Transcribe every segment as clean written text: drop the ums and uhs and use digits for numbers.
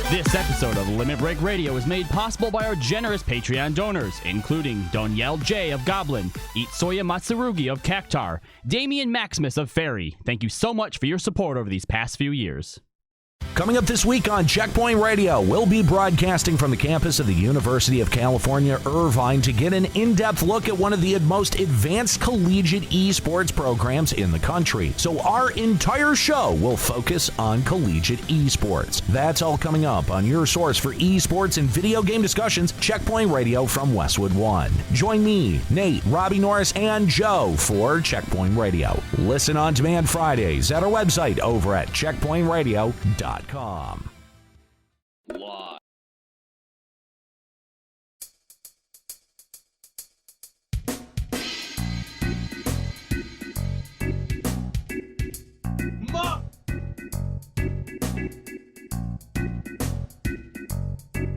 This episode of Limit Break Radio is made possible by our generous Patreon donors, including Donielle J. of Goblin, Itsoya Matsurugi of Cactar, Damian Maximus of Fairy. Thank you so much for your support over these past few years. Coming up this week on Checkpoint Radio, we'll be broadcasting from the campus of the University of California, Irvine, to get an in-depth look at one of the most advanced collegiate esports programs in the country. So our entire show will focus on collegiate esports. That's all coming up on your source for esports and video game discussions, Checkpoint Radio from Westwood One. Join me, Nate, Robbie Norris, and Joe for Checkpoint Radio. Listen on demand Fridays at our website over at checkpointradio.com. Live.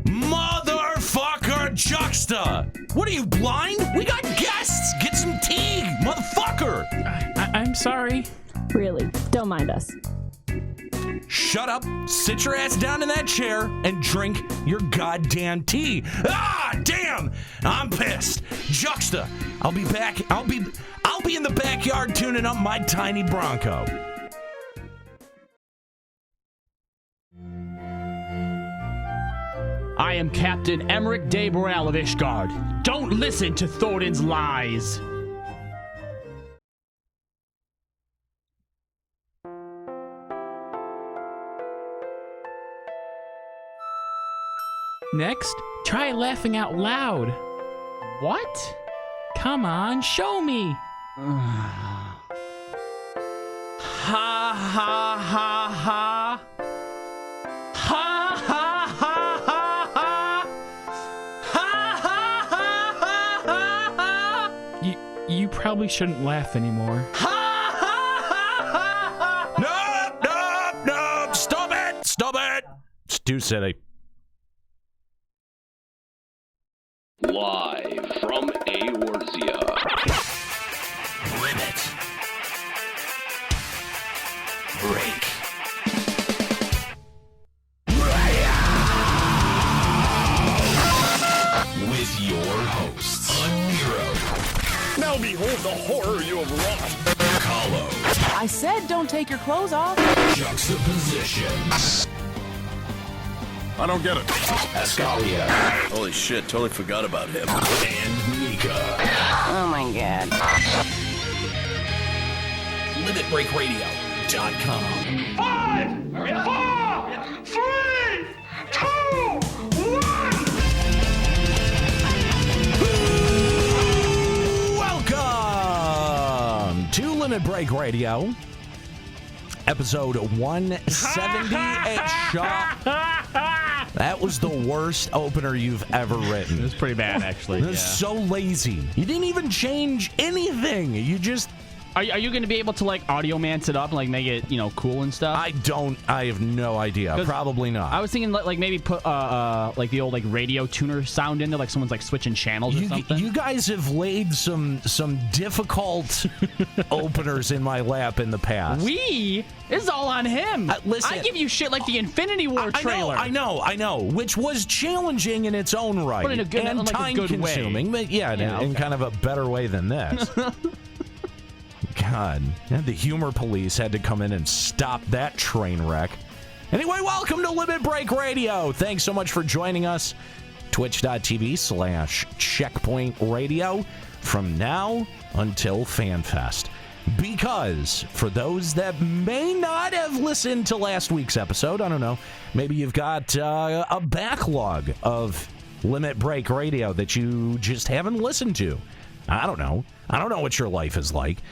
Motherfucker Juxta! What are you, blind? We got guests! Get some tea, motherfucker! I'm sorry. Really, don't mind us. Shut up, sit your ass down in that chair, and drink your goddamn tea. Ah, damn! I'm pissed. Juxta, I'll be back. I'll be in the backyard tuning up my tiny Bronco. I am Captain Emmerich de Boral of Ishgard. Don't listen to Thorin's lies. Next, try laughing out loud. What? Come on, show me. Ha ha ha ha. Ha ha ha ha ha. Ha ha ha ha ha. You probably shouldn't laugh anymore. Ha ha ha ha. No! Stop it! It's too silly. Live from Eorzea. Limit Break with your hosts, Unhero. Now behold the horror you have wrought. Kahlo. I said don't take your clothes off. Juxtaposition. I don't get it. Ascalia. Holy shit, totally forgot about him. And Mika. Oh my god. LimitBreakRadio.com. 5, 4, 3, 2, 1. Welcome to Limit Break Radio, episode 178. That was the worst opener you've ever written. It was pretty bad, actually. It was so lazy. You didn't even change anything. You just... Are you going to be able to, like, audio mance it up and, like, make it, cool and stuff? I have no idea. Probably not. I was thinking, like, maybe put, like, the old, like, radio tuner sound in there, like someone's, like, switching channels or something. You guys have laid some difficult openers in my lap in the past. This is all on him. Listen, I give you shit like the Infinity War trailer. I know, which was challenging in its own right. But in a good, and like time-consuming, but in kind of a better way than this. God, the humor police had to come in and stop that train wreck. Anyway, welcome to Limit Break Radio. Thanks so much for joining us. Twitch.tv/Checkpoint Radio from now until FanFest. Because for those that may not have listened to last week's episode, I don't know, maybe you've got a backlog of Limit Break Radio that you just haven't listened to. I don't know what your life is like.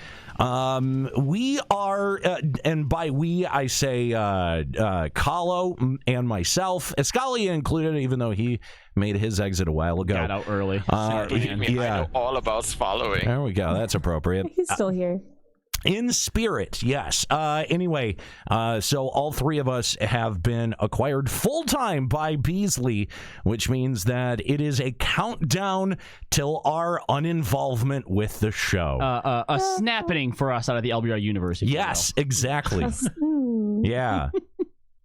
We are, and by we, I say Kahlo and myself, Escalia included, even though he made his exit a while ago. Got out early. I know all about swallowing. There we go. That's appropriate. He's still here. In spirit, yes. Anyway, so all three of us have been acquired full-time by Beasley, which means that it is a countdown till our uninvolvement with the show. A snapping for us out of the LBR universe. Yes, exactly. Yeah.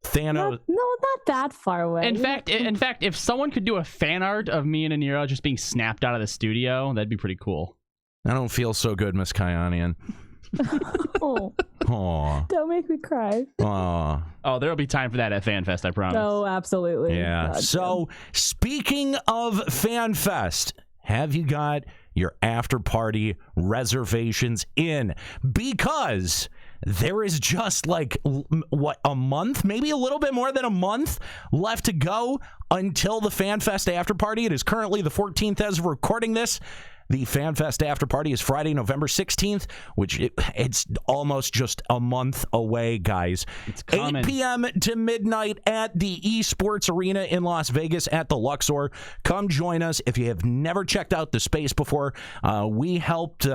Thanos. Not that far away. In fact, if someone could do a fan art of me and Anira just being snapped out of the studio, that'd be pretty cool. I don't feel so good, Miss Kyanian. Oh, Aw. don't make me cry. Aw. Oh, there'll be time for that at FanFest, I promise. Oh, absolutely. Yeah. God, So, speaking of FanFest, have you got your after party reservations in? Because there is just like, a month, maybe a little bit more than a month left to go until the FanFest after party. It is currently the 14th as of recording this. The FanFest after party is Friday, November 16th, which it's almost just a month away, guys. It's coming. 8 p.m. to midnight at the Esports Arena in Las Vegas at the Luxor. Come join us. If you have never checked out the space before, we helped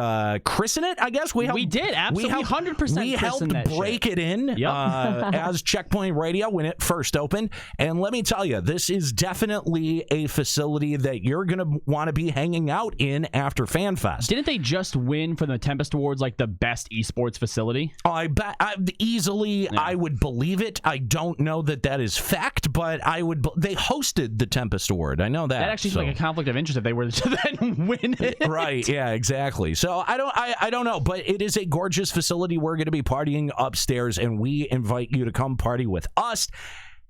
christen it, I guess. We did, absolutely, 100% We helped break it in as Checkpoint Radio when it first opened. And let me tell you, this is definitely a facility that you're going to want to be hanging out in after FanFest. Didn't they just win for the Tempest Awards, like the best esports facility? I bet I would believe it. I don't know that is fact, but I would. They hosted the Tempest Award. I know that. That actually seems like a conflict of interest if they were to then win it. Right? Yeah, exactly. So I don't know, but it is a gorgeous facility. We're going to be partying upstairs, and we invite you to come party with us.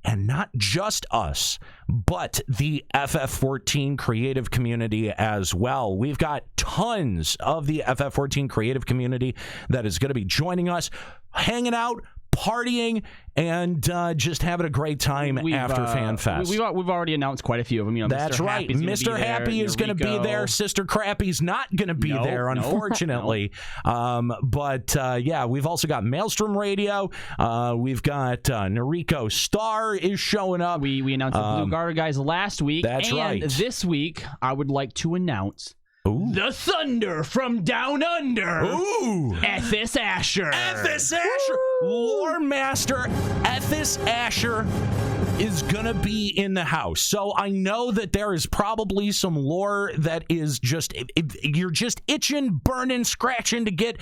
And not just us, but the FF14 creative community as well. We've got tons of the FF14 creative community that is going to be joining us, hanging out, partying, and just having a great time after FanFest. We've already announced quite a few of them. You know, that's right. Mr. Happy is going to be there. Sister Crappy's not going to be there, unfortunately. But yeah, we've also got Maelstrom Radio. We've got Noriko Star is showing up. We announced the Blue Guard guys last week. That's right. And this week, I would like to announce the Thunder from Down Under. Ooh. Ethis Asher. Ethis Asher. Lore Master Ethis Asher is gonna be in the house. So I know that there is probably some lore that is just, you're just itching, burning, scratching to get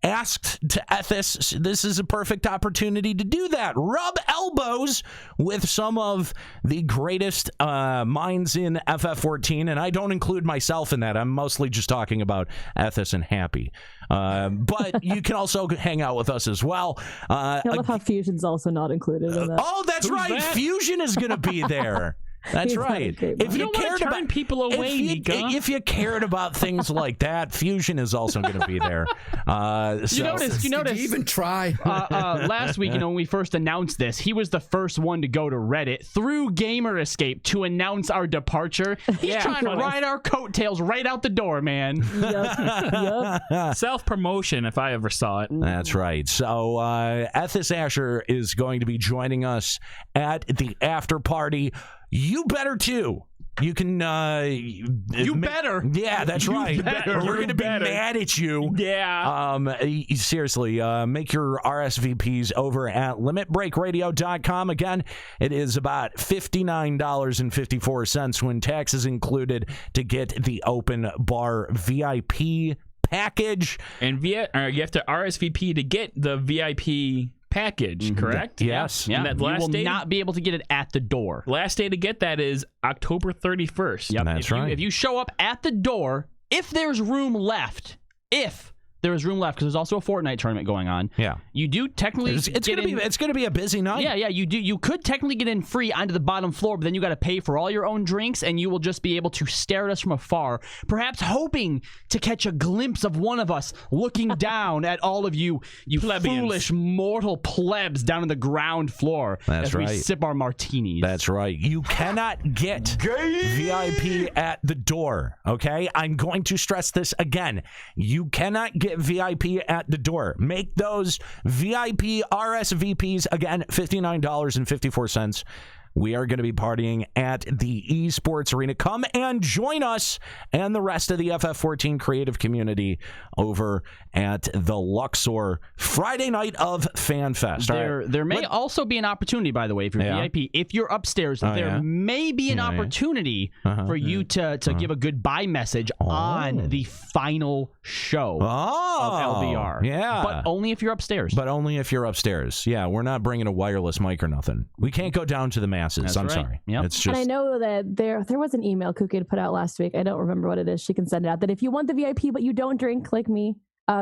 asked to Ethis. This is a perfect opportunity to do that. Rub elbows with some of the greatest minds in FF14, and I don't include myself in that. I'm mostly just talking about Ethis and Happy. But you can also hang out with us as well. I love how Fusion's also not included in that. Oh, that's right. That? Fusion is going to be there. That's right. If you cared about people away, if you cared about things like that, Fusion is also going to be there. You notice? Did you even try? Last week, when we first announced this, he was the first one to go to Reddit through Gamer Escape to announce our departure. He's trying to ride our coattails right out the door, man. Yep. Self-promotion, if I ever saw it. That's right. So Ethis Asher is going to be joining us at the after party. You better too. You can. You better. Yeah, that's right. We're going to be mad at you. Yeah. Seriously, make your RSVPs over at limitbreakradio.com. Again, it is about $59.54 when tax is included to get the open bar VIP package. And you have to RSVP to get the VIP package, correct? Yes. Yeah. And that You last will day, not be able to get it at the door. last day to get that is October 31st. Yep. That's right. If you show up at the door, if there's room left, because there's also a Fortnite tournament going on. Yeah. You do technically It's gonna be a busy night. Yeah, you do. You could technically get in free onto the bottom floor, but then you got to pay for all your own drinks, and you will just be able to stare at us from afar, perhaps hoping to catch a glimpse of one of us looking down at all of you foolish mortal plebs down on the ground floor as we sip our martinis. That's right. You cannot get VIP at the door, okay? I'm going to stress this again. You cannot get VIP at the door. Make those VIP RSVPs, again, $59.54. we are going to be partying at the Esports Arena. Come and join us and the rest of the FF14 creative community over at the Luxor Friday night of FanFest. There may also be an opportunity, by the way, if you're VIP, if you're upstairs, there may be an opportunity for you to give a goodbye message on the final show of LBR. Yeah. But only if you're upstairs. Yeah, we're not bringing a wireless mic or nothing. We can't go down to the masses. That's I'm right. sorry. Yep. It's just. And I know that there was an email Kuki had put out last week. I don't remember what it is. She can send it out. That if you want the VIP but you don't drink like me,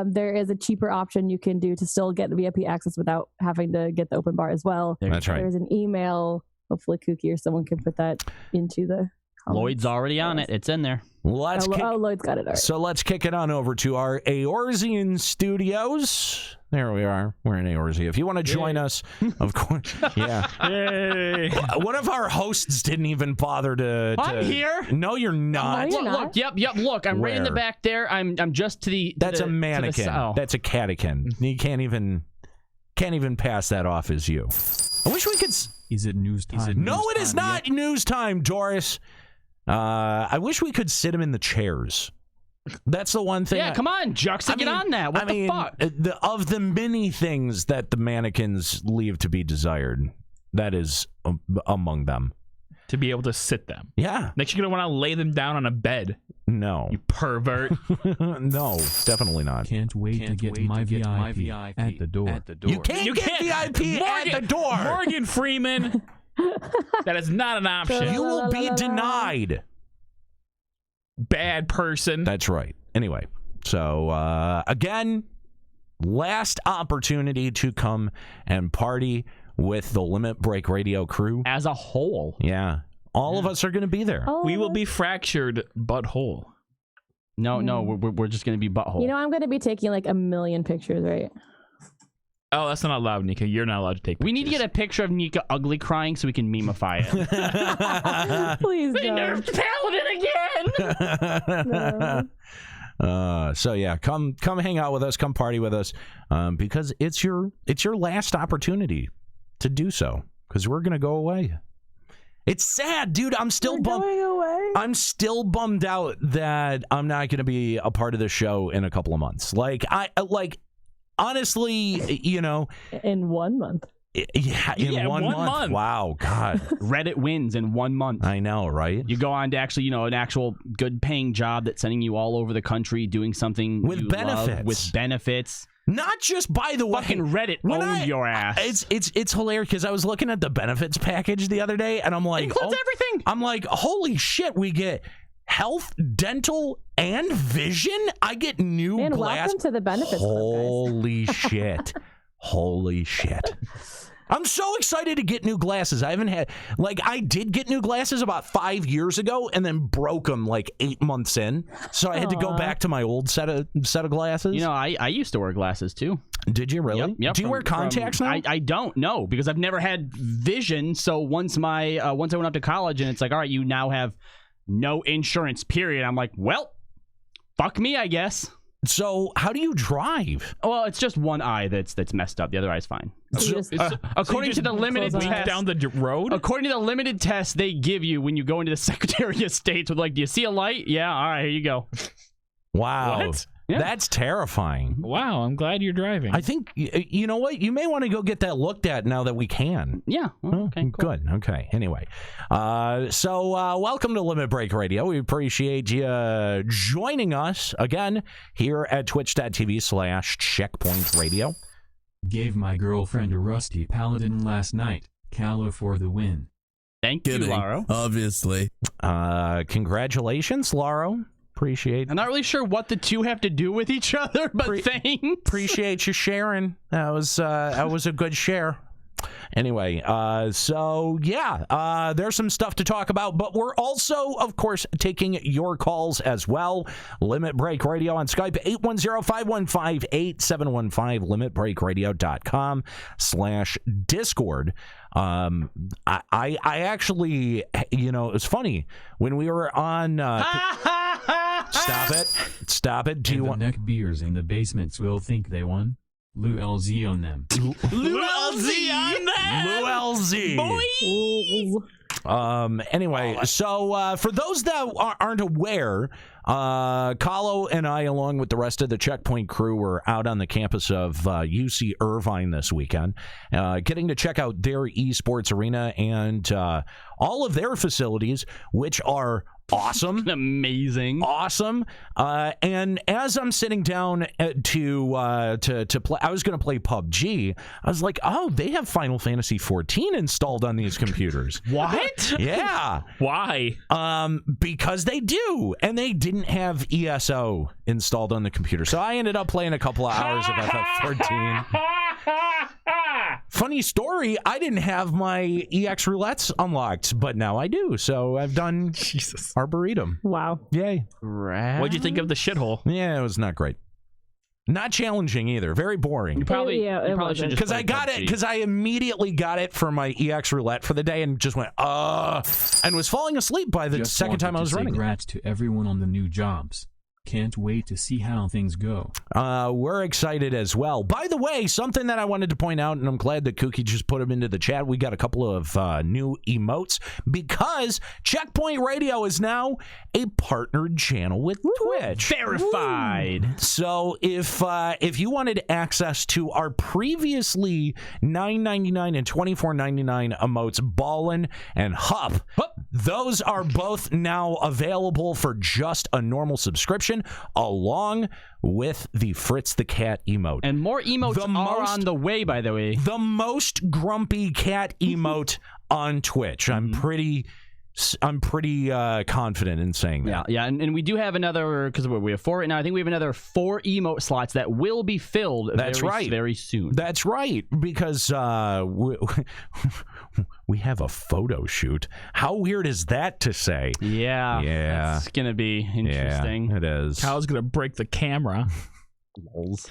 there is a cheaper option you can do to still get the VIP access without having to get the open bar as well. That's right. There's an email. Hopefully Kuki or someone can put that into the comments. Lloyd's already on it. It's in there. Lloyd's got it. All right. So let's kick it on over to our Eorzean studios. There we are. We're in Eorzea. If you want to join us, of course. Yeah. Yay. One of our hosts didn't even bother to. I'm here. No, you're not. No, you're not. Look. Yep. Look, I'm right in the Where? back there. I'm just to the. That's to a the, mannequin. To the, That's a catechin. You can't even pass that off as you. I wish we could. Is it news time? No, it is not news time, Doris. I wish we could sit him in the chairs. That's the one thing. Yeah, come on, Juxta, get on that. What the fuck? Of the many things that the mannequins leave to be desired, that is among them. To be able to sit them. Yeah. Next, you're going to want to lay them down on a bed. No. You pervert. No, definitely not. Can't wait to get my VIP at the door. You can't get VIP at the door. Morgan Freeman. That is not an option. You will be denied. Bad person. That's right. Anyway, so again, last opportunity to come and party with the Limit Break Radio crew as a whole. Yeah, all of us are going to be there. We will be fractured butthole. No, we're just going to be butthole. You know, I'm going to be taking like 1 million pictures, right? Oh, that's not allowed, Nika. You're not allowed to take pictures. We need to get a picture of Nika ugly crying so we can memify it. Please They don't. nerfed Paladin again! So yeah, come hang out with us, come party with us, because it's your last opportunity to do so, because we're gonna go away. It's sad, dude. I'm still bummed. Going away. I'm still bummed out that I'm not gonna be a part of the show in a couple of months. Honestly, you know, in 1 month. Yeah, in one month. Wow, God. Reddit wins in 1 month. I know, right? You go on to actually, an actual good paying job that's sending you all over the country doing something with benefits. Love, with benefits. Not just, by the way, fucking Reddit owns your ass. It's hilarious because I was looking at the benefits package the other day and I'm like, includes everything. I'm like, holy shit, we get health, dental, and vision. I get new Man, glass. welcome to the benefits. Holy shit. Holy shit. I'm so excited to get new glasses. I haven't had, I did get new glasses about 5 years ago and then broke them 8 months in. So I had to go back to my old set of glasses. You know, I used to wear glasses too. Did you really? Yep. Do you wear contacts now? I don't know because I've never had vision. So once I went up to college and it's like, all right, you now have no insurance, period. I'm like, well, fuck me, I guess. So how do you drive? Well, it's just one eye that's messed up. The other eye's fine. According to the limited test down the road. According to the limited test they give you when you go into the Secretary of State with do you see a light? Yeah, all right, here you go. Wow. What? Yeah. That's terrifying. Wow, I'm glad you're driving. I think, you know what? You may want to go get that looked at now that we can. Yeah. Well, okay, cool. Good. Okay. Anyway. So welcome to Limit Break Radio. We appreciate you joining us again here at twitch.tv/Checkpoint Radio. Gave my girlfriend a rusty paladin last night. Calla for the win. Thank you, Laro. Obviously. Congratulations, Laro. Appreciate. I'm not really sure what the two have to do with each other, but thanks. Appreciate you sharing. That was a good share. Anyway, so yeah, there's some stuff to talk about, but we're also, of course, taking your calls as well. Limit Break Radio on Skype, 810-515-8715, limitbreakradio.com/Discord. I actually, it was funny when we were on. Stop it! Do you want neck beers in the basements will think they won? Lou LZ on them. Lou LZ on that. Lou LZ. Anyway, so for those that aren't aware, Kahlo and I, along with the rest of the Checkpoint crew, were out on the campus of UC Irvine this weekend, getting to check out their esports arena and all of their facilities, which are awesome. Amazing. Awesome. And as I'm sitting down to play, I was going to play PUBG. I was like, oh, they have Final Fantasy 14 installed on these computers. What? Yeah. Why? Because they do. And they didn't have ESO installed on the computer. So I ended up playing a couple of hours of FF14. Funny story, I didn't have my EX roulettes unlocked, but now I do. So I've done Arboretum. Wow. Yay. What'd you think of the shithole? Yeah, it was not great. Not challenging either. Very boring. You probably should just because I got it because I immediately got it for my EX roulette for the day and just went and was falling asleep by the second time I was running. Congrats to everyone on the new jobs. Can't wait to see how things go. We're excited as well. By the way, something that I wanted to point out, and I'm glad that Kookie just put them into the chat. We got a couple of new emotes because Checkpoint Radio is now a partnered channel with Twitch. Verified. So if you wanted access to our previously $9.99 and $24.99 emotes, Ballin' and Hup, those are both now available for just a normal subscription, along with the Fritz the Cat emote. And more emotes are on the way, by the way. The most grumpy cat emote on Twitch. I'm pretty confident in saying that. Yeah, and we do have another, because we have 4 right now. I think we have another 4 emote slots that will be filled very soon. That's right, because we have a photo shoot. How weird is that to say? Yeah. It's going to be interesting. Yeah, it is. Kyle's going to break the camera.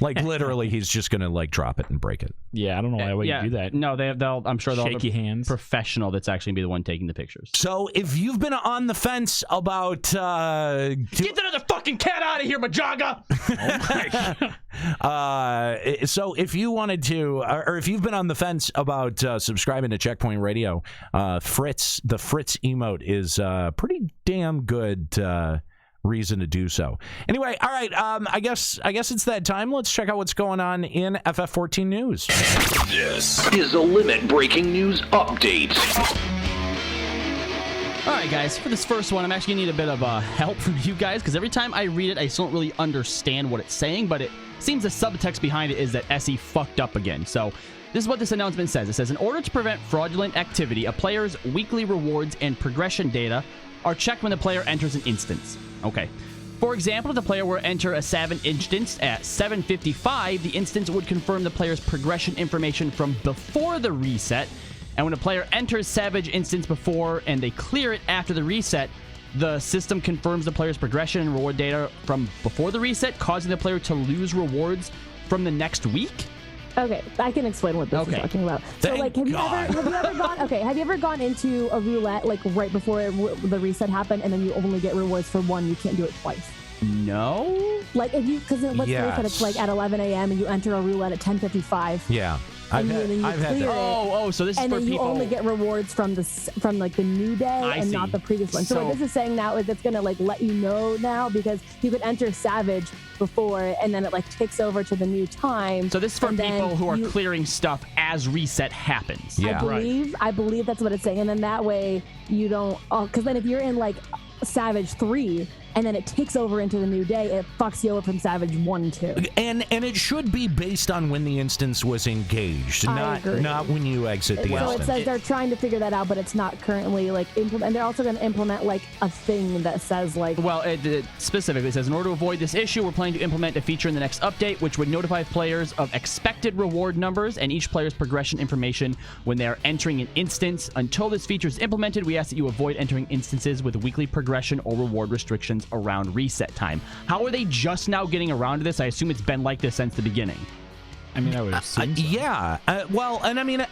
Like, literally, he's just going to, like, drop it and break it. Yeah, I don't know why you do that. No, I'm sure they'll have shaky hands. Professional that's actually going to be the one taking the pictures. So, if you've been on the fence about... Get that other fucking cat out of here, Majaga! So, if you wanted to... Or if you've been on the fence about subscribing to Checkpoint Radio, the Fritz emote is pretty damn good... reason to do so. Anyway, all right. I guess it's that time. Let's check out what's going on in FF14 news. This is a limit-breaking news update. All right, guys. For this first one, I'm actually gonna need a bit of help from you guys because every time I read it, I still don't really understand what it's saying. But it seems the subtext behind it is that SE fucked up again. So. This is what this announcement says. It says, in order to prevent fraudulent activity, a player's weekly rewards and progression data are checked when the player enters an instance. Okay. For example, if the player were to enter a Savage instance at 7:55, the instance would confirm the player's progression information from before the reset. And when a player enters Savage instance before and they clear it after the reset, the system confirms the player's progression and reward data from before the reset, causing the player to lose rewards from the next week. Okay, I can explain what this is talking about. So, like, have you ever gone into a roulette like right before the reset happened, and then you only get rewards for one? You can't do it twice. No. Like if you, because let's say that it's like at 11 a.m. and you enter a roulette at 10:55. Yeah. I've had that. So this is and for then you people. only get rewards from like the new day and not the previous one. So what this is saying now is it's gonna like let you know now, because you could enter Savage before and then it like takes over to the new time. So this is for people who are clearing stuff as reset happens. Yeah, I believe that's what it's saying, and then that way you don't. Because then if you're in like Savage 3 and then it takes over into the new day, it fucks you over from Savage 1 2. And it should be based on when the instance was engaged, not when you exit the instance. So it says they're trying to figure that out, but it's not currently like implement. And they're also going to implement like a thing that says like. Well, it specifically says in order to avoid this issue, we're planning to implement a feature in the next update, which would notify players of expected reward numbers and each player's progression information when they are entering an instance. Until this feature is implemented, we ask that you avoid entering instances with weekly progression or reward restrictions around reset time. How are they just now getting around to this? I assume it's been like this since the beginning. I mean, I would assume so. Yeah. Well, and I mean,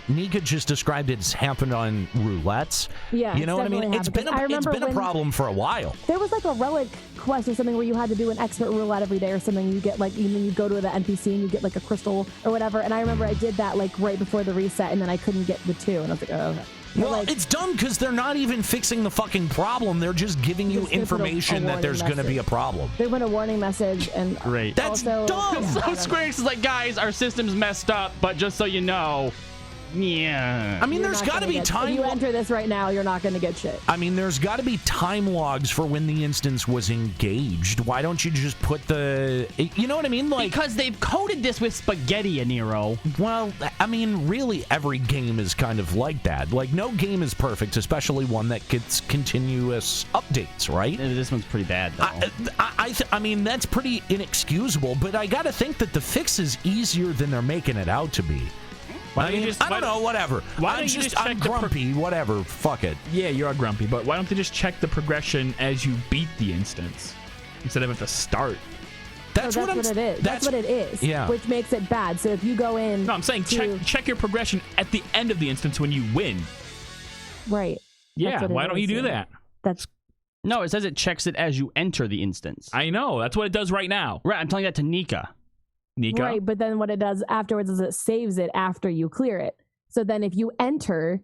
Nika just described it's happened on roulettes. Yeah, you know what I mean? It's been a problem for a while. There was like a relic quest or something where you had to do an expert roulette every day or something. You get like, you go to the NPC and you get like a crystal or whatever. And I remember I did that like right before the reset, and then I couldn't get the 2, and I was like, oh, okay. Well, it's dumb because they're not even fixing the fucking problem. They're just giving you information that there's going to be a problem. They put a warning message, and great. That's also, dumb. So Square Enix is like, guys, our system's messed up, but just so you know, yeah. I mean, there's got to be time. If you enter this right now, you're not going to get shit. I mean, there's got to be time logs for when the instance was engaged. Why don't you just put you know what I mean? Like, because they've coded this with spaghetti, Nero. Well, I mean, really, every game is kind of like that. Like, no game is perfect, especially one that gets continuous updates, right? This one's pretty bad, though. I mean, that's pretty inexcusable, but I got to think that the fix is easier than they're making it out to be. I don't know, whatever. I'm grumpy, whatever. Fuck it. Yeah, you are grumpy, but why don't they just check the progression as you beat the instance instead of at the start? That's what it is. That's what it is. Yeah. Which makes it bad. So if you go in, no, I'm saying check your progression at the end of the instance when you win. Right. Yeah. Why don't you do that? No, it says it checks it as you enter the instance. I know. That's what it does right now. Right. I'm telling that to Nika. Right, but then what it does afterwards is it saves it after you clear it. So then if you enter...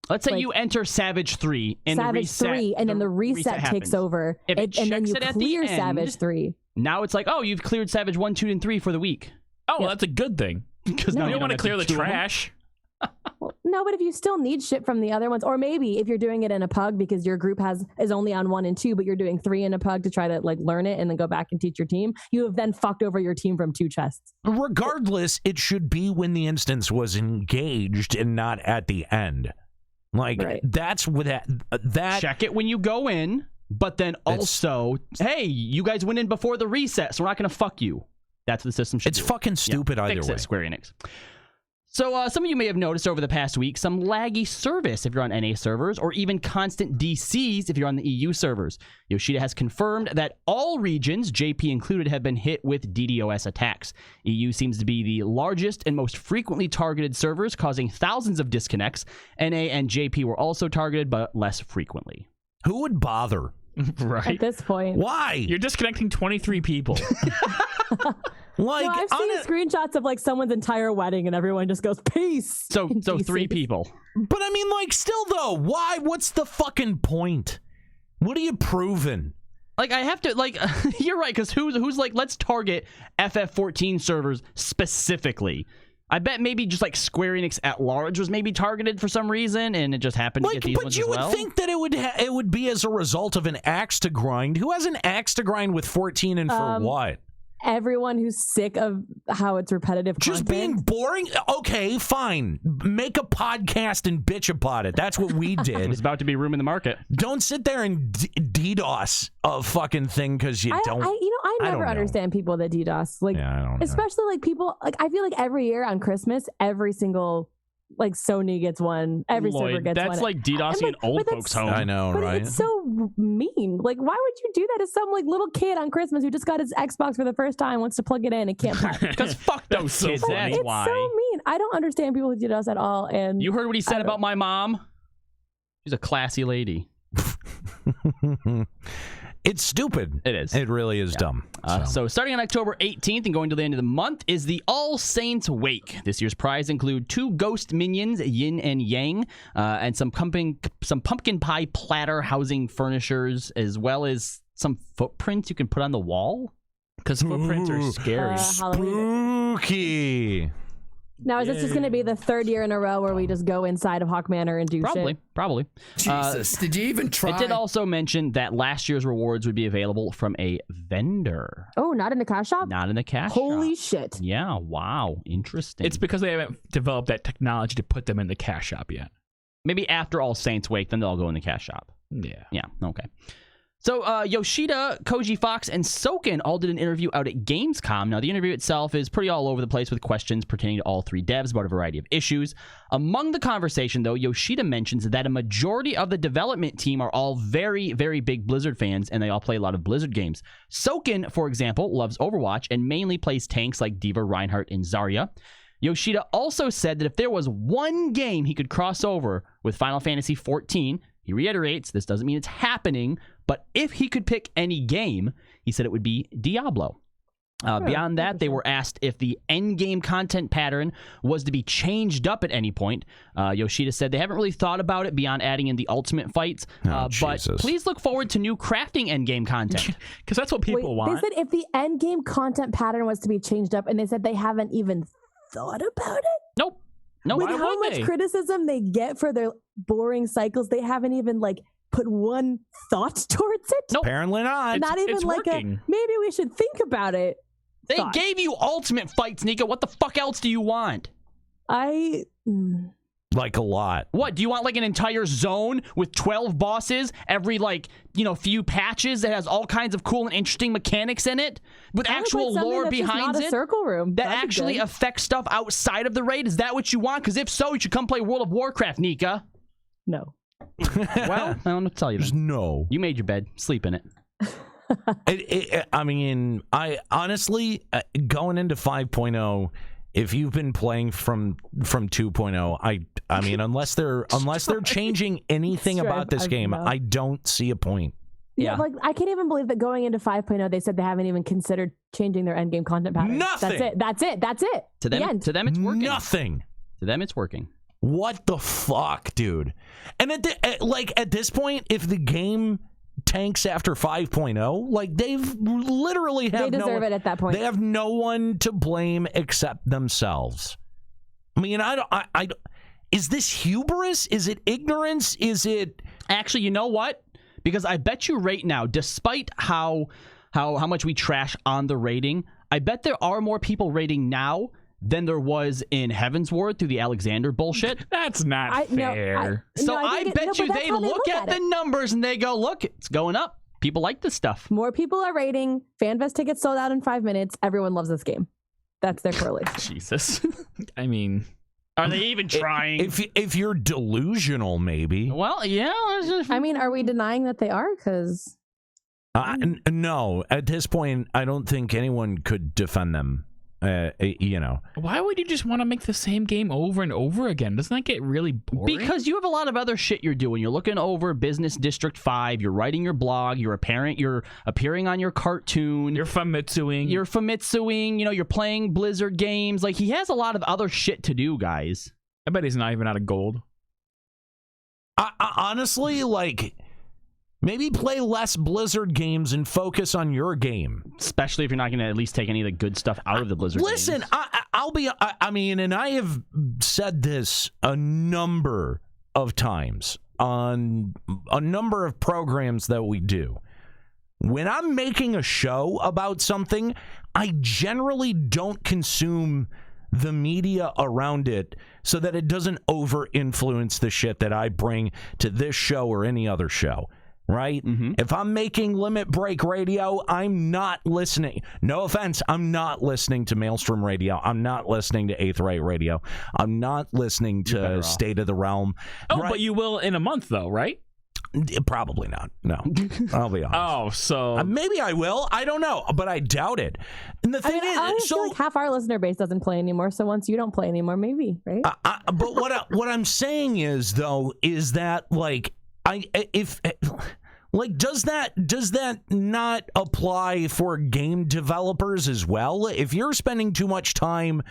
Let's say you enter Savage 3 and Savage the reset, 3, and then the reset takes over. If it and then checks you it at the clear end, Savage 3. Now it's like, oh, you've cleared Savage 1, 2, and 3 for the week. Oh, well, that's a good thing. Because now you don't want to clear the trash. Well, no, but if you still need shit from the other ones, or maybe if you're doing it in a pug because your group is only on 1 and 2, but you're doing 3 in a pug to try to like learn it and then go back and teach your team, you have then fucked over your team from 2 chests. Regardless, it should be when the instance was engaged and not at the end. Like that's with that. Check it when you go in, but then also, hey, you guys went in before the reset, so we're not going to fuck you. That's what the system should do. It's fucking stupid either Fix way. it, Square Enix. So some of you may have noticed over the past week some laggy service if you're on NA servers, or even constant DCs if you're on the EU servers. Yoshida has confirmed that all regions, JP included, have been hit with DDoS attacks. EU seems to be the largest and most frequently targeted servers, causing thousands of disconnects. NA and JP were also targeted, but less frequently. Who would bother? Right. At this point. Why? You're disconnecting 23 people. Like, no, I've seen screenshots of like someone's entire wedding and everyone just goes, peace. So 3 people. But I mean, like, still though, why? What's the fucking point? What are you proving? Like, I have to, like, you're right, because who's like, let's target FF14 servers specifically. I bet maybe just like Square Enix at large was maybe targeted for some reason, and it just happened to get these ones as well. But you would think that it would be as a result of an axe to grind. Who has an axe to grind with 14 and for what? Everyone who's sick of how it's repetitive just content. being boring. Okay, fine. Make a podcast and bitch about it. That's what we did. It's about to be room in the market. Don't sit there and DDoS a fucking thing because you don't. I never understand people that DDoS. Like, I don't know. Especially like people. Like, I feel like every year on Christmas, every single like Sony gets one. Every server gets one. That's like DDoSing an old folks' home. I know, but right? It's so mean. Like, why would you do that to some like little kid on Christmas who just got his Xbox for the first time, wants to plug it in and can't play? Because fuck those kids. That's it's why. So mean. I don't understand people who DDoS at all. And you heard what he said about my mom? She's a classy lady. It's stupid. It is. It really is dumb. So starting on October 18th and going to the end of the month is the All Saints Wake. This year's prize include 2 ghost minions, Yin and Yang, and some pumpkin pie platter housing furnishers, as well as some footprints you can put on the wall. Because footprints are scary. Spooky. Now, is this just going to be the 3rd year in a row where we just go inside of Hawk Manor and do shit? Probably. Jesus, did you even try? It did also mention that last year's rewards would be available from a vendor. Oh, not in the cash shop? Not in the cash Holy shop. shit. Yeah, wow. Interesting. It's because they haven't developed that technology to put them in the cash shop yet. Maybe after All Saints Wake, then they'll go in the cash shop. Yeah. Yeah, okay. So Yoshida, Koji Fox, and Soken all did an interview out at Gamescom. Now, the interview itself is pretty all over the place with questions pertaining to all three devs about a variety of issues. Among the conversation, though, Yoshida mentions that a majority of the development team are all very, very big Blizzard fans, and they all play a lot of Blizzard games. Soken, for example, loves Overwatch and mainly plays tanks like D.Va, Reinhardt, and Zarya. Yoshida also said that if there was one game he could cross over with Final Fantasy XIV, he reiterates, this doesn't mean it's happening, but if he could pick any game, he said it would be Diablo. Beyond that, they were asked if the endgame content pattern was to be changed up at any point. Yoshida said they haven't really thought about it beyond adding in the ultimate fights, but please look forward to new crafting endgame content. Because that's what people want. They said if the endgame content pattern was to be changed up, and they said they haven't even thought about it? Nope. No, with how much criticism they get for their boring cycles, they haven't even put one thought towards it. Nope. Apparently not. Not even working. maybe we should think about it. They gave you ultimate fights, Nika. What the fuck else do you want? Like a lot. What, do you want an entire zone with 12 bosses every few patches that has all kinds of cool and interesting mechanics in it with actual lore behind it? Not a circle room that actually affects stuff outside of the raid? Is that what you want? Because if so, you should come play World of Warcraft, Nika. No. Well, I don't know what to tell you. Just no. You made your bed. Sleep in it. I honestly, going into 5.0, if you've been playing from 2.0, I mean, unless they're changing anything about this game, I don't see a point. Yeah, I can't even believe that going into 5.0, they said they haven't even considered changing their endgame content pattern. Nothing. That's it. To them, it's working. Nothing. To them, it's working. What the fuck, dude? And at this point, if the game tanks after 5.0, they've literally they deserve it at that point. They have no one to blame except themselves. I mean, I is this hubris? Is it ignorance? Is it actually? You know what? Because I bet you right now, despite how much we trash on the rating, I bet there are more people rating now than there was in Heavensward through the Alexander bullshit. That's not fair. I bet you they look at the numbers and they go, look, it's going up. People like this stuff. More people are rating. FanFest tickets sold out in 5 minutes. Everyone loves this game. That's their correlation. Jesus. I mean, are they even trying? If you're delusional, maybe. Well, yeah. I mean, are we denying that they are? Because no, at this point, I don't think anyone could defend them. Why would you just want to make the same game over and over again? Doesn't that get really boring? Because you have a lot of other shit you're doing. You're looking over Business District 5. You're writing your blog. You're appearing on your cartoon. You're Famitsuing. You're playing Blizzard games. He has a lot of other shit to do, guys. I bet he's not even out of gold. Honestly, maybe play less Blizzard games and focus on your game. Especially if you're not going to at least take any of the good stuff out of the Blizzard games. Listen, and I have said this a number of times on a number of programs that we do. When I'm making a show about something, I generally don't consume the media around it so that it doesn't over-influence the shit that I bring to this show or any other show. Right? Mm-hmm. If I'm making Limit Break Radio, I'm not listening. No offense, I'm not listening to Maelstrom Radio. I'm not listening to Eighth Right Radio. I'm not listening to State of the Realm. Oh, right? But you will in a month, though, right? Probably not. No, I'll be honest. Oh, so maybe I will. I don't know, but I doubt it. And the thing is, feel like half our listener base doesn't play anymore. So once you don't play anymore, maybe, right? But what I'm saying is that does that not apply for game developers as well? If you're spending too much time,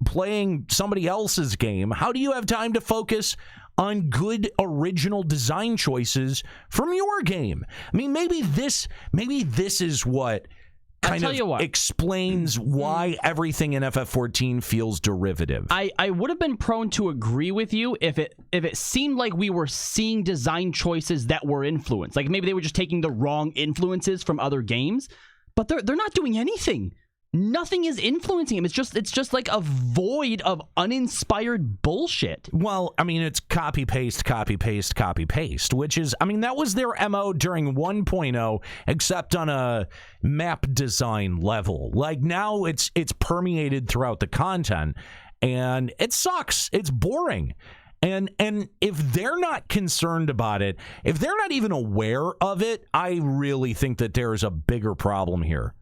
playing somebody else's game, how do you have time to focus on good original design choices from your game? I mean, maybe this is what kind of explains why everything in FF14 feels derivative. I would have been prone to agree with you if it seemed like we were seeing design choices that were influenced. Maybe they were just taking the wrong influences from other games, but they're not doing anything. nothing is influencing him. It's just like a void of uninspired bullshit. Well, I mean, it's copy paste, which is, I mean, that was their MO during 1.0, except on a map design level. Like now it's permeated throughout the content, and it sucks. It's boring. And if they're not concerned about it, if they're not even aware of it, I really think that there's a bigger problem here.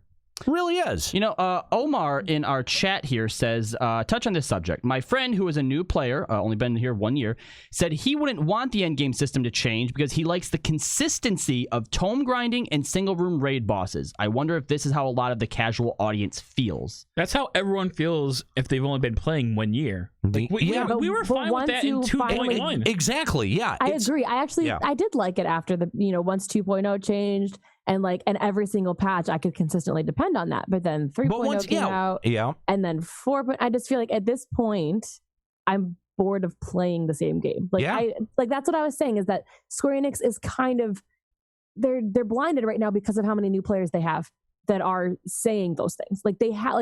Really is. You know, Omar in our chat here says, touch on this subject. My friend, who is a new player, only been here 1 year, said he wouldn't want the endgame system to change because he likes the consistency of tome grinding and single room raid bosses. I wonder if this is how a lot of the casual audience feels. That's how everyone feels if they've only been playing 1 year. Like, we were fine with that in 2.1. Exactly, yeah. I agree. I did like it after once 2.0 changed. And every single patch, I could consistently depend on that. But then 3.0 came out. Yeah. And then 4. I just feel like at this point, I'm bored of playing the same game. That's what I was saying, is that Square Enix is kind of, they're blinded right now because of how many new players they have that are saying those things. Like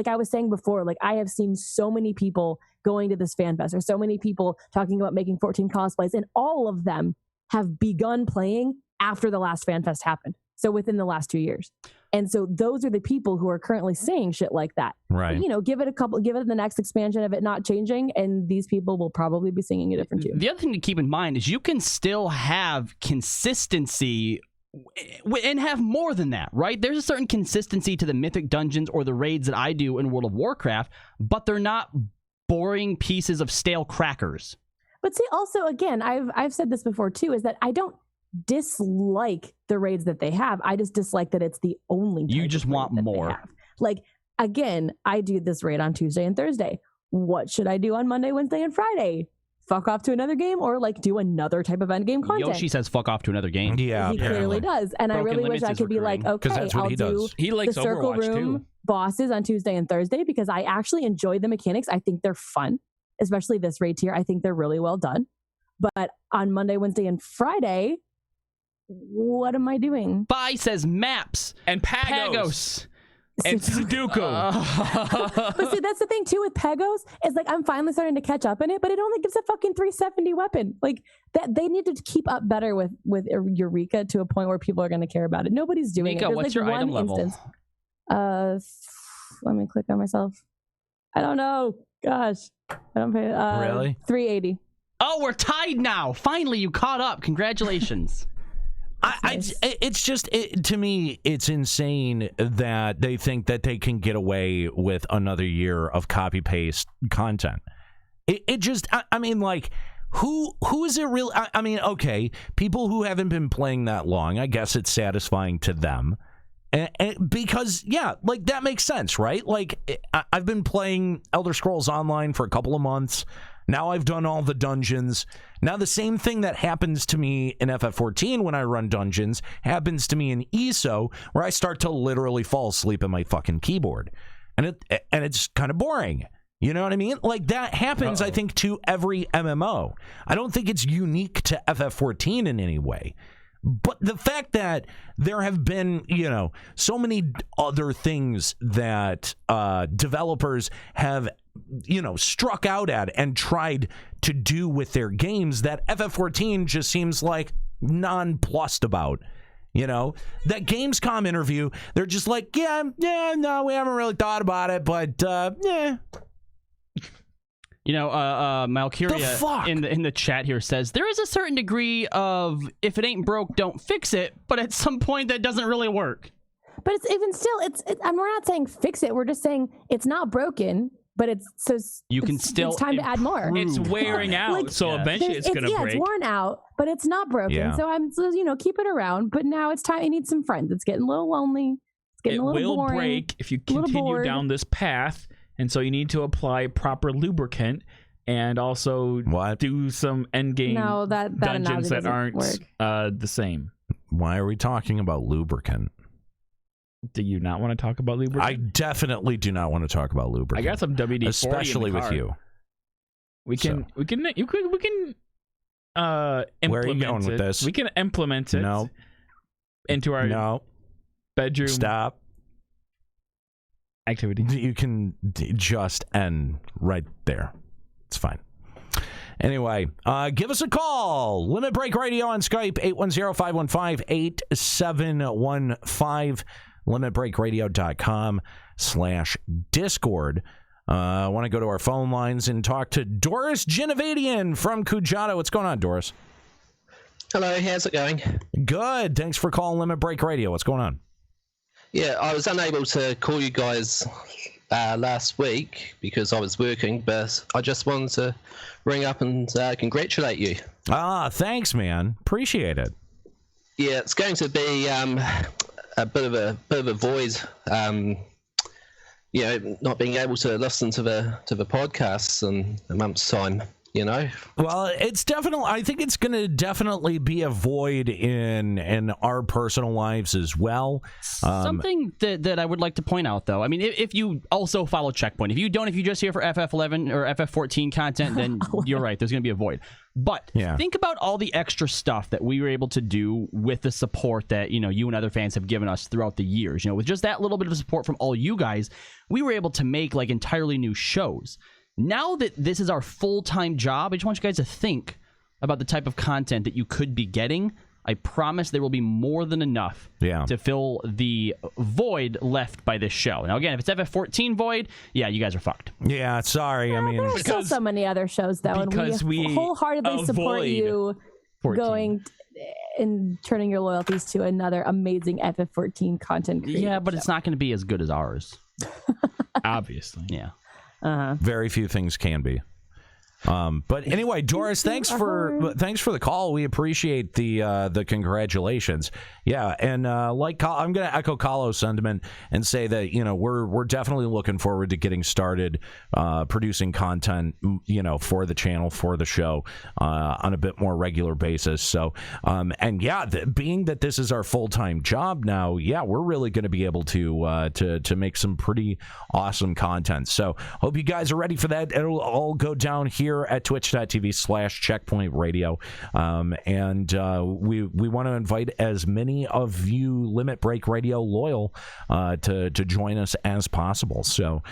I was saying before, I have seen so many people going to this fan fest, or so many people talking about making 14 cosplays, and all of them have begun playing after the last fan fest happened. So within the last 2 years. And so those are the people who are currently saying shit like that. Right. Give it the next expansion of it not changing, and these people will probably be singing a different tune. The other thing to keep in mind is you can still have consistency and have more than that, right? There's a certain consistency to the mythic dungeons or the raids that I do in World of Warcraft, but they're not boring pieces of stale crackers. But see, also, again, I've said this before too, is that I don't dislike the raids that they have. I just dislike that it's the only you just want more. Again, I do this raid on Tuesday and Thursday. What should I do on Monday, Wednesday, and Friday? Fuck off to another game, or do another type of endgame content? Yoshi says fuck off to another game. Yeah, he clearly does. And Broken I really wish I could be like, okay, I'll do he likes the circle Overwatch room too. Bosses on Tuesday and Thursday, because I actually enjoy the mechanics. I think they're fun, especially this raid tier. I think they're really well done. But on Monday, Wednesday, and Friday, what am I doing? Bai says maps and Pagos. And Sudoku. But see, that's the thing too with Pegos, is I'm finally starting to catch up in it, but it only gives a fucking 370 weapon. That they need to keep up better with Eureka to a point where people are going to care about it. Nobody's doing Mika, it. There's what's your item level? Let me click on myself. I don't know. Gosh, I don't pay. Really? 380. Oh, we're tied now. Finally, you caught up. Congratulations. It's just, to me, it's insane that they think that they can get away with another year of copy paste content. It just, I mean, who is it really? I mean, okay, people who haven't been playing that long, I guess it's satisfying to them. And because, yeah, that makes sense, right? I've been playing Elder Scrolls Online for a couple of months. Now I've done all the dungeons. Now the same thing that happens to me in FF14 when I run dungeons happens to me in ESO, where I start to literally fall asleep at my fucking keyboard. And it's kind of boring. You know what I mean? That happens, I think, to every MMO. I don't think it's unique to FF14 in any way. But the fact that there have been, so many other things that developers have, struck out at and tried to do with their games, that FF14 just seems nonplussed about. That Gamescom interview, they're just no, we haven't really thought about it, but yeah. Malcuria in the chat here says there is a certain degree of if it ain't broke, don't fix it. But at some point, that doesn't really work. But it's even still, we're not saying fix it. We're just saying it's not broken, but it's time to add more. It's wearing out, so eventually it's gonna break. Yeah, it's worn out, but it's not broken. Yeah. So keep it around. But now it's time. It needs some friends. It's getting a little lonely. It's getting a little boring. It will break if you continue down this path. And so you need to apply proper lubricant and also do some endgame dungeons that aren't the same. Why are we talking about lubricant? Do you not want to talk about lubricant? I definitely do not want to talk about lubricant. I got some WD-40 especially in the car. with you. We can implement Where are you going with this? We can implement it into our bedroom. Stop. activity. You can just end right there. It's fine. Anyway, give us a call. Limit Break Radio on Skype, 810-515-8715, limitbreakradio.com/Discord. I want to go to our phone lines and talk to Doris Genovadian from Kujata. What's going on, Doris? Hello, how's it going? Good. Thanks for calling Limit Break Radio. What's going on? Yeah, I was unable to call you guys last week because I was working, but I just wanted to ring up and congratulate you. Thanks, man. Appreciate it. Yeah, it's going to be a bit of a void. Not being able to listen to the podcasts in a month's time. Well, it's definitely. I think it's going to definitely be a void in our personal lives as well. Something that I would like to point out, though. I mean, if you also follow Checkpoint, if you just here for FF11 or FF14 content, then you're right. There's going to be a void. But think about all the extra stuff that we were able to do with the support that you and other fans have given us throughout the years. With just that little bit of support from all you guys, we were able to make like entirely new shows. Now that this is our full-time job, I just want you guys to think about the type of content that you could be getting. I promise there will be more than enough to fill the void left by this show. Now, again, if it's FF14 void, you guys are fucked. Yeah, sorry. I mean, there's still so many other shows, though, and we wholeheartedly support you 14. Going and turning your loyalties to another amazing FF14 content creator. Yeah, but it's not going to be as good as ours. Obviously. Yeah. Very few things can be. But anyway, Doris, thanks for the call. We appreciate the congratulations. Yeah, and I'm going to echo Kahlo's sentiment and say that we're definitely looking forward to getting started producing content for the channel, for the show on a bit more regular basis. So being that this is our full-time job now, we're really going to be able to make some pretty awesome content. So hope you guys are ready for that. It'll all go down here at twitch.tv/Checkpoint Radio. And we want to invite as many of you Limit Break Radio loyal to join us as possible. So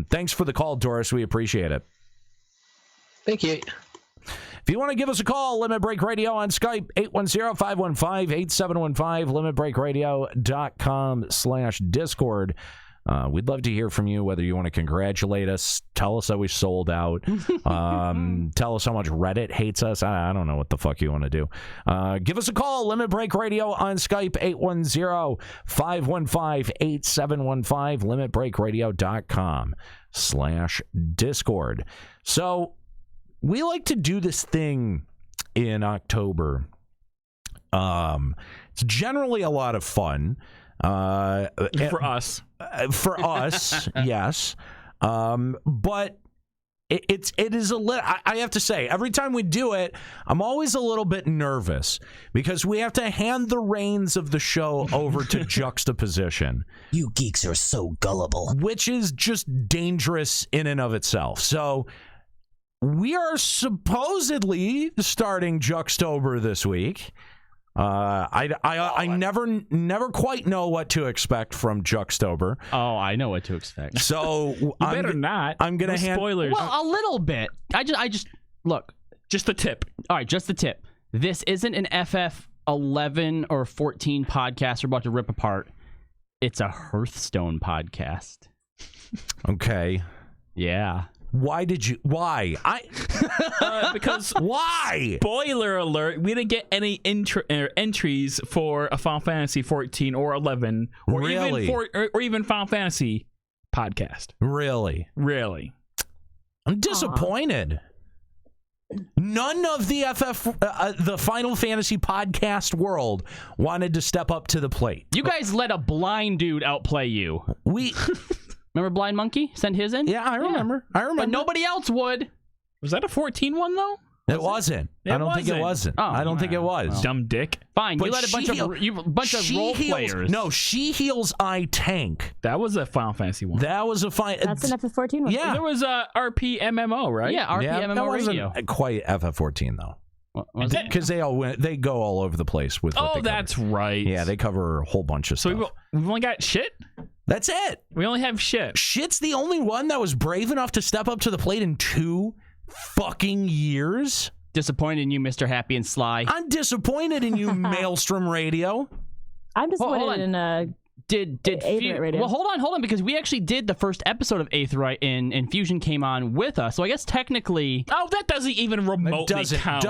thanks for the call, Doris. We appreciate it. Thank you. If you want to give us a call, Limit Break Radio on Skype, 810-515-8715, limitbreakradio.com/Discord. We'd love to hear from you, whether you want to congratulate us, tell us that we sold out, tell us how much Reddit hates us. I don't know what the fuck you want to do. Give us a call, Limit Break Radio on Skype, 810-515-8715, limitbreakradio.com/Discord. So we like to do this thing in October. It's generally a lot of fun. For us, yes. But it is a little, I have to say, every time we do it, I'm always a little bit nervous because we have to hand the reins of the show over to Juxtaposition. You geeks are so gullible. Which is just dangerous in and of itself. So we are supposedly starting Juxtober this week. I never quite know what to expect from Juxtober. Oh, I know what to expect. So I'm gonna hand spoilers. Well, a little bit. I just look. Just the tip. All right, just the tip. This isn't an FF11 or 14 podcast we're about to rip apart. It's a Hearthstone podcast. Okay. Yeah. Why? Because why? Spoiler alert, we didn't get any entries for a Final Fantasy 14 or 11 or really? even Final Fantasy podcast. Really? I'm disappointed. None of the the Final Fantasy podcast world wanted to step up to the plate. You guys let a blind dude outplay you. Remember Blind Monkey? Sent his in? Yeah, I remember. But nobody else would. Was that a 14 one, though? It wasn't. I don't think it wasn't. Oh, I don't think it was. Well. Dumb dick. Fine, but you let a bunch of role players. No, She Heals, I Tank. That was a Final Fantasy one. That was a That's an FF14 one. Yeah. There was a RP MMO, right? Yeah, RP MMO that radio. Wasn't quite FF14 though. Because they go all over the place with. That's right. Yeah, they cover a whole bunch of stuff. So we've only got shit. That's it. We only have Shit. Shit's the only one that was brave enough to step up to the plate in 2 fucking years. Disappointed in you, Mr. Happy and Sly. I'm disappointed in you, Maelstrom Radio. I'm disappointed in Did Radio. Well, hold on, because we actually did the first episode of Eighth Right, and Fusion came on with us. So I guess technically, that doesn't even remotely count.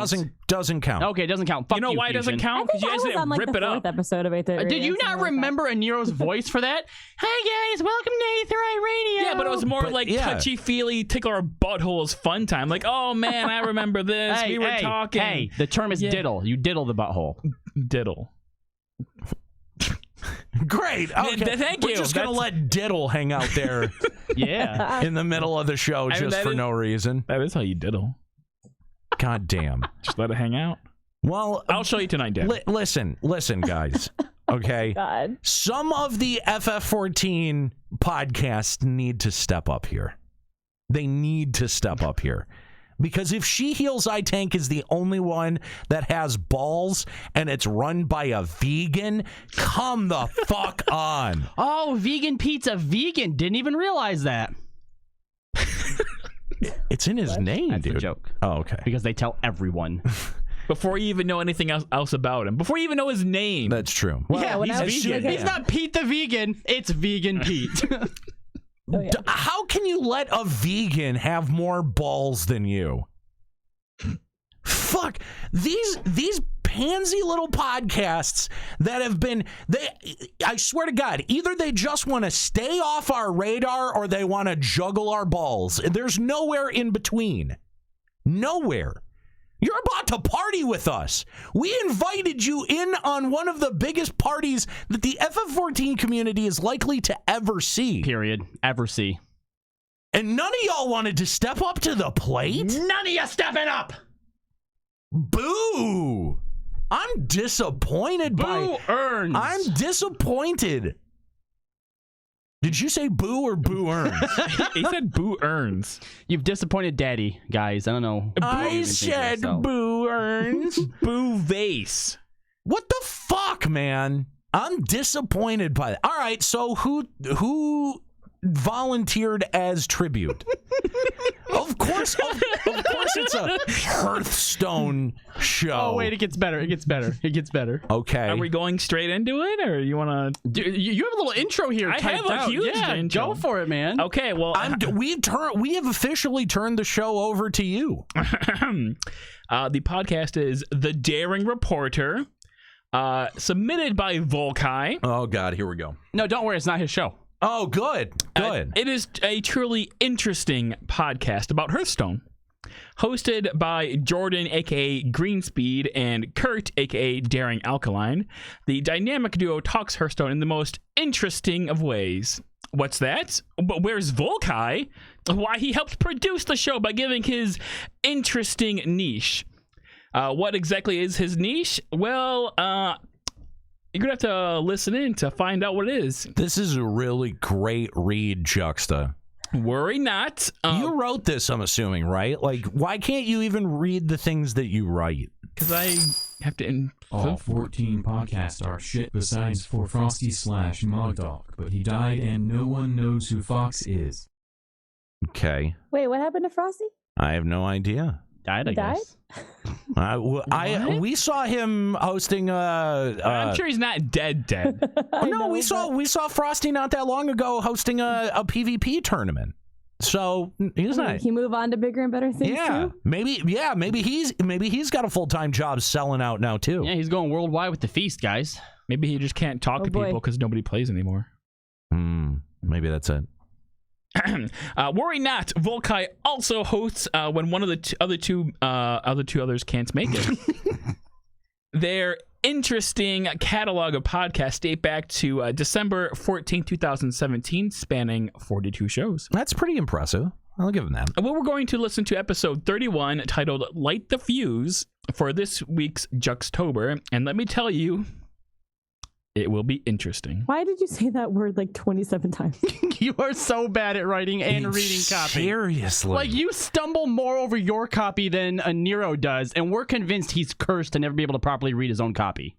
Doesn't count. Okay, it doesn't count. Fuck you know why it doesn't count? Because you guys didn't rip it up. Episode of Eighth Right Radio. Did you not remember Nero's voice for that? Hi guys, welcome to Eighth Right Radio. Yeah, but it was more touchy feely, tickle our buttholes fun time. Like, oh man, I remember this. We were talking. Hey, the term is diddle. You diddle the butthole. Diddle. Great. Okay. Thank you. We're just going to let Diddle hang out there in the middle of the show for no reason. That is how you diddle. God damn. Just let it hang out. Well, I'll show you tonight, Dan. Listen, guys. Okay? God. Some of the FF14 podcasts need to step up here. They need to step up here. Because if She Heals I Tank is the only one that has balls and it's run by a vegan, come the fuck on. Oh, vegan pizza, vegan. Didn't even realize that. It's in his name, That's dude. a joke. Oh, okay. Because they tell everyone. Before you even know anything else about him. Before you even know his name. That's true. Well, he's vegan. He's not Pete the Vegan. It's Vegan Pete. Oh, yeah. How can you let a vegan have more balls than you? Fuck. These pansy little podcasts that have been, I swear to God, either they just want to stay off our radar or they want to juggle our balls. There's nowhere in between. Nowhere. You're about to party with us. We invited you in on one of the biggest parties that the FF14 community is likely to ever see. Period. Ever see. And none of y'all wanted to step up to the plate? None of you stepping up! Boo! I'm disappointed Boo earns. I'm disappointed. Did you say boo or boo earns? He said boo earns. You've disappointed Daddy, guys. I don't know. I said boo earns. Boo vase. What the fuck, man? I'm disappointed by that. All right, so who volunteered as tribute? Of course it's a Hearthstone show. Oh wait, it gets better. It gets better. Okay. Are we going straight into it, or you want to? You have a little intro here. I have a huge intro. Go for it, man. Okay. Well, we have officially turned the show over to you. The podcast is The Daring Reporter, submitted by Volkai. Oh God, here we go. No, don't worry. It's not his show. Oh, good. It is a truly interesting podcast about Hearthstone, hosted by Jordan, a.k.a. Greenspeed, and Kurt, a.k.a. Daring Alkaline. The dynamic duo talks Hearthstone in the most interesting of ways. What's that? But where's Volkai? Why, he helped produce the show by giving his interesting niche. What exactly is his niche? Well, you're going to have to listen in to find out what it is. This is a really great read, Juxta. Worry not. You wrote this, I'm assuming, right? Like, why can't you even read the things that you write? Because I have to... All 14 podcasts are shit besides for Frosty/Mogdog, but he died and no one knows who Fox is. Okay. Wait, what happened to Frosty? I have no idea. I guess. We saw him hosting I'm sure he's not dead. No, we saw Frosty not that long ago hosting a PvP tournament. So he's not. He move on to bigger and better things. Too? Maybe he's got a full-time job selling out now too. Yeah, he's going worldwide with the feast, guys. Maybe he just can't talk to people because nobody plays anymore. Maybe that's it. Worry not. Volkai also hosts when one of the other two others can't make it. Their interesting catalog of podcasts date back to December 14, 2017, spanning 42 shows. That's pretty impressive. I'll give them that. Well, we're going to listen to episode 31, titled "Light the Fuse," for this week's Juxtober, and let me tell you, it will be interesting. Why did you say that word like 27 times? You are so bad at writing and reading copy. Seriously. Like, you stumble more over your copy than a Nero does, and we're convinced he's cursed to never be able to properly read his own copy.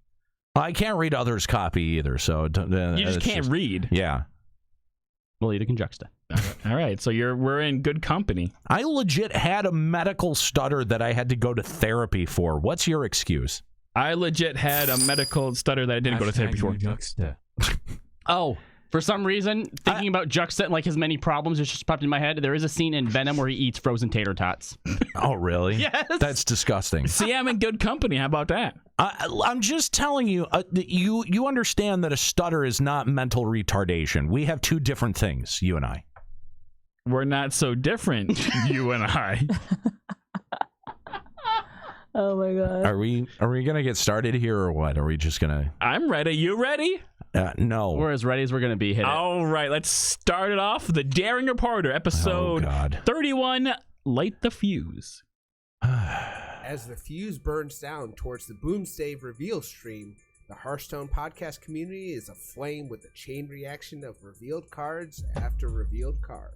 I can't read others' copy either, so... you just can't read. Yeah. Melita can Juxta. All right, so we're in good company. I legit had a medical stutter that I had to go to therapy for. What's your excuse? I legit had a medical stutter that I didn't go to therapy for. Juxta. Oh, for some reason, thinking about Juxta and like his many problems, it just popped in my head. There is a scene in Venom where he eats frozen tater tots. Oh, really? Yes. That's disgusting. See, I'm in good company. How about that? I'm just telling you, you understand that a stutter is not mental retardation. We have two different things, you and I. We're not so different, you and I. Oh my god. Are we gonna get started here or what? Are we just gonna? I'm ready. You ready? No. We're as ready as we're gonna be. Hit it. All right, let's start it off. The Daring Reporter, episode 31. Light the fuse. As the fuse burns down towards the Boomsday reveal stream, the Hearthstone podcast community is aflame with the chain reaction of revealed cards after revealed card.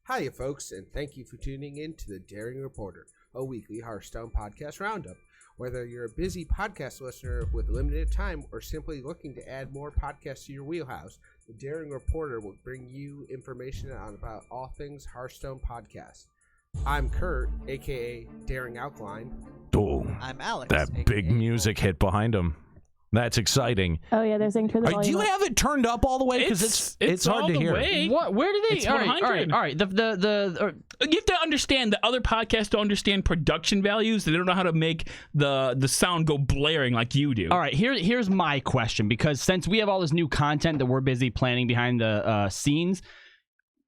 Hiya, folks, and thank you for tuning in to the Daring Reporter, a weekly Hearthstone podcast roundup. Whether you're a busy podcast listener with limited time or simply looking to add more podcasts to your wheelhouse, the Daring Reporter will bring you information on about all things Hearthstone podcast. I'm Kurt, aka Daring Alkaline. Oh, I'm Alex. That big music hit behind him. That's exciting. Oh yeah, they're saying turn the volume Do you up. have it turned up all the way? Because it's hard all to the hear. way. What? Where do they? It's All 100. right. You have to understand that other podcasts don't understand production values. They don't know how to make the sound go blaring like you do. All right, here's my question, because since we have all this new content that we're busy planning behind the scenes,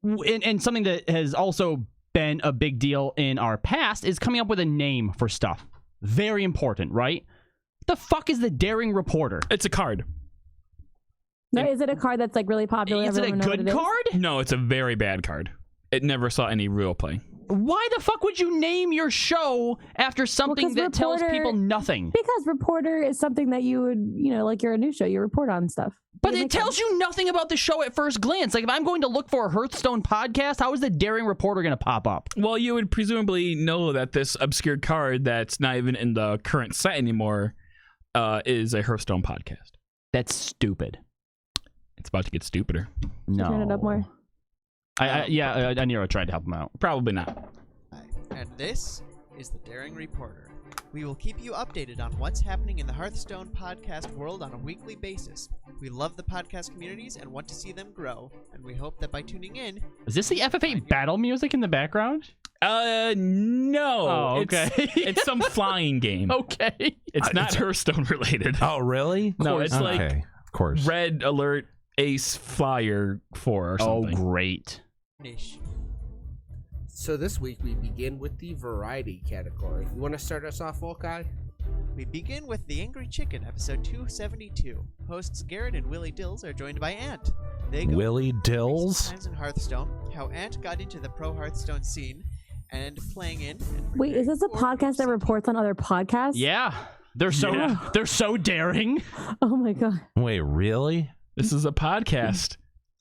and something that has also been a big deal in our past is coming up with a name for stuff. Very important, right? What the fuck is the Daring Reporter? It's a card. No, is it a card that's like really popular? Is it a Everyone know what good it is? card? No, it's a very bad card. It never saw any real play. Why the fuck would you name your show after something that tells people nothing? Because reporter is something that you would, like you're a news show, you report on stuff. But it tells you nothing about the show at first glance. Like, if I'm going to look for a Hearthstone podcast, how is the Daring Reporter going to pop up? Well, you would presumably know that this obscure card that's not even in the current set anymore is a Hearthstone podcast. That's stupid. It's about to get stupider. No. Turn it up more. Nero tried to help him out. Probably not. And this is the Daring Reporter. We will keep you updated on what's happening in the Hearthstone podcast world on a weekly basis. We love the podcast communities and want to see them grow, and we hope that by tuning in... Is this the FF8 battle music in the background? No. Oh, okay. It's some flying game. Okay. It's not Hearthstone related. Oh, really? No, it's like of course. Red Alert Ace Flyer 4 or something. Oh, great. Niche. So this week we begin with the variety category. You want to start us off, Volkai? We begin with The Angry Chicken, episode 272. Hosts Garrett and Willie Dills are joined by Ant. They go Willie Dills? times in Hearthstone, how Ant got into the pro Hearthstone scene, and playing in. And Wait, is this a podcast that reports on other podcasts? Yeah. They're so daring. Oh my god. Wait, really? This is a podcast.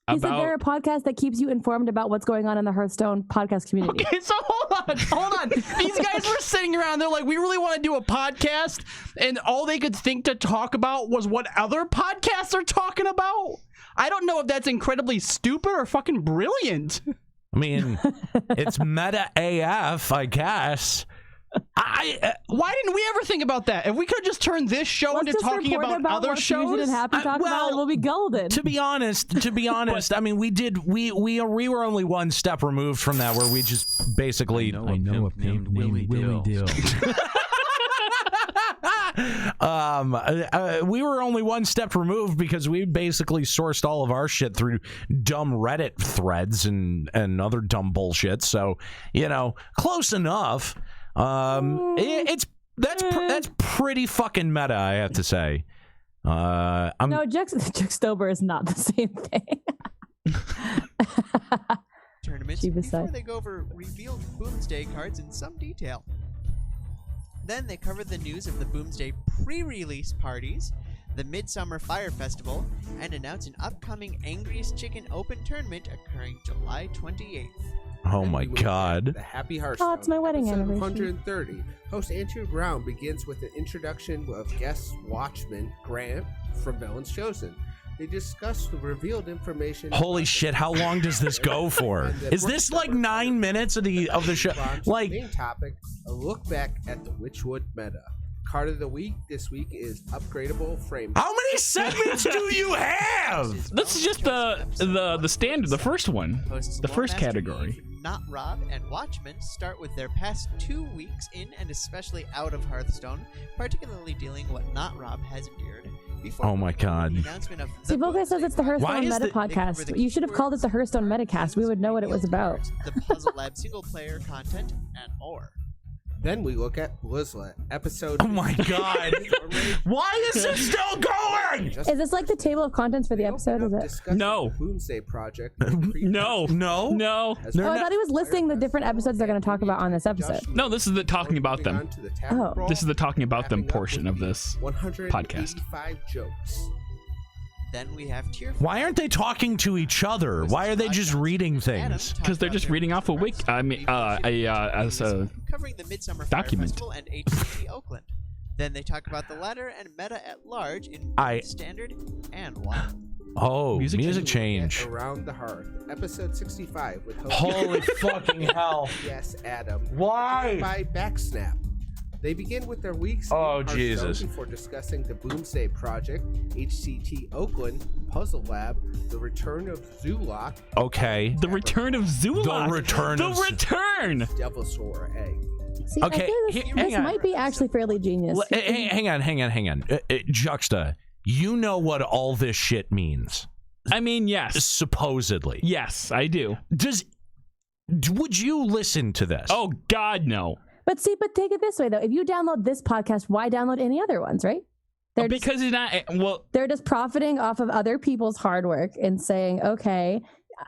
Is there a podcast that keeps you informed about what's going on in the Hearthstone podcast community? Okay, so hold on. These guys were sitting around. They're like, we really want to do a podcast, and all they could think to talk about was what other podcasts are talking about. I don't know if that's incredibly stupid or fucking brilliant. I mean, it's meta AF, I guess. Why didn't we ever think about that? If we could just turn this show into talking about other what shows, Fusion and Happy talk about, we'll be golden. To be honest, I mean, we were only one step removed from that, where we just basically I know a pimp named Willie Dill. We were only one step removed because we basically sourced all of our shit through dumb Reddit threads and other dumb bullshit. So, close enough. That's pretty fucking meta, I have to say. No, Juxtober is not the same thing. Tournaments before they go over revealed Boomsday cards in some detail. Then they cover the news of the Boomsday pre-release parties, the Midsummer Fire Festival, and announce an upcoming Angriest Chicken Open tournament occurring July 28th. Oh my god. The Happy Hearthstone. Oh, it's my wedding anniversary. 130. Host Andrew Brown begins with an introduction of guest watchman Grant from Villains Chosen. They discussed the revealed information. Holy shit! How long does this go for? Is this like 9 minutes of the show? Like main topic, a look back at the Witchwood meta. Card of the week this week is upgradable frame. How many segments do you have? This is just the standard, the first one, the first category. Not Rob and Watchmen start with their past 2 weeks in and especially out of Hearthstone, particularly dealing what Not Rob has endured. Oh my god. See, Volkai says it's the Hearthstone Meta Podcast. You should have called it the Hearthstone Metacast. We would know what it was about. The Puzzle Lab single-player content and more. Then we look at Blizzlet episode. Oh my god! Why is this still going? Is this like the table of contents for the episode? Is it? No. Boomsday project. No. Oh, I thought he was listing the different episodes they're going to talk about on this episode. No, this is the talking about them. Oh. This is the talking about them portion of this 185 podcast. jokes. Then we have tier. Why aren't they talking to each other? Why are they just reading things? Because they're just reading off a wiki. I mean, as a covering the Midsummer document. Fire Festival and HCT Oakland. Then they talk about the latter and meta at large in standard and wild. Oh, music change. Around the Hearth, episode 65 with host Holy fucking hell! Yes, Adam. Why? By Backsnap. They begin with their weeks Jesus. before discussing the Boomsday Project, HCT Oakland, Puzzle Lab, the return of Zoolock. Okay. The return of Zoolock. The return. Devil's Roar Egg. See, Okay, I feel this might be actually fairly genius. Hang on. Juxta, you know what all this shit means. I mean, yes. Supposedly. Yes, I do. Would you listen to this? Oh, God, no. But take it this way, though. If you download this podcast, why download any other ones, right? Because it's not, well... They're just profiting off of other people's hard work and saying, okay,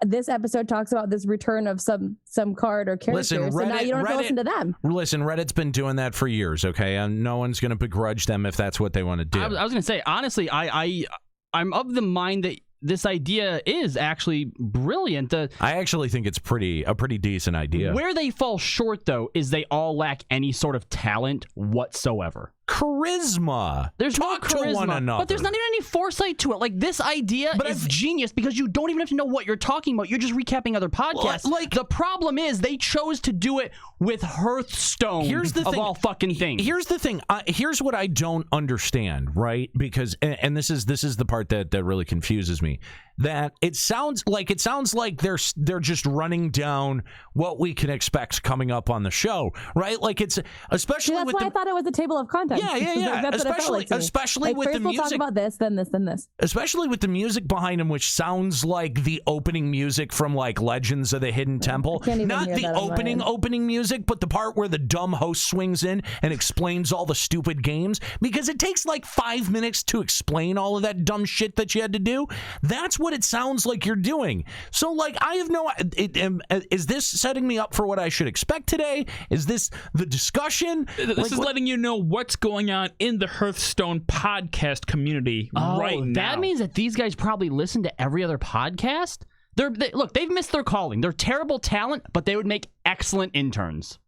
this episode talks about this return of some card or character, listen, so now you don't have to listen to them. Listen, Reddit's been doing that for years, okay? And no one's going to begrudge them if that's what they want to do. I was going to say, honestly, I'm of the mind that this idea is actually brilliant. I actually think it's a pretty decent idea. Where they fall short, though, is they all lack any sort of talent whatsoever. Charisma. There's Talk no charisma, to one another. but there's not even any foresight to it. Like, this idea is genius because you don't even have to know what you're talking about. You're just recapping other podcasts. Like, the problem is they chose to do it with Hearthstone. Here's the of thing. all fucking things. Here's the thing. Here's what I don't understand, right? Because and this is the part that really confuses me. That it sounds like they're just running down what we can expect coming up on the show, right? Like it's especially that's with why I thought it was a table of contents. Yeah. That's especially like, with first the music. we'll talk about this, then this, then this. Especially with the music behind him, which sounds like the opening music from like Legends of the Hidden Temple. Not the opening music, but the part where the dumb host swings in and explains all the stupid games, because it takes like 5 minutes to explain all of that dumb shit that you had to do. That's what it sounds like you're doing. So like, I have no... is this setting me up for what I should expect today? Is this the discussion? This is letting you know what's going on in the Hearthstone podcast community right now. That means that these guys probably listen to every other podcast? Look, they've missed their calling. They're terrible talent, but they would make excellent interns.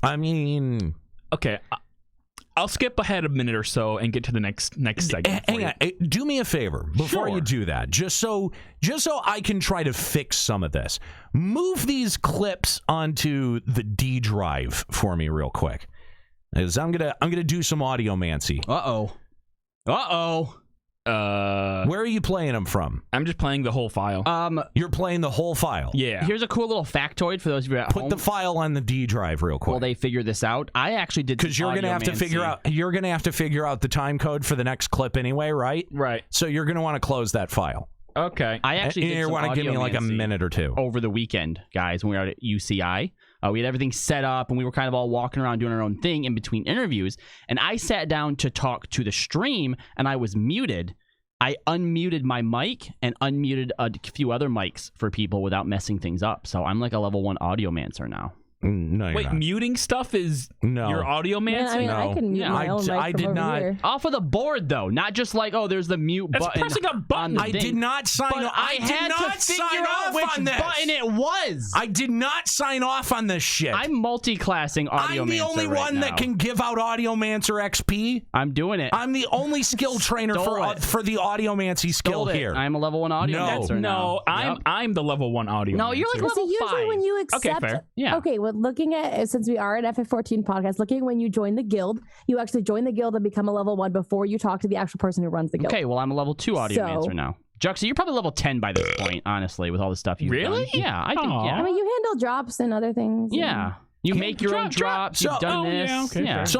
I mean... Okay, I'll skip ahead a minute or so and get to the next segment. Hang on, do me a favor before you do that, just so I can try to fix some of this. Move these clips onto the D drive for me real quick, because I'm gonna do some audiomancy. Where are you playing them from? I'm just playing the whole file. You're playing the whole file? Yeah. Here's a cool little factoid for those of you at home. Put the file on the D drive real quick. Will they figure this out? I actually did, because you're gonna have to figure out. You're gonna have to figure out the time code for the next clip anyway, right? Right. So you're gonna want to close that file. Okay. I actually you want to give me like a minute or two over the weekend, guys, when we were out at UCI. We had everything set up, and we were kind of all walking around doing our own thing in between interviews. And I sat down to talk to the stream, and I was muted. I unmuted my mic and unmuted a few other mics for people without messing things up. So I'm like a level 1 audiomancer now. No, you're Wait, not. muting stuff is your audio man? I mean, I can mute my own mic I from did over not. here. Off of the board, though, not just like, oh, there's the mute That's button. pressing a button. I did not sign But off. I had to figure out which button it was. I did not sign off on this shit. I'm multi-classing Audiomancer. I'm the only one that can give out Audiomancer XP. I'm doing it. I'm the only skill trainer for the Audiomancy skill here. I'm a level 1 Audiomancer. No, I'm the level 1 audio. No, you're like level 5. Usually when you accept, Okay, fair. Yeah. Okay, well, looking at, since we are an FF14 podcast, looking when you join the guild, you actually join the guild and become a level 1 before you talk to the actual person who runs the guild. Okay, well, I'm a level 2 Audiomancer now. Juxie, you're probably level 10 by this point, honestly, with all the stuff you've done. Yeah, I think, yeah. I mean, you handle drops and other things. Yeah. You make your own drops. You've done this.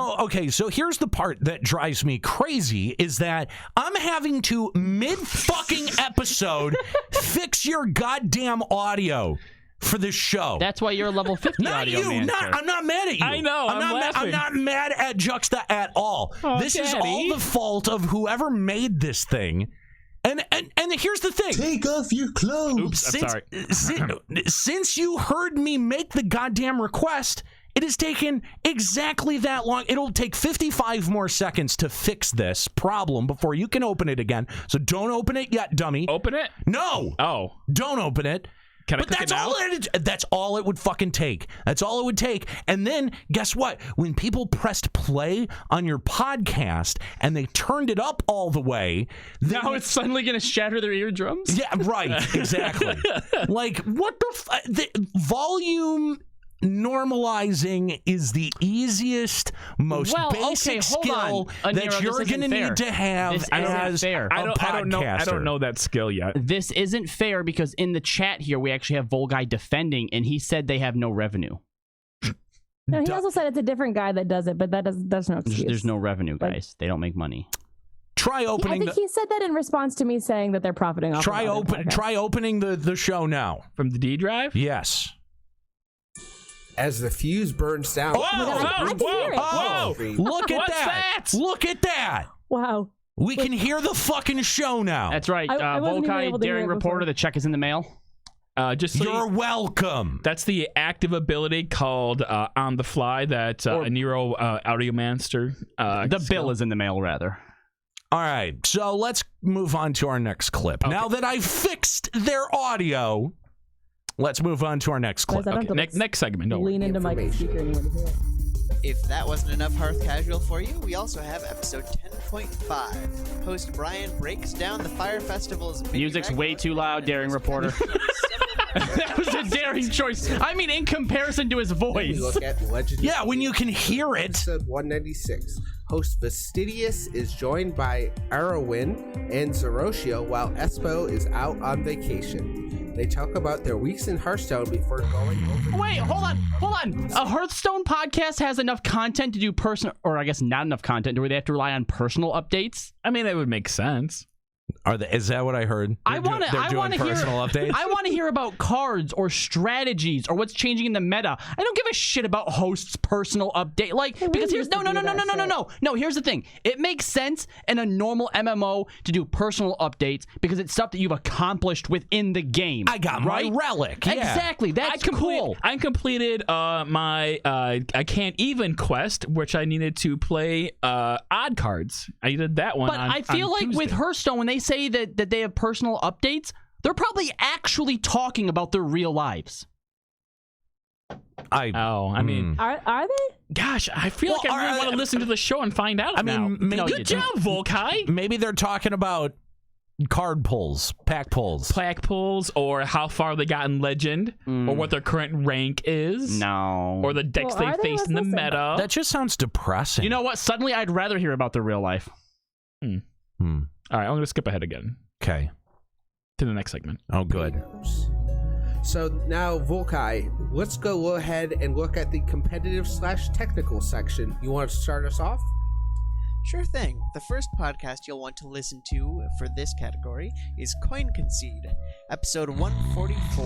So here's the part that drives me crazy is that I'm having to mid-fucking episode fix your goddamn audio for this show. That's why you're a level 50 Audiomancer. I'm not mad at you. I know. I'm not mad at Juxta at all. Oh, this is Daddy. all the fault of whoever made this thing. And here's the thing. Take off your clothes. Oops, I'm sorry. Since you heard me make the goddamn request, it has taken exactly that long. It'll take 55 more seconds to fix this problem before you can open it again. So don't open it yet, dummy. Open it? No. Oh. Don't open it. Can I But click that's it now? that's all it would fucking take. That's all it would take. And then guess what? When people pressed play on your podcast and they turned it up all the way, now it's suddenly going to shatter their eardrums? Yeah, right. Exactly. Like, what the volume normalizing is the easiest, most basic skill that you're going to need to have as a podcaster. I don't know that skill yet. This isn't fair because in the chat here, we actually have Volkai defending, and he said they have no revenue. No, he also said it's a different guy that does it, but that's no excuse. There's no revenue, guys. They don't make money. Try opening. I think he said that in response to me saying that they're profiting off. Try opening the show now from the D drive. Yes. As the fuse burns down. I can hear it. Look at that! Look at that! Wow. We can hear the fucking show now. That's right. I wasn't even Volkai, able to hear daring it reporter, before. the check is in the mail. Just so You're welcome. That's the active ability called On the Fly that Nero Audiomancer. The bill is in the mail, rather. All right, so let's move on to our next clip. Okay. Now that I've fixed their audio, let's move on to our next clip. Okay. Next segment. Don't lean into my speaker and you hear it. If that wasn't enough Hearth Casual for you, we also have episode 10.5. Host Brian breaks down the Fire Festival's music's way too loud, daring reporter. That was a daring choice. I mean, in comparison to his voice. We look at Legend. Yeah, when you can hear it. Episode 196. Host Fastidious is joined by Arowyn and Zeroshio while Espo is out on vacation. They talk about their weeks in Hearthstone before going over. Wait, hold on. A Hearthstone podcast has enough content to do personal, or I guess not enough content to where they have to rely on personal updates. I mean, that would make sense. Is that what I heard? I want to hear personal updates. I want to hear about cards or strategies or what's changing in the meta. I don't give a shit about hosts' personal update. Because here's no. Here's the thing. It makes sense in a normal MMO to do personal updates because it's stuff that you've accomplished within the game. I got my relic. Yeah. Exactly. That's cool. I completed my I can't even quest, which I needed to play odd cards. I did that one. But I feel like Tuesday. with Hearthstone, when they say that they have personal updates, they're probably actually talking about their real lives. I mean, are they? Gosh, I feel like I really want to listen to the show and find out. I mean, maybe, good job, Volkai. Maybe they're talking about card pulls, pack pulls, or how far they got in Legend, or what their current rank is. No, or the decks they faced in the meta. That just sounds depressing. You know what? Suddenly, I'd rather hear about their real life. All right, I'm going to skip ahead again. Okay. To the next segment. Oh, good. So now, Volkai, let's go ahead and look at the competitive/technical section. You want to start us off? Sure thing. The first podcast you'll want to listen to for this category is Coin Concede, episode 144.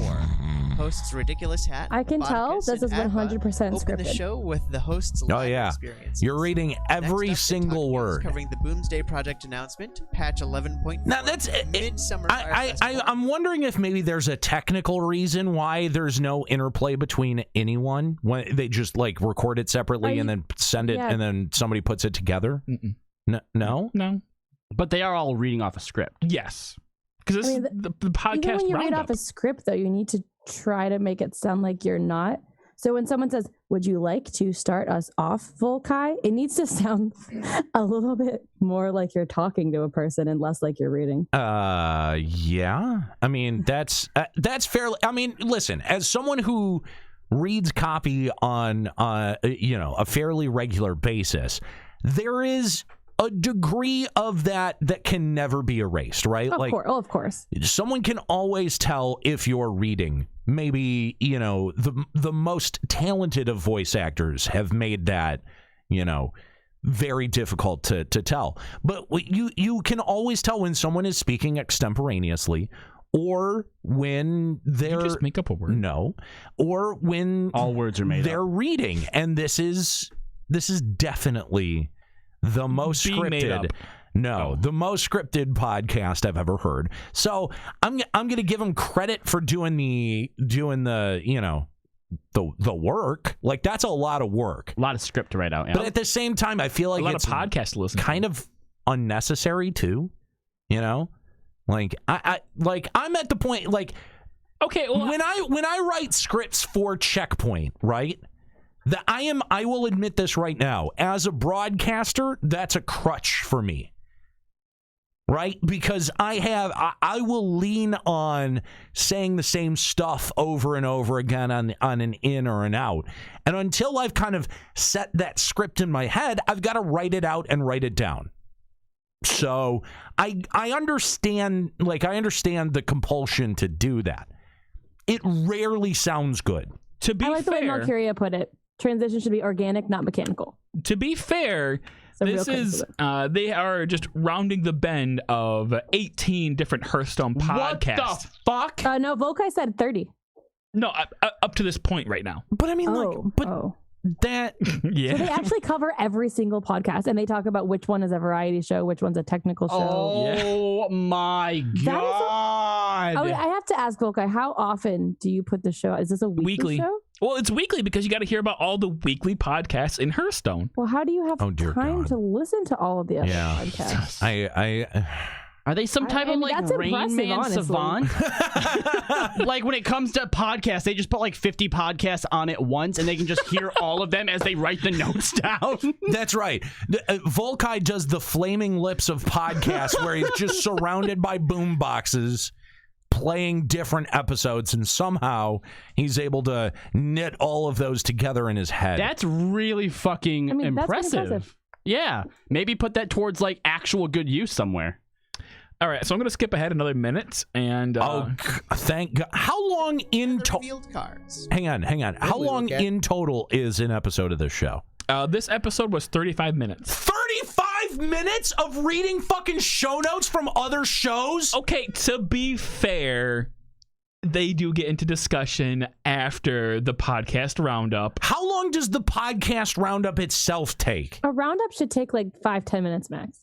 Hosts Ridiculous Hat. I can tell Vodkas, this is and 100% Adva open the scripted. show with the host's live experience. You're reading every single word. Covering the Boomsday Project announcement, patch 11.4. Now that's Midsummer I'm wondering if maybe there's a technical reason why there's no interplay between anyone when they just like record it separately and then send it and then somebody puts it together. No. But they are all reading off a script. Yes, because this is the podcast. Even when you read roundup. off a script, though, you need to try to make it sound like you're not. So when someone says, "Would you like to start us off, Volkai?" it needs to sound a little bit more like you're talking to a person and less like you're reading. Yeah. I mean, that's fairly. I mean, listen, as someone who reads copy on a fairly regular basis, there is a degree of that can never be erased, right? Of course. Someone can always tell if you're reading. Maybe, the most talented of voice actors have made that, very difficult to tell. But you can always tell when someone is speaking extemporaneously or when they're... Did you just make up a word? No. Or when... All words are made they're up. reading. And this is definitely the most scripted... the most scripted podcast I've ever heard. So I'm gonna give him credit for doing the work. Like, that's a lot of work, a lot of script to write out. Yeah. But at the same time, I feel like a lot it's of podcast listening, kind of unnecessary too. Like I'm at the point like, okay, well, when I write scripts for Checkpoint, right? I will admit this right now. As a broadcaster, that's a crutch for me. Right? Because I will lean on saying the same stuff over and over again on an in or an out. And until I've kind of set that script in my head, I've got to write it out and write it down. So I understand the compulsion to do that. It rarely sounds good. To be I like fair, the way Malcuria put it. Transition should be organic, not mechanical. To be fair, this is they are just rounding the bend of 18 different Hearthstone podcasts. What the fuck? No, Volkai said 30. No, up to this point right now. But I mean, that yeah. So they actually cover every single podcast, and they talk about which one is a variety show, which one's a technical show. Oh my god! I have to ask Volkai, how often do you put the show? Is this a weekly show? Well, it's weekly because you got to hear about all the weekly podcasts in Hearthstone. Well, how do you have time to listen to all of the other podcasts? Are they some type of like Rain Man honestly. savant? Like when it comes to podcasts, they just put like 50 podcasts on at once, and they can just hear all of them as they write the notes down. That's right. Volkai does the flaming lips of podcasts where he's just surrounded by boom boxes playing different episodes, and somehow he's able to knit all of those together in his head. That's really fucking impressive. Yeah, maybe put that towards like actual good use somewhere. All right, so I'm going to skip ahead another minute, and thank God. How long in total? Hang on. How long in total is an episode of this show? This episode was 35 minutes. 35 minutes of reading fucking show notes from other shows? Okay, to be fair, they do get into discussion after the podcast roundup. How long does the podcast roundup itself take? A roundup should take like 5-10 minutes max.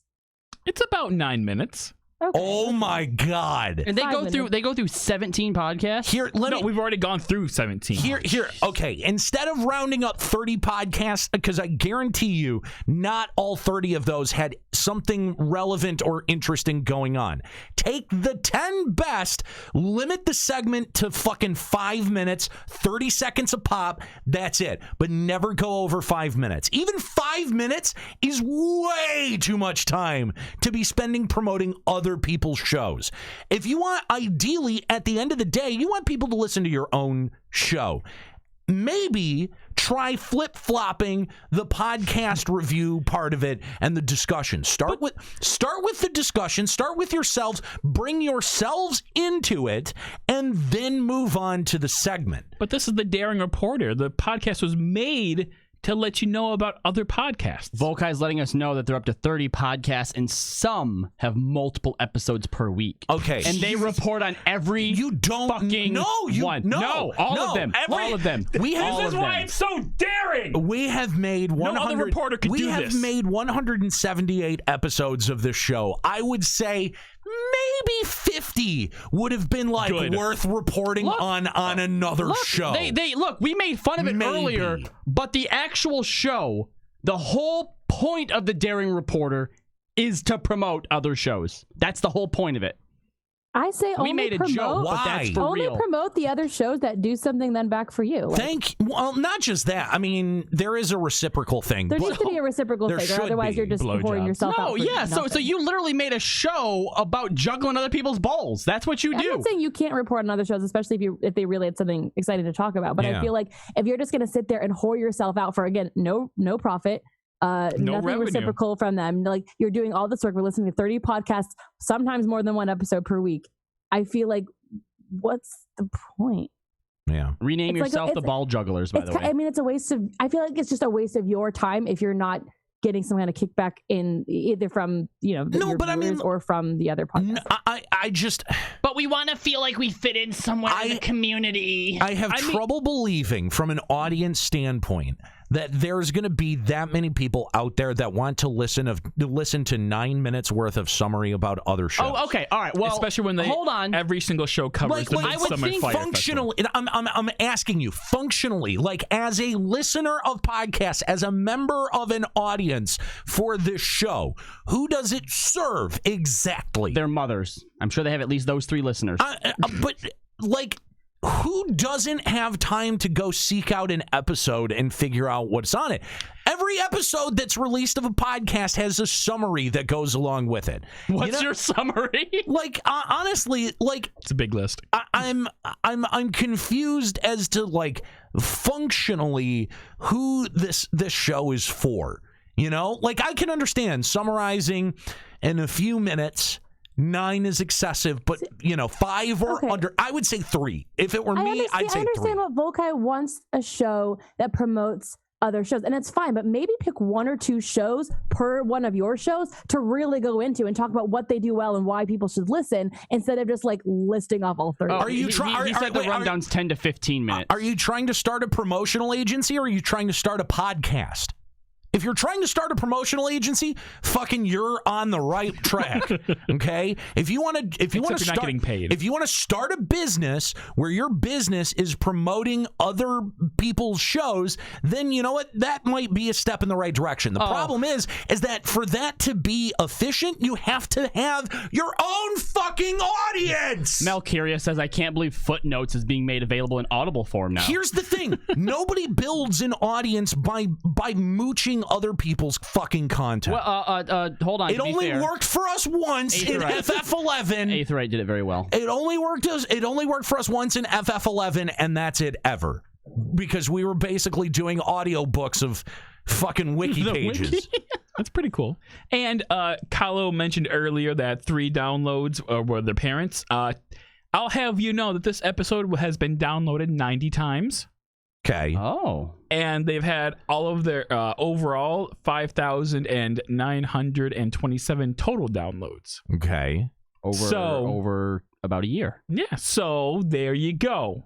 It's about 9 minutes. Okay. Oh my God! And they go through 17 podcasts. We've already gone through 17. Here. Okay, instead of rounding up 30 podcasts, because I guarantee you, not all 30 of those had something relevant or interesting going on. Take the 10 best, limit the segment to fucking 5 minutes, 30 seconds a pop. That's it. But never go over 5 minutes. Even 5 minutes is way too much time to be spending promoting other people's shows. If you want, ideally, at the end of the day, you want people to listen to your own show. Maybe try flip-flopping the podcast review part of it and the discussion. Start with the discussion, start with yourselves, bring yourselves into it, and then move on to the segment. But this is the Daring Reporter. The podcast was made to let you know about other podcasts. Volkai's letting us know that they're up to 30 podcasts, and some have multiple episodes per week. Okay. And they report on every fucking one. No, all of them. All of them. This is why it's so daring. We have made 100. No other reporter could do this. We have made 178 episodes of this show. I would say maybe 50 would have been worth reporting on another show. Look, we made fun of it earlier, but the actual show, the whole point of the Daring Reporter is to promote other shows. That's the whole point of it. I say we made a joke, but that's for only real. promote the other shows that do something then back for you. Well, not just that. I mean, there is a reciprocal thing. There needs to be a reciprocal thing, or otherwise you're just pouring yourself out. So you literally made a show about juggling other people's balls. That's what you do. I'm not saying you can't report on other shows, especially if they really had something exciting to talk about. But I feel like if you're just going to sit there and whore yourself out for, again, no profit, nothing revenue. reciprocal from them, like you're doing all this work, we're listening to 30 podcasts, sometimes more than one episode per week. I feel like, what's the point? Yeah. Rename yourself the Ball Jugglers, by the way. I mean, it's a waste of, I feel like it's just a waste of your time if you're not getting some kind of kickback in either from, your viewers or from the other podcast. I just... But we want to feel like we fit in somewhere in the community. I have trouble believing from an audience standpoint that there's going to be that many people out there that want to listen to 9 minutes worth of summary about other shows. Oh, okay. All right. Well, especially when every single show covers the Midsummer Fire functionally, I'm asking you, functionally, like as a listener of podcasts, as a member of an audience for this show, who does it serve exactly? Their mothers. I'm sure they have at least those 3 listeners. But who doesn't have time to go seek out an episode and figure out what's on it? Every episode that's released of a podcast has a summary that goes along with it. What's your summary? Honestly, it's a big list. I'm confused as to functionally who this show is for. I can understand summarizing in a few minutes. 9 is excessive, but 5 or under. I would say 3. If it were me, I'd say 3. I understand what Volkai wants, a show that promotes other shows, and it's fine. But maybe pick 1 or 2 shows per one of your shows to really go into and talk about what they do well and why people should listen, instead of just listing off all 30. Are you trying? He said the rundown's 10 to 15 minutes. Are you trying to start a promotional agency, or are you trying to start a podcast? If you're trying to start a promotional agency, you're on the right track. Okay? If you want to start a business where your business is promoting other people's shows, then you know what? That might be a step in the right direction. The problem is that for that to be efficient, you have to have your own fucking audience. Mel Curia says, I can't believe Footnotes is being made available in Audible form now. Here's the thing. Nobody builds an audience by mooching other people's fucking content. Well, hold on. It only worked for us once in FF11. Aetherite did it very well. It only worked for us once in FF11, and that's it ever. Because we were basically doing audiobooks of fucking wiki pages. That's pretty cool. And Kahlo mentioned earlier that 3 downloads were their parents. I'll have you know that this episode has been downloaded 90 times. Okay. Oh. And they've had all of their overall 5,927 total downloads. Okay. Over about a year. Yeah. So there you go.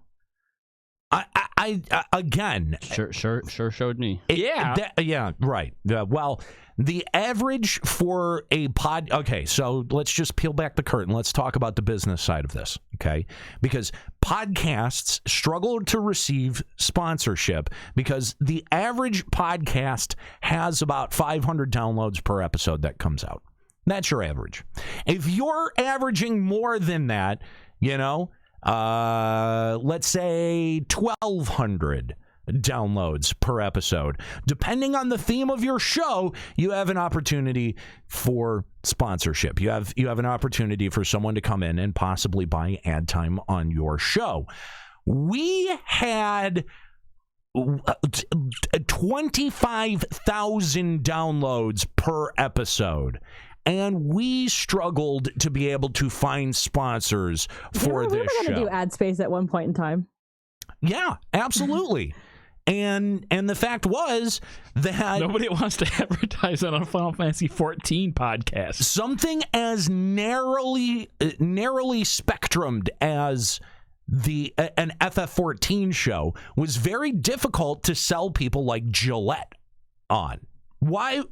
I again. Sure showed me. Right. Well, the average for a pod. Okay, so let's just peel back the curtain. Let's talk about the business side of this. Okay, because podcasts struggle to receive sponsorship because the average podcast has about 500 downloads per episode that comes out. That's your average. If you're averaging more than that, let's say 1,200 downloads per episode. Depending on the theme of your show, you have an opportunity for sponsorship. You have an opportunity for someone to come in and possibly buy ad time on your show. We had 25,000 downloads per episode. And we struggled to be able to find sponsors for this show. We were going to do ad space at one point in time. Yeah, absolutely. And the fact was that nobody wants to advertise on a Final Fantasy 14 podcast. Something as narrowly spectrumed as an FF14 show was very difficult to sell people like Gillette on. Why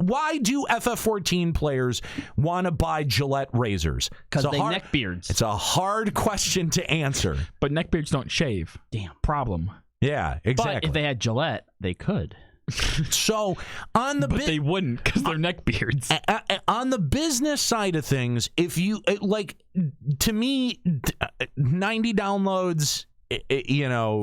do FF14 players want to buy Gillette razors? Because they neckbeards. It's a hard question to answer. But neckbeards don't shave. Damn. Problem. Yeah, exactly. But if they had Gillette, they could. So but they wouldn't because they're neckbeards. On the business side of things, if you to me, 90 downloads,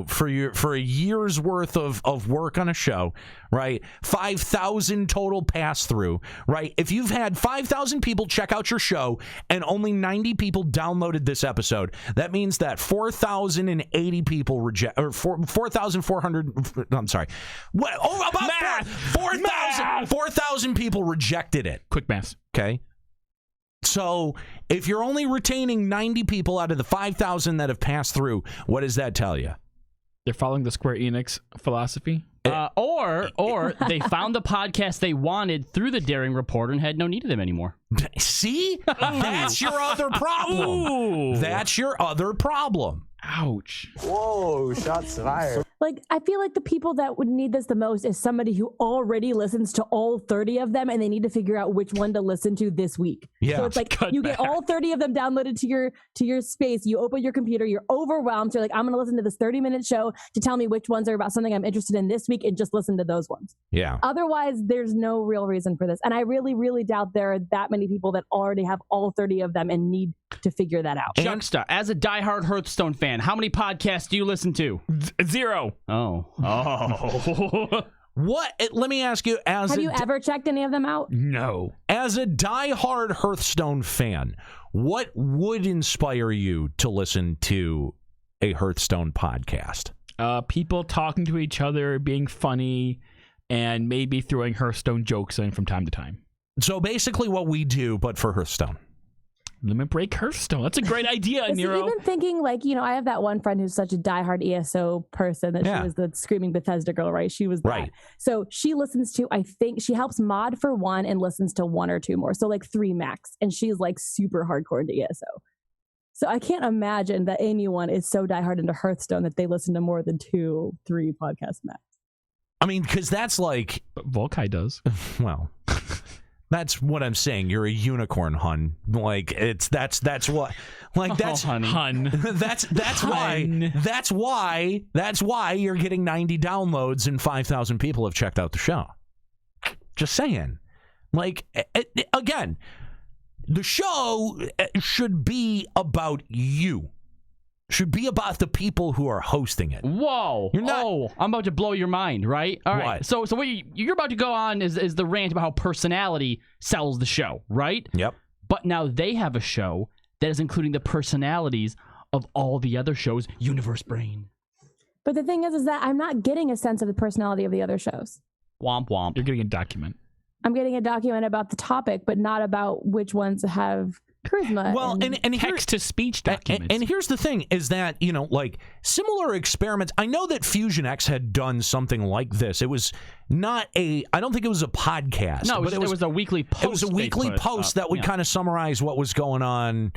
for a year's worth of work on a show, right? 5,000 total pass through, right? If you've had 5,000 people check out your show and only 90 people downloaded this episode, that means that 4,080 people reject, or 4,400. I'm sorry. What? Oh, about math. 4,000 people rejected it. Quick math. Okay. So if you're only retaining 90 people out of the 5,000 that have passed through, what does that tell you? They're following the Square Enix philosophy? Or they found the podcast they wanted through the Daring Reporter and had no need of them anymore. See? That's your other problem. Ooh. That's your other problem. Ouch. Whoa, shots fired. Like, I feel like the people that would need this the most is somebody who already listens to all 30 of them and they need to figure out which one to listen to this week. Yeah. So it's like you get all 30 of them downloaded to your space, you open your computer, you're overwhelmed, so you're like, I'm going to listen to this 30-minute show to tell me which ones are about something I'm interested in this week and just listen to those ones. Yeah. Otherwise, there's no real reason for this. And I really, really doubt there are that many people that already have all 30 of them and need to figure that out. Juxta, as a diehard Hearthstone fan, how many podcasts do you listen to? 0. Oh. What? Let me ask you, have you ever checked any of them out? No. As a diehard Hearthstone fan, what would inspire you to listen to a Hearthstone podcast? People talking to each other, being funny, and maybe throwing Hearthstone jokes in from time to time. So basically what we do, but for Hearthstone. Limit break Hearthstone. That's a great idea, Nero. Even thinking I have that one friend who's such a diehard ESO person that she was the screaming Bethesda girl, right? She was that. Right. So she listens to, I think she helps mod for one and listens to one or two more. So like 3 max. And she's like super hardcore into ESO. So I can't imagine that anyone is so diehard into Hearthstone that they listen to more than 2-3 podcasts max. I mean, because that's like... But Volkai does. Well... That's what I'm saying. You're a unicorn, hun. Like that's what. Like that's hun. That's why you're getting 90 downloads and 5,000 people have checked out the show. Just saying. Like again, the show should be about you. Should be about the people who are hosting it. Whoa! You're not, I'm about to blow your mind, right? All right. So what you're about to go on is the rant about how personality sells the show, right? Yep. But now they have a show that is including the personalities of all the other shows. Universe Brain. But the thing is that I'm not getting a sense of the personality of the other shows. Womp womp. You're getting a document. I'm getting a document about the topic, but not about which ones have charisma. Well, and text-to-speech documents. And here's the thing, is that, like, similar experiments, I know that Fusion X had done something like this. It was not I don't think it was a podcast. No, it was a weekly post. It was a weekly post that would kind of summarize what was going on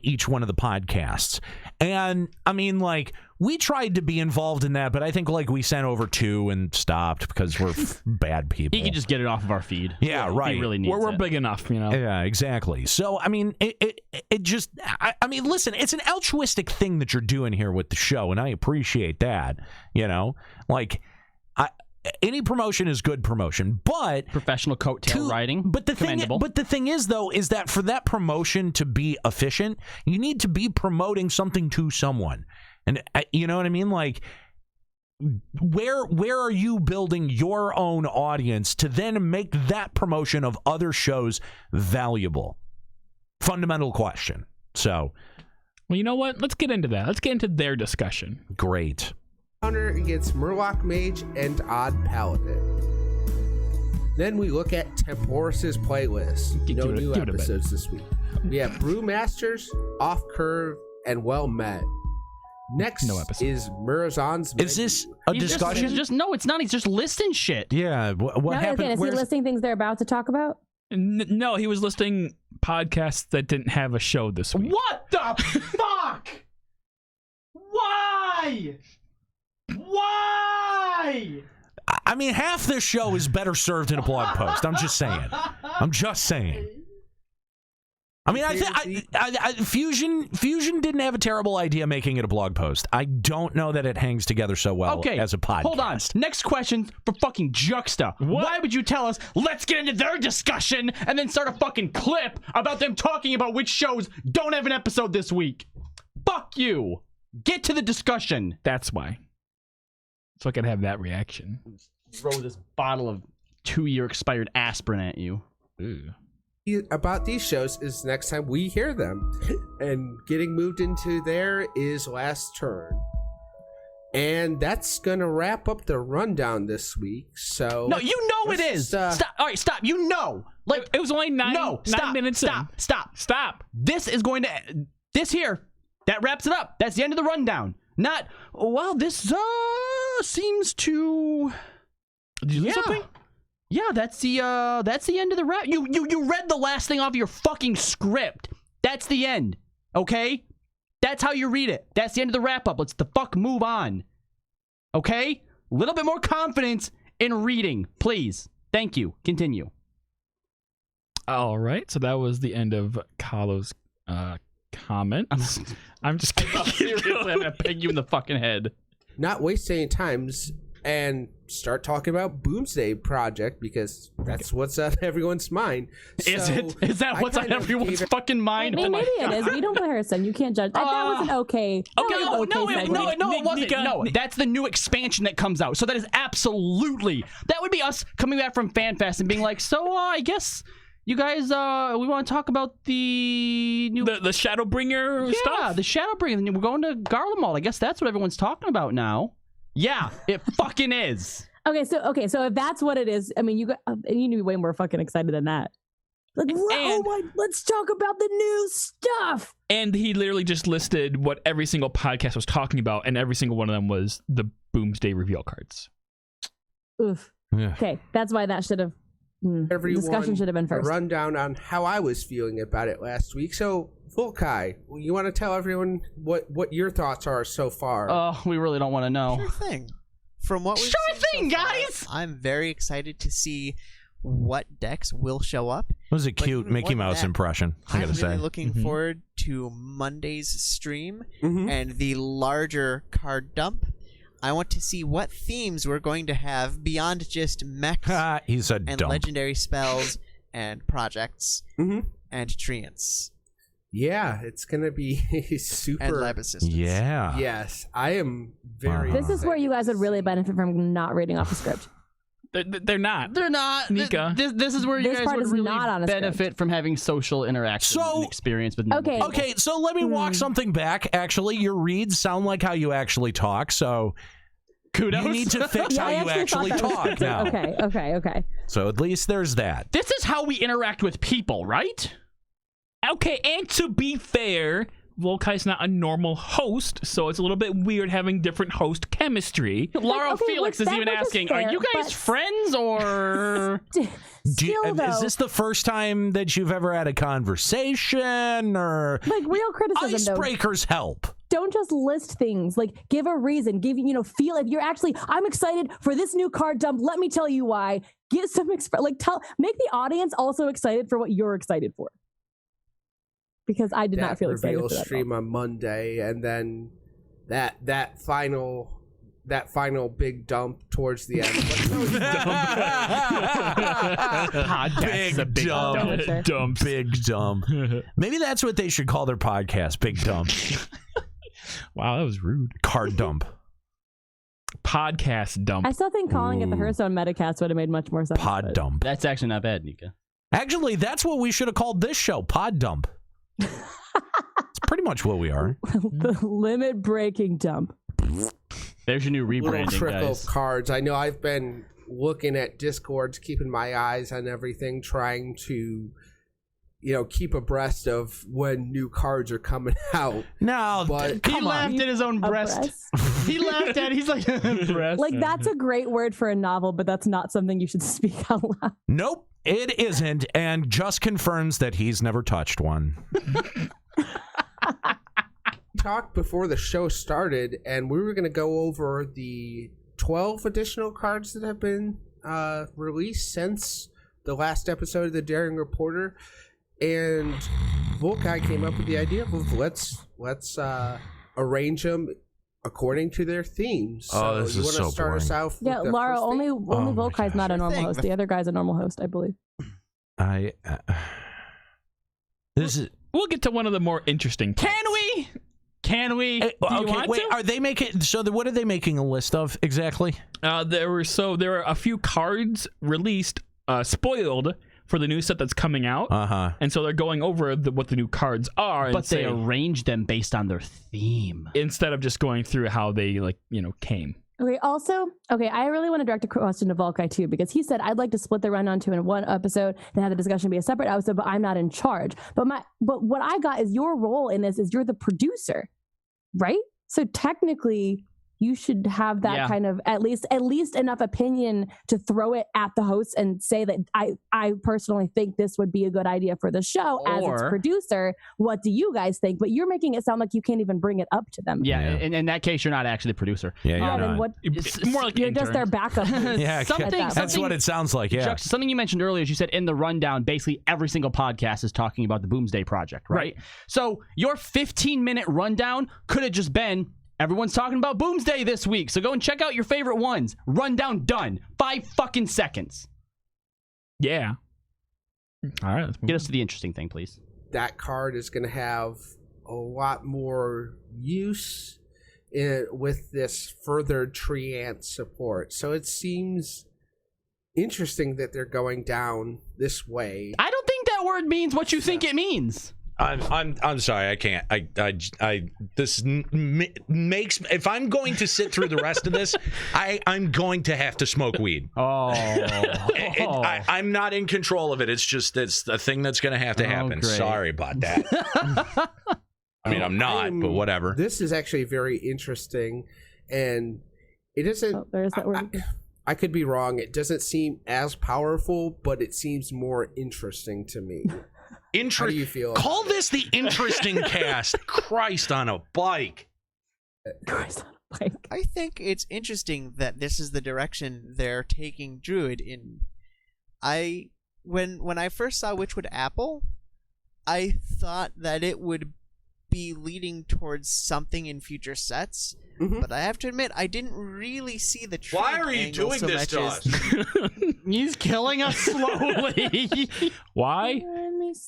each one of the podcasts. And, I mean, like, we tried to be involved in that, but I think, like, we sent over 2 and stopped because we're bad people. You can just get it off of our feed. Yeah, right. He really needs we're big enough, Yeah, exactly. So, I mean, it just... I mean, listen, it's an altruistic thing that you're doing here with the show, and I appreciate that, Like, any promotion is good promotion, but... Professional coattail riding, but the thing is, though, is that for that promotion to be efficient, you need to be promoting something to someone. And you know what I mean? Like, where are you building your own audience to then make that promotion of other shows valuable? Fundamental question. So... Well, you know what? Let's get into that. Let's get into their discussion. Great. Counter against Murloc Mage and Odd Paladin. Then we look at Temporis's playlist. No new episodes this week. We have Brewmasters, Off Curve, and Well Met. Next is Murazan's Is this a discussion? No, it's not. He's just listing shit. Yeah. What happened? Is he listing things they're about to talk about? No, he was listing podcasts that didn't have a show this week. What the fuck? Why? Why? I mean, half this show is better served in a blog post. I'm just saying. I mean, I Fusion didn't have a terrible idea making it a blog post. I don't know that it hangs together so well as a podcast. Hold on. Next question for fucking Juxta. Why would you tell us, let's get into their discussion, and then start a fucking clip about them talking about which shows don't have an episode this week? Fuck you. Get to the discussion. That's why. So I could have that reaction. Throw this bottle of 2-year expired aspirin at you. Ew. About these shows is next time we hear them, and getting moved into there is Last Turn, and that's gonna wrap up the rundown this week. So no, you know it is. Stop. All right, stop. You know, like it was only 9 minutes. Stop. This is going to that wraps it up. That's the end of the rundown. Not this seems to. Did you lose something? Yeah, that's the end of the wrap. You read the last thing off your fucking script. That's the end. Okay? That's how you read it. That's the end of the wrap up. Let's the fuck move on. Okay? A little bit more confidence in reading, please. Thank you. Continue. All right. So that was the end of Kahlo's comment. I'm just seriously, I'm gonna peg you in the fucking head. Not wasting any times and start talking about Boomsday Project, because that's what's on everyone's mind. Is it? Is that what's on everyone's fucking mind? Maybe it is. We don't play Hearthstone. You can't judge. That was an okay. No, it wasn't. No, that's the new expansion that comes out. So that is absolutely. That would be us coming back from FanFest and being like, so I guess you guys, we want to talk about the new the Shadowbringer stuff. Yeah, the Shadowbringer. We're going to Garlemald. I guess that's what everyone's talking about now. Yeah, it fucking is. Okay, so if that's what it is, I mean, you need to be way more fucking excited than that. Like, let's talk about the new stuff. And he literally just listed what every single podcast was talking about, and every single one of them was the Boomsday reveal cards. Oof. Yeah. Okay, that's why that should have. Discussion should have been first. A rundown on how I was feeling about it last week. So, Volkai, you want to tell everyone what your thoughts are so far? Oh, we really don't want to know. Sure thing. From what we've seen so far, I'm very excited to see what decks will show up. It was a cute Mickey Mouse impression, I gotta say. I'm really looking forward to Monday's stream and the larger card dump. I want to see what themes we're going to have beyond just mechs and legendary spells and projects and treants. Yeah, it's going to be super. And lab assistants. Yeah. Yes, I am very This is where you guys would really benefit from not reading off the script. They're not. They're not. Nika. This is where you guys would really benefit from having social interaction and experience with Okay. Okay, so let me walk something back. Actually, your reads sound like how you actually talk, so kudos. You need to fix how you actually talk now. Okay. So at least there's that. This is how we interact with people, right? Okay, and to be fair, Volkai's not a normal host, so it's a little bit weird having different host chemistry. Laura Felix is even asking, are you guys friends or... Is this the first time that you've ever had a conversation, or... Like, real criticism, icebreakers help. Don't just list things. Like, give a reason. Feel if you're actually, I'm excited for this new card dump. Let me tell you why. Give some make the audience also excited for what you're excited for. Because I did not feel excited for that. Stream on Monday, and then that final big dump towards the end. Big dump. Maybe that's what they should call their podcast. Big dump. Wow, that was rude. Card dump. Podcast dump. I still think calling it the Hearthstone Metacast would have made much more sense. Pod dump. That's actually not bad, Nika. Actually, that's what we should have called this show. Pod dump. It's pretty much what we are. The limit breaking dump. There's your new rebranding, Little trickle guys. Of cards. I know I've been looking at Discords, keeping my eyes on everything, trying to, keep abreast of when new cards are coming out. No, but he laughed at his own breast. He laughed at it. He's like, breast. Like, that's a great word for a novel, but that's not something you should speak out loud. Nope, it isn't, and just confirms that he's never touched one. Talked before the show started, and we were going to go over the 12 additional cards that have been released since the last episode of the Daring Reporter. And Volkai came up with the idea of let's arrange them according to their themes. So this is so start us out with the Laura, first only Volkai's not a normal host. The other guy's a normal host, I believe. We'll get to one of the more interesting parts. Can we? Okay, wait. Are they making? So what are they making a list of exactly? There were a few cards released, spoiled for the new set that's coming out. And so they're going over what the new cards are. But they arrange them based on their theme instead of just going through how they came. Okay, I really want to direct a question to Volkai too, because he said, I'd like to split the rundown to in one episode and have the discussion be a separate episode, but I'm not in charge. But what I got is your role in this is you're the producer, right? So technically you should have that kind of at least enough opinion to throw it at the host and say that I personally think this would be a good idea for the show as its producer. What do you guys think? But you're making it sound like you can't even bring it up to them. Yeah. In that case, you're not actually the producer. Yeah, then what? It's more like you're just their backup. That's what it sounds like. Yeah. Something you mentioned earlier is you said in the rundown, basically every single podcast is talking about the Boomsday Project, right? So your 15-minute rundown could have just been, everyone's talking about Boomsday this week, so go and check out your favorite ones. Rundown done. 5 fucking seconds. Yeah. All right. Get us to the interesting thing, please. That card is going to have a lot more use with this further Treant support. So it seems interesting that they're going down this way. I don't think that word means what you think it means. I'm sorry, I can't. This makes, if I'm going to sit through the rest of this, I'm going to have to smoke weed. I'm not in control of it. It's a thing that's going to have to happen. Great. Sorry about that. I mean, I'm not, but whatever. This is actually very interesting, and it isn't. There's that word. I could be wrong. It doesn't seem as powerful, but it seems more interesting to me. How do you feel? Call this the interesting cast. Christ on a bike. I think it's interesting that this is the direction they're taking Druid in. When I first saw Witchwood Apple, I thought that it would be leading towards something in future sets. But I have to admit, I didn't really see the trend. Why are you doing so this to us? He's killing us slowly. Why?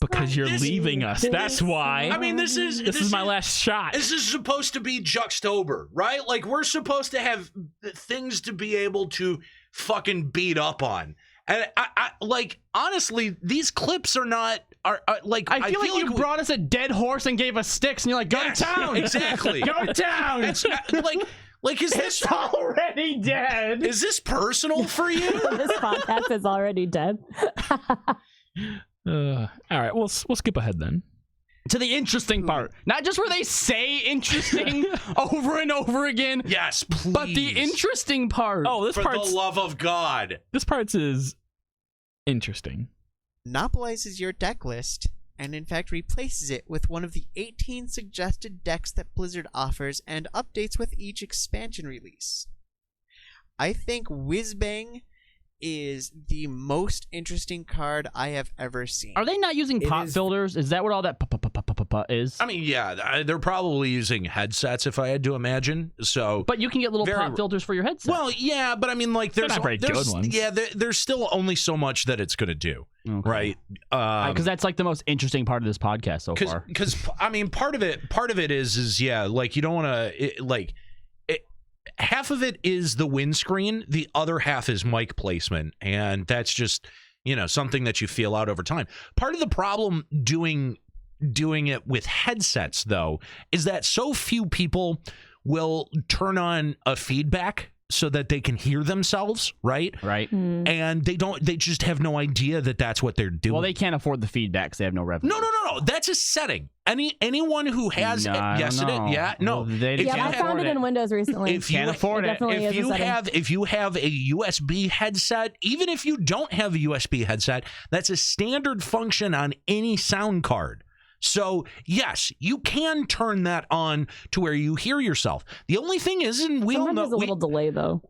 Because you're leaving us. That's why. I mean, this is my last shot. This is supposed to be Juxtober, right? Like, we're supposed to have things to be able to fucking beat up on. And I like, honestly, these clips are not. Like, I feel like you brought us a dead horse and gave us sticks, and you're like, go to town. Exactly. Go to town. It's not, like is this already dead? Is this personal for you? This podcast is already dead. All right, we'll skip ahead then to the interesting part. Not just where they say interesting over and over again. Yes, please. But the interesting part. Oh, this part, for the love of God. This part is interesting. Monopolizes your deck list and in fact replaces it with one of the 18 suggested decks that Blizzard offers and updates with each expansion release. I think Whizbang is the most interesting card I have ever seen. Are they not using pop filters? Is that what all that is? I mean, yeah, they're probably using headsets, if I had to imagine. So, but you can get little pop filters for your headset. Well, yeah, but I mean, like, there's not very good ones. Yeah, there's still only so much that it's going to do, right? Because that's like the most interesting part of this podcast so far. Because I mean, part of it is yeah, like, you don't want to half of it is the windscreen, the other half is mic placement, and that's just, something that you feel out over time. Part of the problem doing it with headsets, though, is that so few people will turn on a feedback so that they can hear themselves, right? Right. And they just have no idea that that's what they're doing. Well, they can't afford the feedback because they have no revenue. No. That's a setting. Anyone who has yes, it is. Yeah, no. Well, they I found it in Windows recently. If you can't afford it, if you have a USB headset, even if you don't have a USB headset, that's a standard function on any sound card. So, yes, you can turn that on to where you hear yourself. The only thing is, and we all know... There's a little delay, though.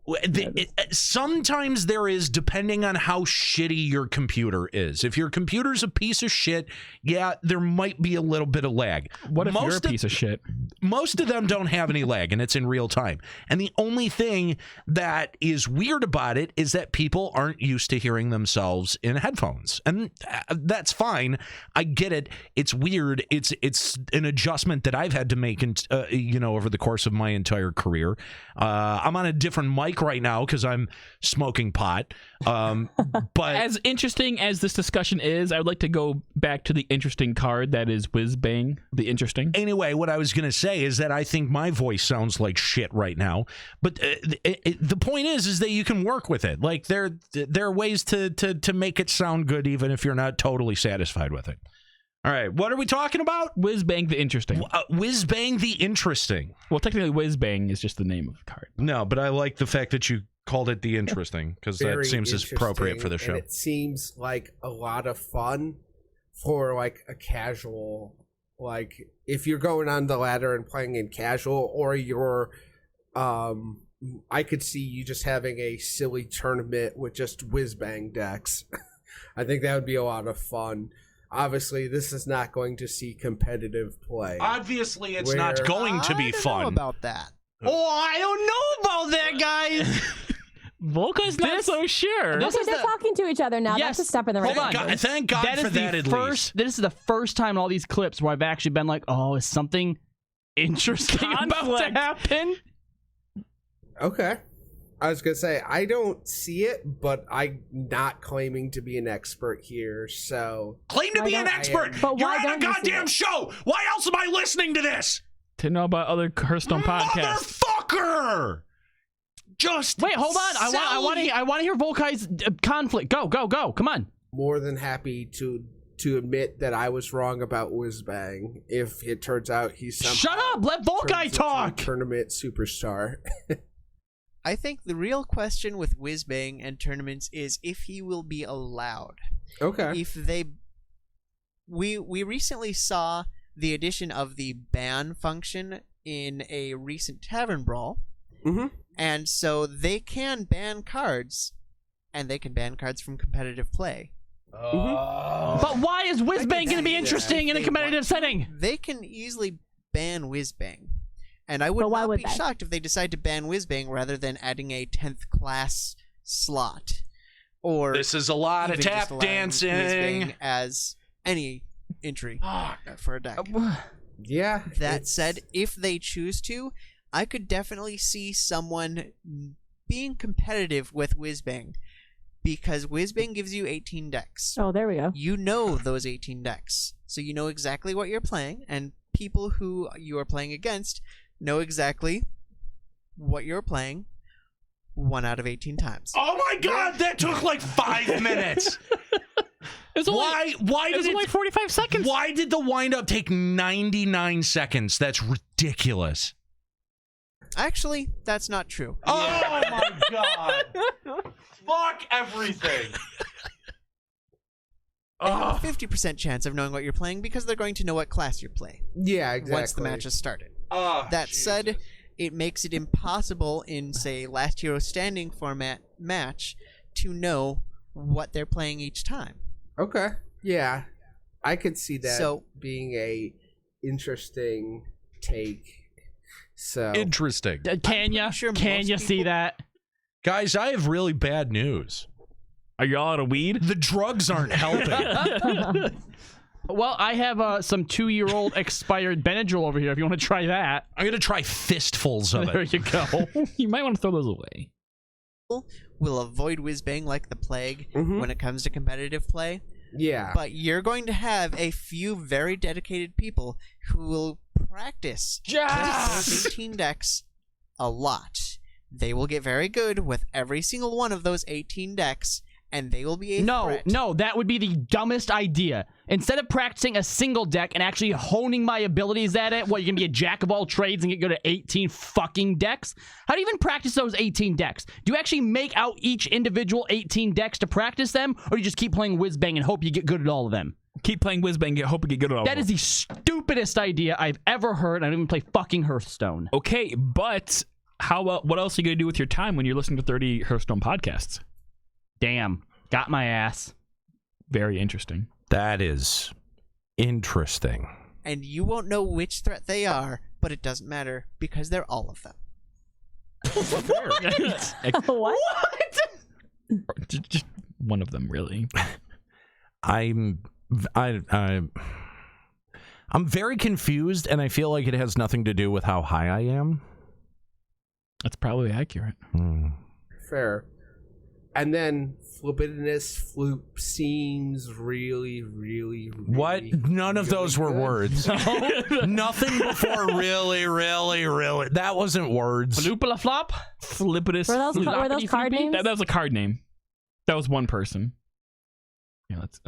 Sometimes there is, depending on how shitty your computer is. If your computer's a piece of shit, yeah, there might be a little bit of lag. What if you're a piece of shit? Most of them don't have any lag, and it's in real time. And the only thing that is weird about it is that people aren't used to hearing themselves in headphones. And that's fine. I get it. It's weird. It's an adjustment that I've had to make, over the course of my entire career. I'm on a different mic right now because I'm smoking pot. But as interesting as this discussion is, I would like to go back to the interesting card that is Whiz Bang. The interesting. Anyway, what I was going to say is that I think my voice sounds like shit right now. But the point is that you can work with it. Like there are ways to make it sound good, even if you're not totally satisfied with it. All right, what are we talking about? Whiz Bang the Interesting. Whiz Bang the Interesting. Well, technically, Whiz Bang is just the name of the card. No, but I like the fact that you called it the Interesting, because that seems as appropriate for the show. And it seems like a lot of fun for like a casual, like if you're going on the ladder and playing in casual, or you're, I could see you just having a silly tournament with just Whiz Bang decks. I think that would be a lot of fun. Obviously, this is not going to see competitive play. Obviously, it's not going to be fun. I don't know about that. Oh, I don't know about that, guys. Volkai's not so sure. They're talking to each other now. Yes. That's a step in the right direction. Thank God for that, at least. This is the first time in all these clips where I've actually been like, oh, is something interesting about to happen? Okay. I was going to say, I don't see it, but I'm not claiming to be an expert here, so... Claim to be an expert! You're on a goddamn show! Why else am I listening to this? To know about other Hearthstone podcasts. Motherfucker! Just wait, hold on. I want to hear Volkai's conflict. Go. Come on. More than happy to admit that I was wrong about Whizbang if it turns out he's somehow... Shut up! Let Volkai talk! Tournament superstar. I think the real question with Whizbang and tournaments is if he will be allowed. Okay. If they... We recently saw the addition of the ban function in a recent Tavern Brawl. Mm-hmm. And so they can ban cards, and they can ban cards from competitive play. But why is Whizbang going to be interesting in a competitive setting? They can easily ban Whizbang. And I would not be shocked if they decide to ban Whizbang rather than adding a 10th class slot. Or this is a lot of tap dancing Whizbang as any entry for a deck. Yeah. That said, if they choose to, I could definitely see someone being competitive with Whizbang, because Whizbang gives you 18 decks. Oh, there we go. You know those 18 decks, so you know exactly what you're playing, and people who you are playing against know exactly what you're playing 1 out of 18 times. Oh my god, that took like 5 minutes! Why did it only 45 seconds? Why did the wind-up take 99 seconds? That's ridiculous. Actually, that's not true. Oh my god! Fuck everything! They have a 50% chance of knowing what you're playing because they're going to know what class you're playing. Yeah, exactly. Once the match has started. That said, it makes it impossible in, say, Last Hero Standing format match to know what they're playing each time. Okay. Yeah. I could see that being a interesting take. So interesting. Can you see that? Guys, I have really bad news. Are you all out of weed? The drugs aren't helping. Well, I have some 2-year-old expired Benadryl over here if you want to try that. I'm going to try fistfuls of it. There you go. You might want to throw those away. Will avoid Whizbang like the plague when it comes to competitive play. Yeah. But you're going to have a few very dedicated people who will practice those 18 decks a lot. They will get very good with every single one of those 18 decks, and they will be a threat. No, that would be the dumbest idea. Instead of practicing a single deck and actually honing my abilities at it, what, you're going to be a jack of all trades and get good at 18 fucking decks? How do you even practice those 18 decks? Do you actually make out each individual 18 decks to practice them, or do you just keep playing whiz-bang and hope you get good at all of them? Keep playing whiz-bang and hope you get good at all of them. That is the stupidest idea I've ever heard. I don't even play fucking Hearthstone. Okay, but what else are you going to do with your time when you're listening to 30 Hearthstone podcasts? Damn. Got my ass. Very interesting. That is interesting. And you won't know which threat they are, but it doesn't matter because they're all of them. What? Just one of them, really. I'm very confused, and I feel like it has nothing to do with how high I am. That's probably accurate. Fair. And then flippiness, floop seems really, really, really. What? None of those were words. Nothing before really. That wasn't words. Floopala flop? Flippiness. Were those card names? That was a card name. That was one person. Yeah, let's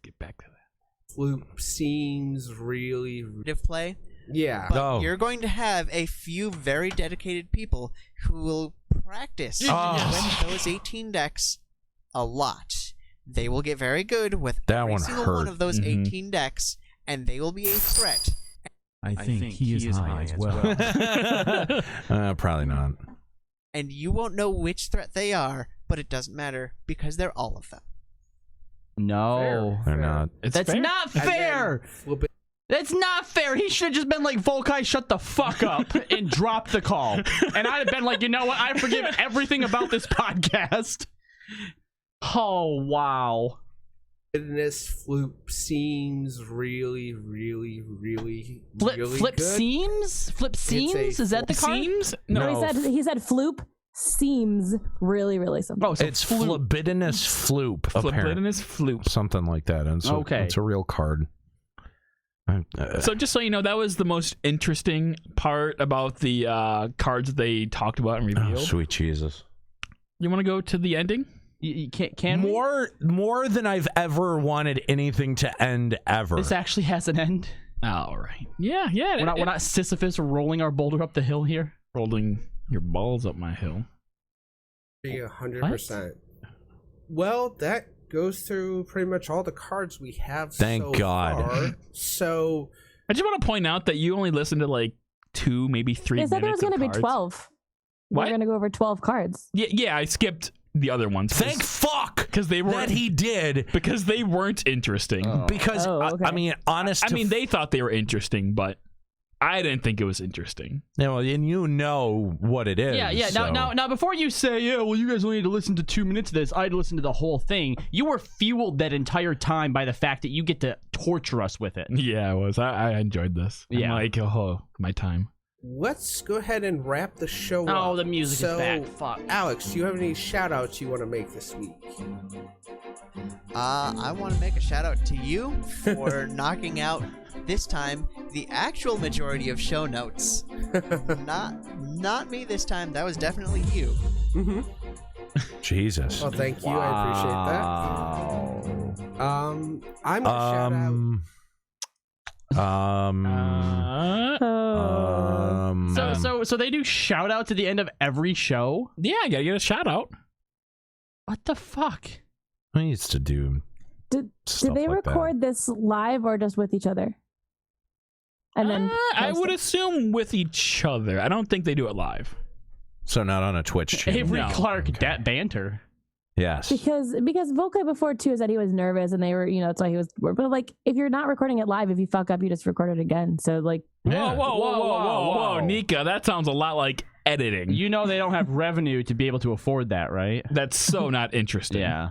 get back to that. Floop seems really. Play. Yeah. But you're going to have a few very dedicated people who will practice with those 18 decks a lot. They will get very good with every single one of those 18 decks, and they will be a threat. I think he is high as well. Probably not. And you won't know which threat they are, but it doesn't matter because they're all of them. No. They're not. That's not fair. That's not fair. He should have just been like, Volkai, shut the fuck up and dropped the call. And I'd have been like, you know what? I forgive everything about this podcast. Oh, wow. This floop seems really, really, really, really Flip good. seems? Flip seems? Is that the card? Seems? No, he said floop seems really, really simple. Oh, so it's Flibidinous Floop. Flibidinous Floop. Something like that. And so okay. It's a real card. So just so you know, that was the most interesting part about the cards that they talked about and revealed. Oh, sweet Jesus. You want to go to the ending? You can more than I've ever wanted anything to end ever. This actually has an end. All right. Yeah. We're not Sisyphus rolling our boulder up the hill here. Rolling your balls up my hill. 100%. Well, that goes through pretty much all the cards we have. Thank God. Far. So I just want to point out that you only listened to like 2, maybe 3 minutes. They said there was going to be 12. What? We're going to go over 12 cards. Yeah, I skipped the other ones. Thank fuck because they weren't. That he did because they weren't interesting. Because okay. I mean, they thought they were interesting, but I didn't think it was interesting. Yeah, well, and you know what it is. Yeah. So. Now, before you say, yeah, well, you guys only need to listen to 2 minutes of this, I'd listen to the whole thing. You were fueled that entire time by the fact that you get to torture us with it. Yeah, I was. I enjoyed this. Yeah. I'm like, oh, my time. let's go ahead and wrap the show up. Oh, the music is back. Fuck. Alex, do you have any shout-outs you want to make this week? I want to make a shout-out to you for knocking out, this time, the actual majority of show notes. Not me this time. That was definitely you. Mm-hmm. Jesus. Oh, thank you. I appreciate that. I'm gonna shout out. So they do shout outs at the end of every show? Yeah, I gotta get a shout out. What the fuck? I used to do. Did they like record this live or just with each other? And then I would assume with each other. I don't think they do it live. So not on a Twitch channel. Avery Clark, that banter. Yes. Because Volkai before too said he was nervous and they were, that's why he was. But like, if you're not recording it live, if you fuck up, you just record it again. So like. Yeah. Whoa, Nika, that sounds a lot like editing. You know they don't have revenue to be able to afford that, right? That's so not interesting. Yeah.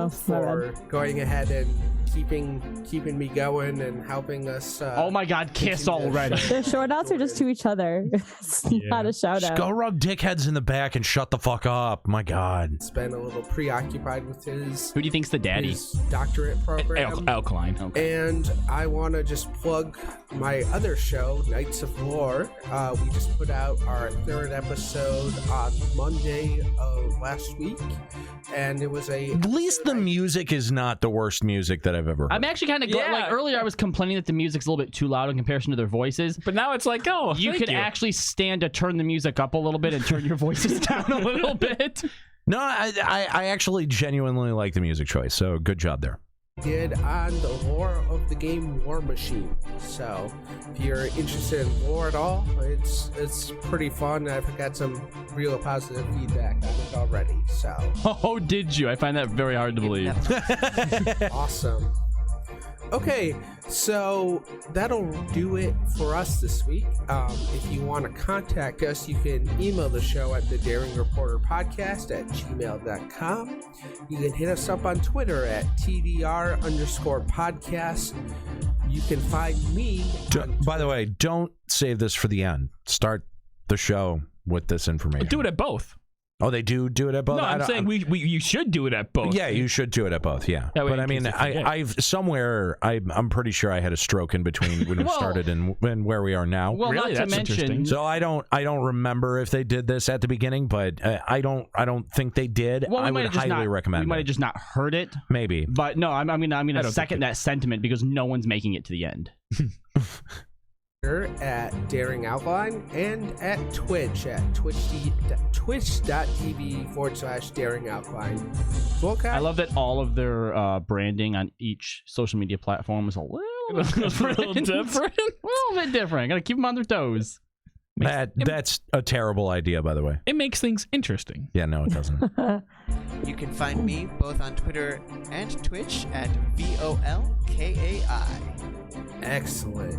For going ahead and keeping me going and helping us. Oh my God, kiss already. The shout outs are just to each other. It's not a shout Just out. go rub dickheads in the back and shut the fuck up. My God. He's been a little preoccupied with his. Who do you think's the daddy? His doctorate program. Alkaline. Okay. And I want to just plug my other show, Knights of Lore. We just put out our 3rd episode on Monday of last week, and it was At least the music is not the worst music that I've ever heard. I'm actually kind of glad. Like earlier, I was complaining that the music's a little bit too loud in comparison to their voices. But now it's like, oh, you could actually stand to turn the music up a little bit and turn your voices down a little bit. No, I actually genuinely like the music choice, so good job there. Did on the lore of the game War Machine. So if you're interested in lore at all, it's pretty fun. I've got some real positive feedback on it already. So oh, did you? I find that very hard to believe. Awesome. Okay, so that'll do it for us this week. If you want to contact us, you can email the show at thedaringreporterpodcast@gmail.com. You can hit us up on Twitter at TDR_podcast. You can find me. By the way, don't save this for the end. Start the show with this information. Do it at both. Oh, they do it at both? No, I'm saying you should do it at both. Yeah, you should do it at both, yeah. That way But I mean, I'm pretty sure I had a stroke in between when we started and where we are now. Well, really? not to mention. So I don't remember if they did this at the beginning, but I don't think they did. Well, I would highly recommend it. We might have just not heard it. Maybe. But no, I'm gonna second that sentiment because no one's making it to the end. At Daring Outline and at Twitch at twitch.tv/Daring Outline. Volkai? I love that all of their branding on each social media platform is a little different. A little bit different. Gotta keep them on their toes. That's a terrible idea, by the way. It makes things interesting. Yeah, no, it doesn't. You can find me both on Twitter and Twitch at VOLKAI. Excellent.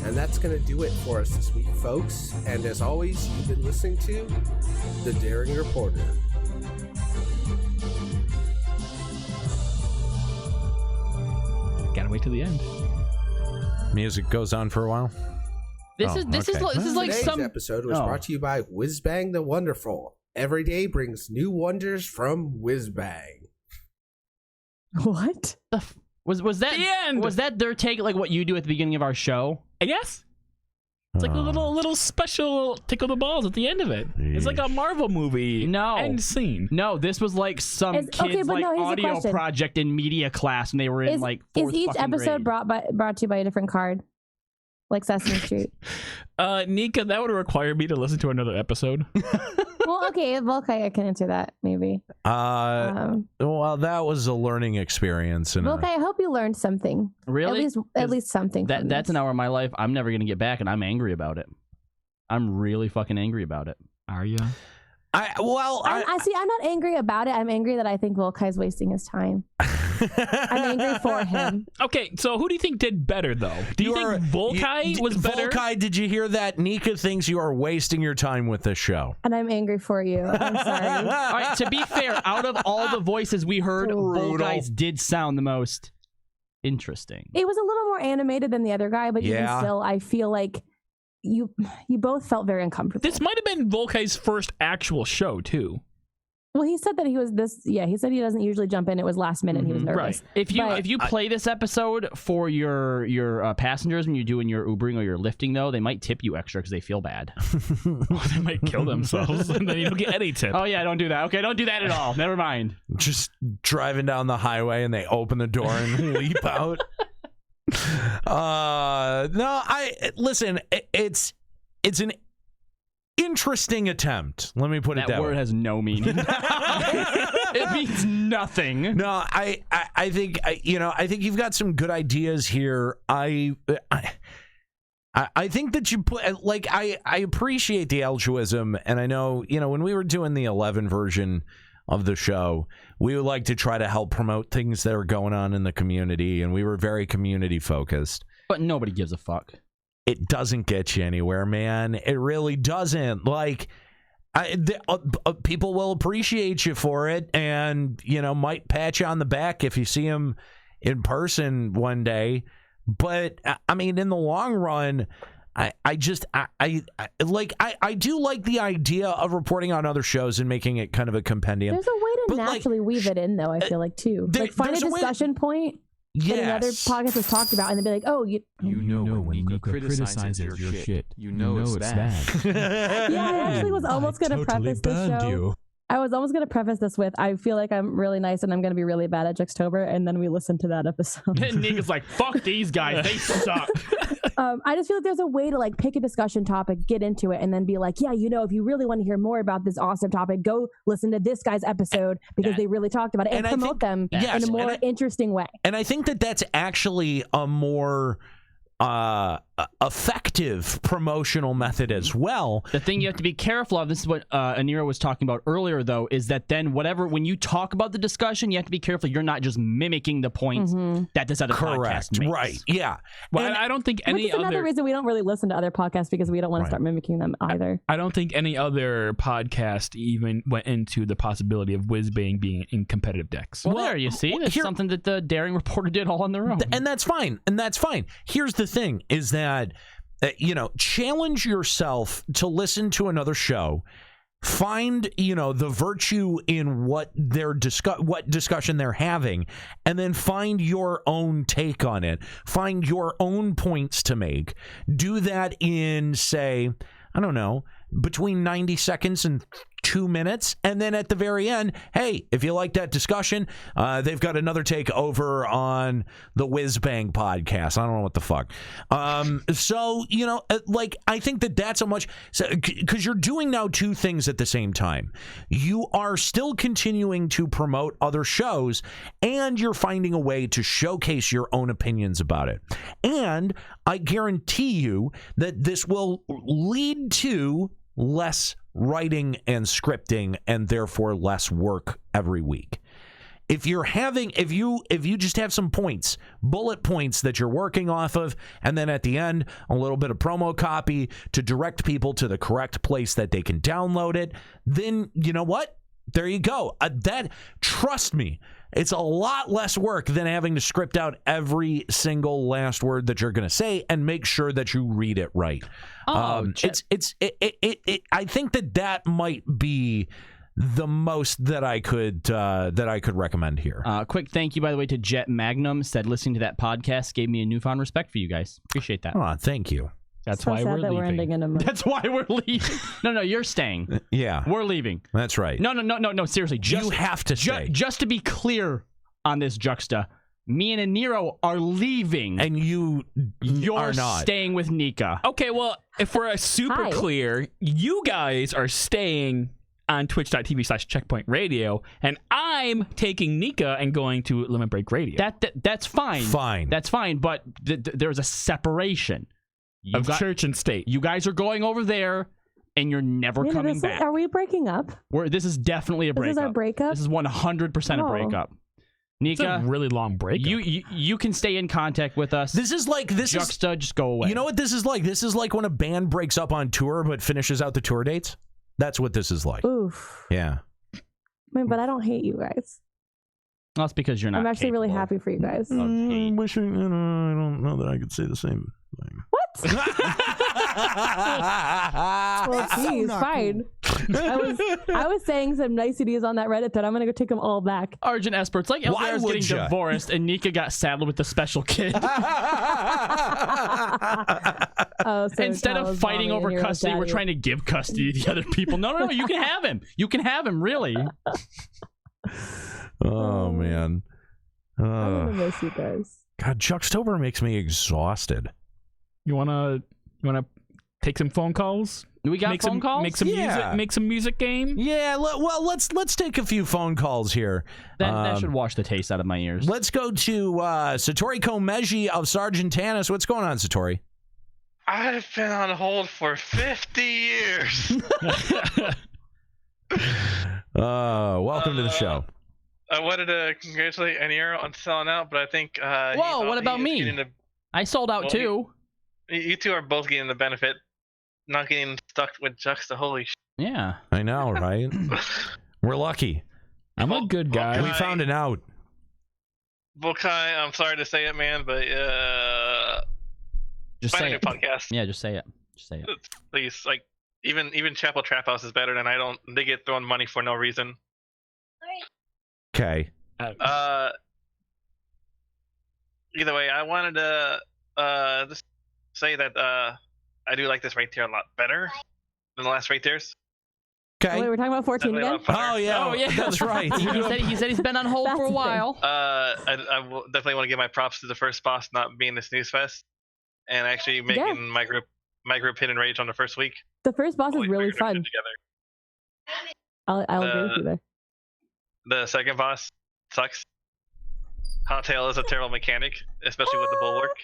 And that's going to do it for us this week, folks. And as always, you've been listening to The Daring Reporter. Gotta wait till the end. Music goes on for a while. This is like Today's some episode was brought to you by Whizbang the Wonderful. Every day brings new wonders from Whizbang. What? Was that the end? Was that their take, like what you do at the beginning of our show? Yes. It's like a little special tickle the balls at the end of it. It's like a Marvel movie. End scene. No, this was like some Okay, kids but like no, here's the audio question. project in media class, and they were in like fourth Is each fucking episode grade. brought to you by a different card, like Sesame Street? Nika, that would require me to listen to another episode. Well, okay, Volkai, I can answer that maybe. Well, that was a learning experience. And Volkai, I hope you learned something. Really? At least something. from That's this. an hour of my life I'm never gonna get back, and I'm angry about it. I'm really fucking angry about it. Are you? I see. I'm not angry about it. I'm angry that I think Volkai's wasting his time. I'm angry for him. Okay, so who do you think did better, though? Do you think Volkai was better? Volkai, did you hear that? Nika thinks you are wasting your time with this show. And I'm angry for you. I'm sorry. All right, to be fair, out of all the voices we heard, Volkai's did sound the most interesting. It was a little more animated than the other guy, but even still, I feel like you both felt very uncomfortable. This might have been Volkai's first actual show, too. Well, he said that he was this. Yeah, he said he doesn't usually jump in. It was last minute. And he was nervous. Right. If you play this episode for your passengers when you're doing your Ubering or your lifting, though, they might tip you extra because they feel bad. They might kill themselves, and then you don't get any tip. Oh yeah, don't do that. Okay, don't do that at all. Never mind. Just driving down the highway and they open the door and leap out. No, listen. It's an interesting attempt. Let me put it that way. That word has no meaning. It means nothing. No, I think I think you've got some good ideas here. I think that you put like I appreciate the altruism, and I know when we were doing the 11 version of the show, we would like to try to help promote things that are going on in the community, and we were very community focused. But nobody gives a fuck. It doesn't get you anywhere, man. It really doesn't. Like, people will appreciate you for it, and might pat you on the back if you see them in person one day. But I mean, in the long run, I do like the idea of reporting on other shows and making it kind of a compendium. There's a way to naturally weave it in, though. I feel like too, find a discussion point. That another podcast was talked about, and then be like, "Oh, you know when Nika criticizes your shit, you know it's bad." Yeah, I actually was almost going to preface this show. I was almost going to preface this with, I feel like I'm really nice and I'm going to be really bad at Juxtober, and then we listened to that episode. And Nika's like, fuck these guys, they suck. I just feel like there's a way to like pick a discussion topic, get into it, and then be like, yeah, if you really want to hear more about this awesome topic, go listen to this guy's episode because they really talked about it, and promote them in a more interesting way. And I think that that's actually a more effective promotional method as well. The thing you have to be careful of, this is what Anira was talking about earlier, though, is that then when you talk about the discussion, you have to be careful you're not just mimicking the points that this other podcast makes. Right, yeah. Well, I don't think any other... another reason we don't really listen to other podcasts, because we don't want to start mimicking them either. I don't think any other podcast even went into the possibility of Whizbang being in competitive decks. Well, there you see. That's something that the Daring Reporter did all on their own. And that's fine. Here's the thing, is that challenge yourself to listen to another show, find the virtue in what discussion they're having, and then find your own take on it, find your own points to make. Do that in, say, I don't know, between 90 seconds and 2 minutes, and then at the very end, hey, if you like that discussion, they've got another take over on the Whizbang podcast. I don't know what the fuck. So I think that's because you're doing now two things at the same time. You are still continuing to promote other shows, and you're finding a way to showcase your own opinions about it. And I guarantee you that this will lead to less writing and scripting, and therefore less work every week. If you just have some points, bullet points that you're working off of, and then at the end a little bit of promo copy to direct people to the correct place that they can download it, then you know what? There you go. Trust me, it's a lot less work than having to script out every single last word that you're going to say and make sure that you read it right. I think that might be the most that I could recommend here. Quick thank you, by the way, to Jet Magnum. Said listening to that podcast gave me a newfound respect for you guys. Appreciate that. Thank you. That's why we're leaving. Ending in a month. That's why we're leaving. No, you're staying. Yeah, we're leaving. That's right. No. Seriously, you have to stay. Just to be clear on this, Juxta, me and Aniro are leaving, and you're not staying with Nika. Okay, well, if we're super clear, you guys are staying on twitch.tv/Checkpoint Radio, and I'm taking Nika and going to Limit Break Radio. That's fine. That's fine, but there's a separation of church and state. You guys are going over there, and you're never coming back. Are we breaking up? This is definitely a breakup. This is our breakup? This is 100% a breakup. Nika, it's a really long breakup. You can stay in contact with us. Juxta, just go away. You know what this is like? This is like when a band breaks up on tour but finishes out the tour dates. That's what this is like. Oof. Yeah. But I don't hate you guys. Well, that's because you're not. I'm actually really happy for you guys. I don't know that I could say the same thing. What? Well, geez, fine. I was saying some niceties on that Reddit that I'm gonna go take them all back. Argent Esper, it's like Elvira's getting divorced and Nika got saddled with the special kid. Instead of fighting over custody, we're trying to give custody to the other people. No, you can have him. You can have him, really. Oh man. I'm gonna miss you guys. God, Juxtober makes me exhausted. You wanna take some phone calls? We got phone calls. Make some music. Make some music game. Yeah. Well, let's take a few phone calls here. That should wash the taste out of my ears. Let's go to Satori Komeji of Sargentanis. What's going on, Satori? I've been on hold for 50 years. Welcome to the show. I wanted to congratulate Aniro on selling out, but I think. Whoa! What about me? I sold out too. You two are both getting the benefit, not getting stuck with Juxta. Holy shit. Yeah. I know, right? We're lucky. I'm a good guy. We found it out. Volkai, I'm sorry to say it, man, but Just find say a new it. podcast. Yeah, just say it. Just say it. Please, like even Chapel Trap House is better than they get thrown money for no reason. Okay. Either way, I wanted to just say that I do like this right tier a lot better than the last right tiers. Okay. Wait, we're talking about 14 again? Oh yeah, that's right. he said he's been on hold for a while. I will definitely want to give my props to the first boss not being the snooze fest, and actually making my group hidden rage on the first week. The first boss is really fun. I'll agree with you there. The second boss sucks. Hot Tail is a terrible mechanic, especially with the bulwark.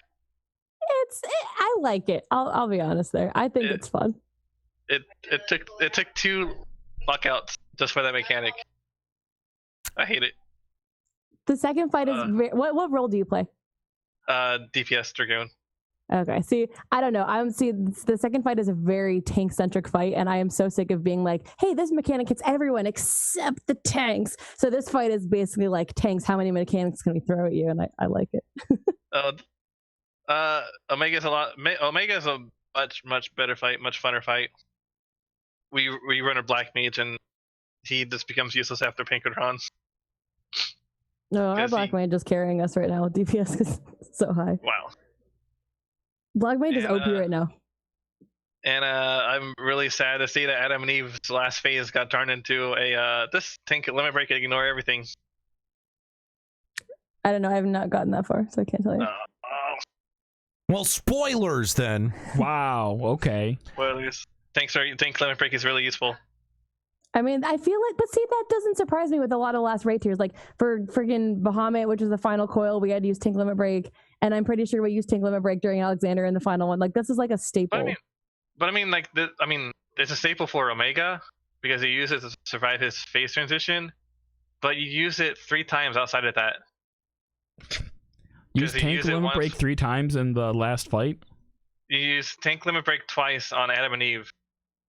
I like it. I'll be honest there. I think it's fun. It took 2 lockouts just for that mechanic. I hate it. The second fight is what role do you play? DPS Dragoon. Okay. See, I don't know. The second fight is a very tank centric fight, and I am so sick of being like, hey, this mechanic hits everyone except the tanks. So this fight is basically like tanks. How many mechanics can we throw at you? And I like it. Omega's Omega's a much better fight, much funner fight. We run a black mage and he just becomes useless after Pinkerton. No, our black mage is carrying us right now with DPS because it's so high. Wow. Black mage is OP right now. And I'm really sad to see that Adam and Eve's last phase got turned into a this tank limit break and ignore everything. I don't know. I have not gotten that far, so I can't tell you. Well, spoilers then. Wow. Okay. Spoilers. Tank limit break is really useful. I mean, I feel like, but see, that doesn't surprise me with a lot of last rate tiers. Like for friggin' Bahamut, which was the final coil, we had to use tank limit break, and I'm pretty sure we used tank limit break during Alexander in the final one. Like this is like a staple. But I mean, it's a staple for Omega because he uses it to survive his phase transition, but you use it 3 times outside of that. Use tank limit break 3 times in the last fight? You use tank limit break twice on Adam and Eve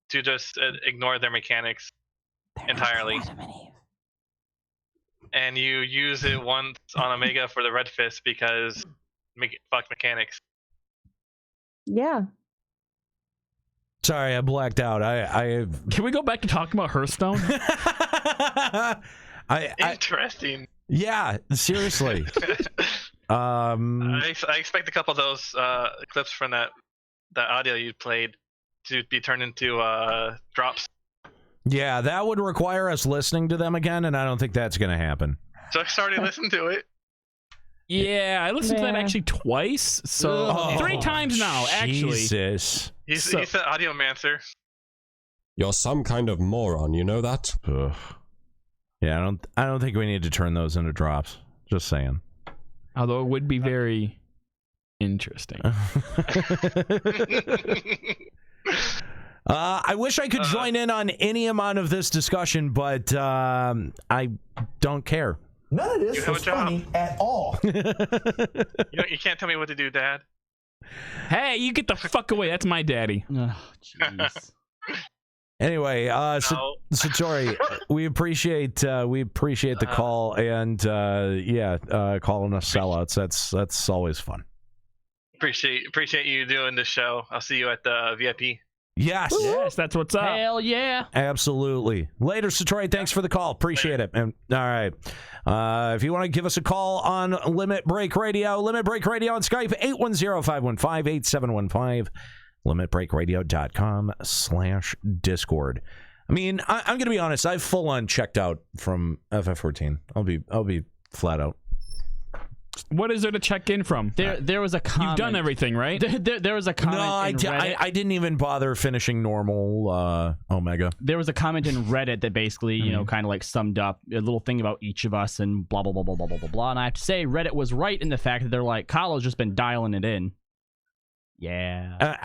to just ignore their mechanics entirely. And you use it once on Omega for the Red Fist because fuck mechanics. Yeah. Sorry, I blacked out. Can we go back to talking about Hearthstone? Interesting. Yeah, seriously. I expect a couple of those clips from that audio you played to be turned into drops. Yeah, that would require us listening to them again, and I don't think that's going to happen. Just already listened to it. Yeah, I listened to that actually twice, so 3 times now, actually. Jesus. He's the audiomancer. You're some kind of moron, you know that? Ugh. Yeah, I don't think we need to turn those into drops. Just saying. Although it would be very interesting. I wish I could join in on any amount of this discussion, but I don't care. None of this was funny at all. You can't tell me what to do, Dad. Hey, you get the fuck away. That's my daddy. Oh, jeez. Anyway, Satori, we appreciate the call and calling us sellouts. That's always fun. Appreciate you doing this show. I'll see you at the VIP. Yes. Yes, that's what's up. Hell yeah. Absolutely. Later, Satori. Thanks for the call. Appreciate it. And all right. If you want to give us a call on Limit Break Radio on Skype, 810-515-8715, limitbreakradio.com/Discord. I mean, I'm going to be honest. I've full on checked out from FF14. I'll be flat out. What is there to check in from? There was a comment. You've done everything, right? There was a comment. No, I didn't even bother finishing normal Omega. There was a comment in Reddit that basically, kind of like summed up a little thing about each of us and blah, blah, blah, blah, blah, blah, blah, blah. And I have to say, Reddit was right in the fact that they're like, Kylo's just been dialing it in. Yeah.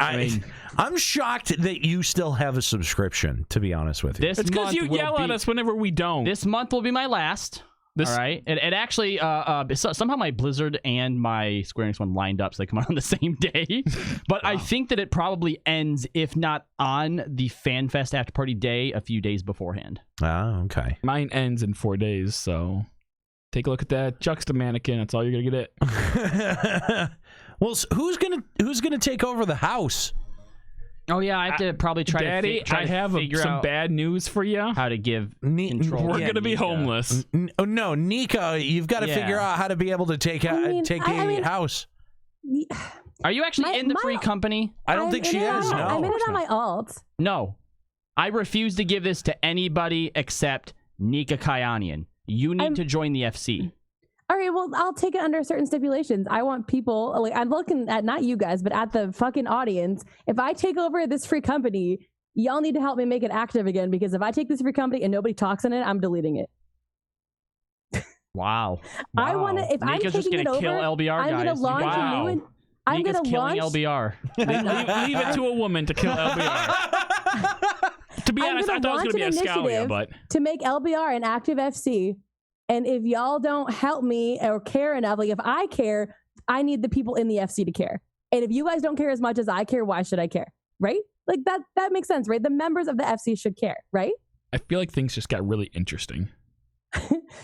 I'm shocked that you still have a subscription, to be honest with you. It's because you yell at us whenever we don't. This month will be my last. All right. It actually, somehow my Blizzard and my Square Enix one lined up so they come out on the same day. But wow. I think that it probably ends, if not on the FanFest after party day, a few days beforehand. Ah, okay. Mine ends in 4 days, so... Take a look at that Juxta mannequin. That's all you're gonna get. Well, who's gonna take over the house? Oh yeah, I have to probably try Daddy, to figure some out bad news for you. how to give control. We're to gonna be Nika. homeless. No, Nika, you've got to figure out how to be able to take the house. Are you actually in the free company? I don't think she is. No, I'm in it on my alt. No. I refuse to give this to anybody except Nika Kyanian. You need to join the FC. All right, well, I'll take it under certain stipulations. I want people, like, I'm looking at not you guys, but at the fucking audience. If I take over this free company, y'all need to help me make it active again, because if I take this free company and nobody talks in it, I'm deleting it. Wow. I want to, if Nika's I'm just taking gonna it kill over, LBR, I'm going to guys. launch Wow. a new I'm Nika's going to killing launch LBR. leave it to a woman to kill LBR. To be honest, I thought it was going to be a Scalia, but to make LBR an active FC. And if y'all don't help me or care enough, like if I care, I need the people in the FC to care. And if you guys don't care as much as I care, why should I care? Right? Like that makes sense, right? The members of the FC should care, right? I feel like things just got really interesting.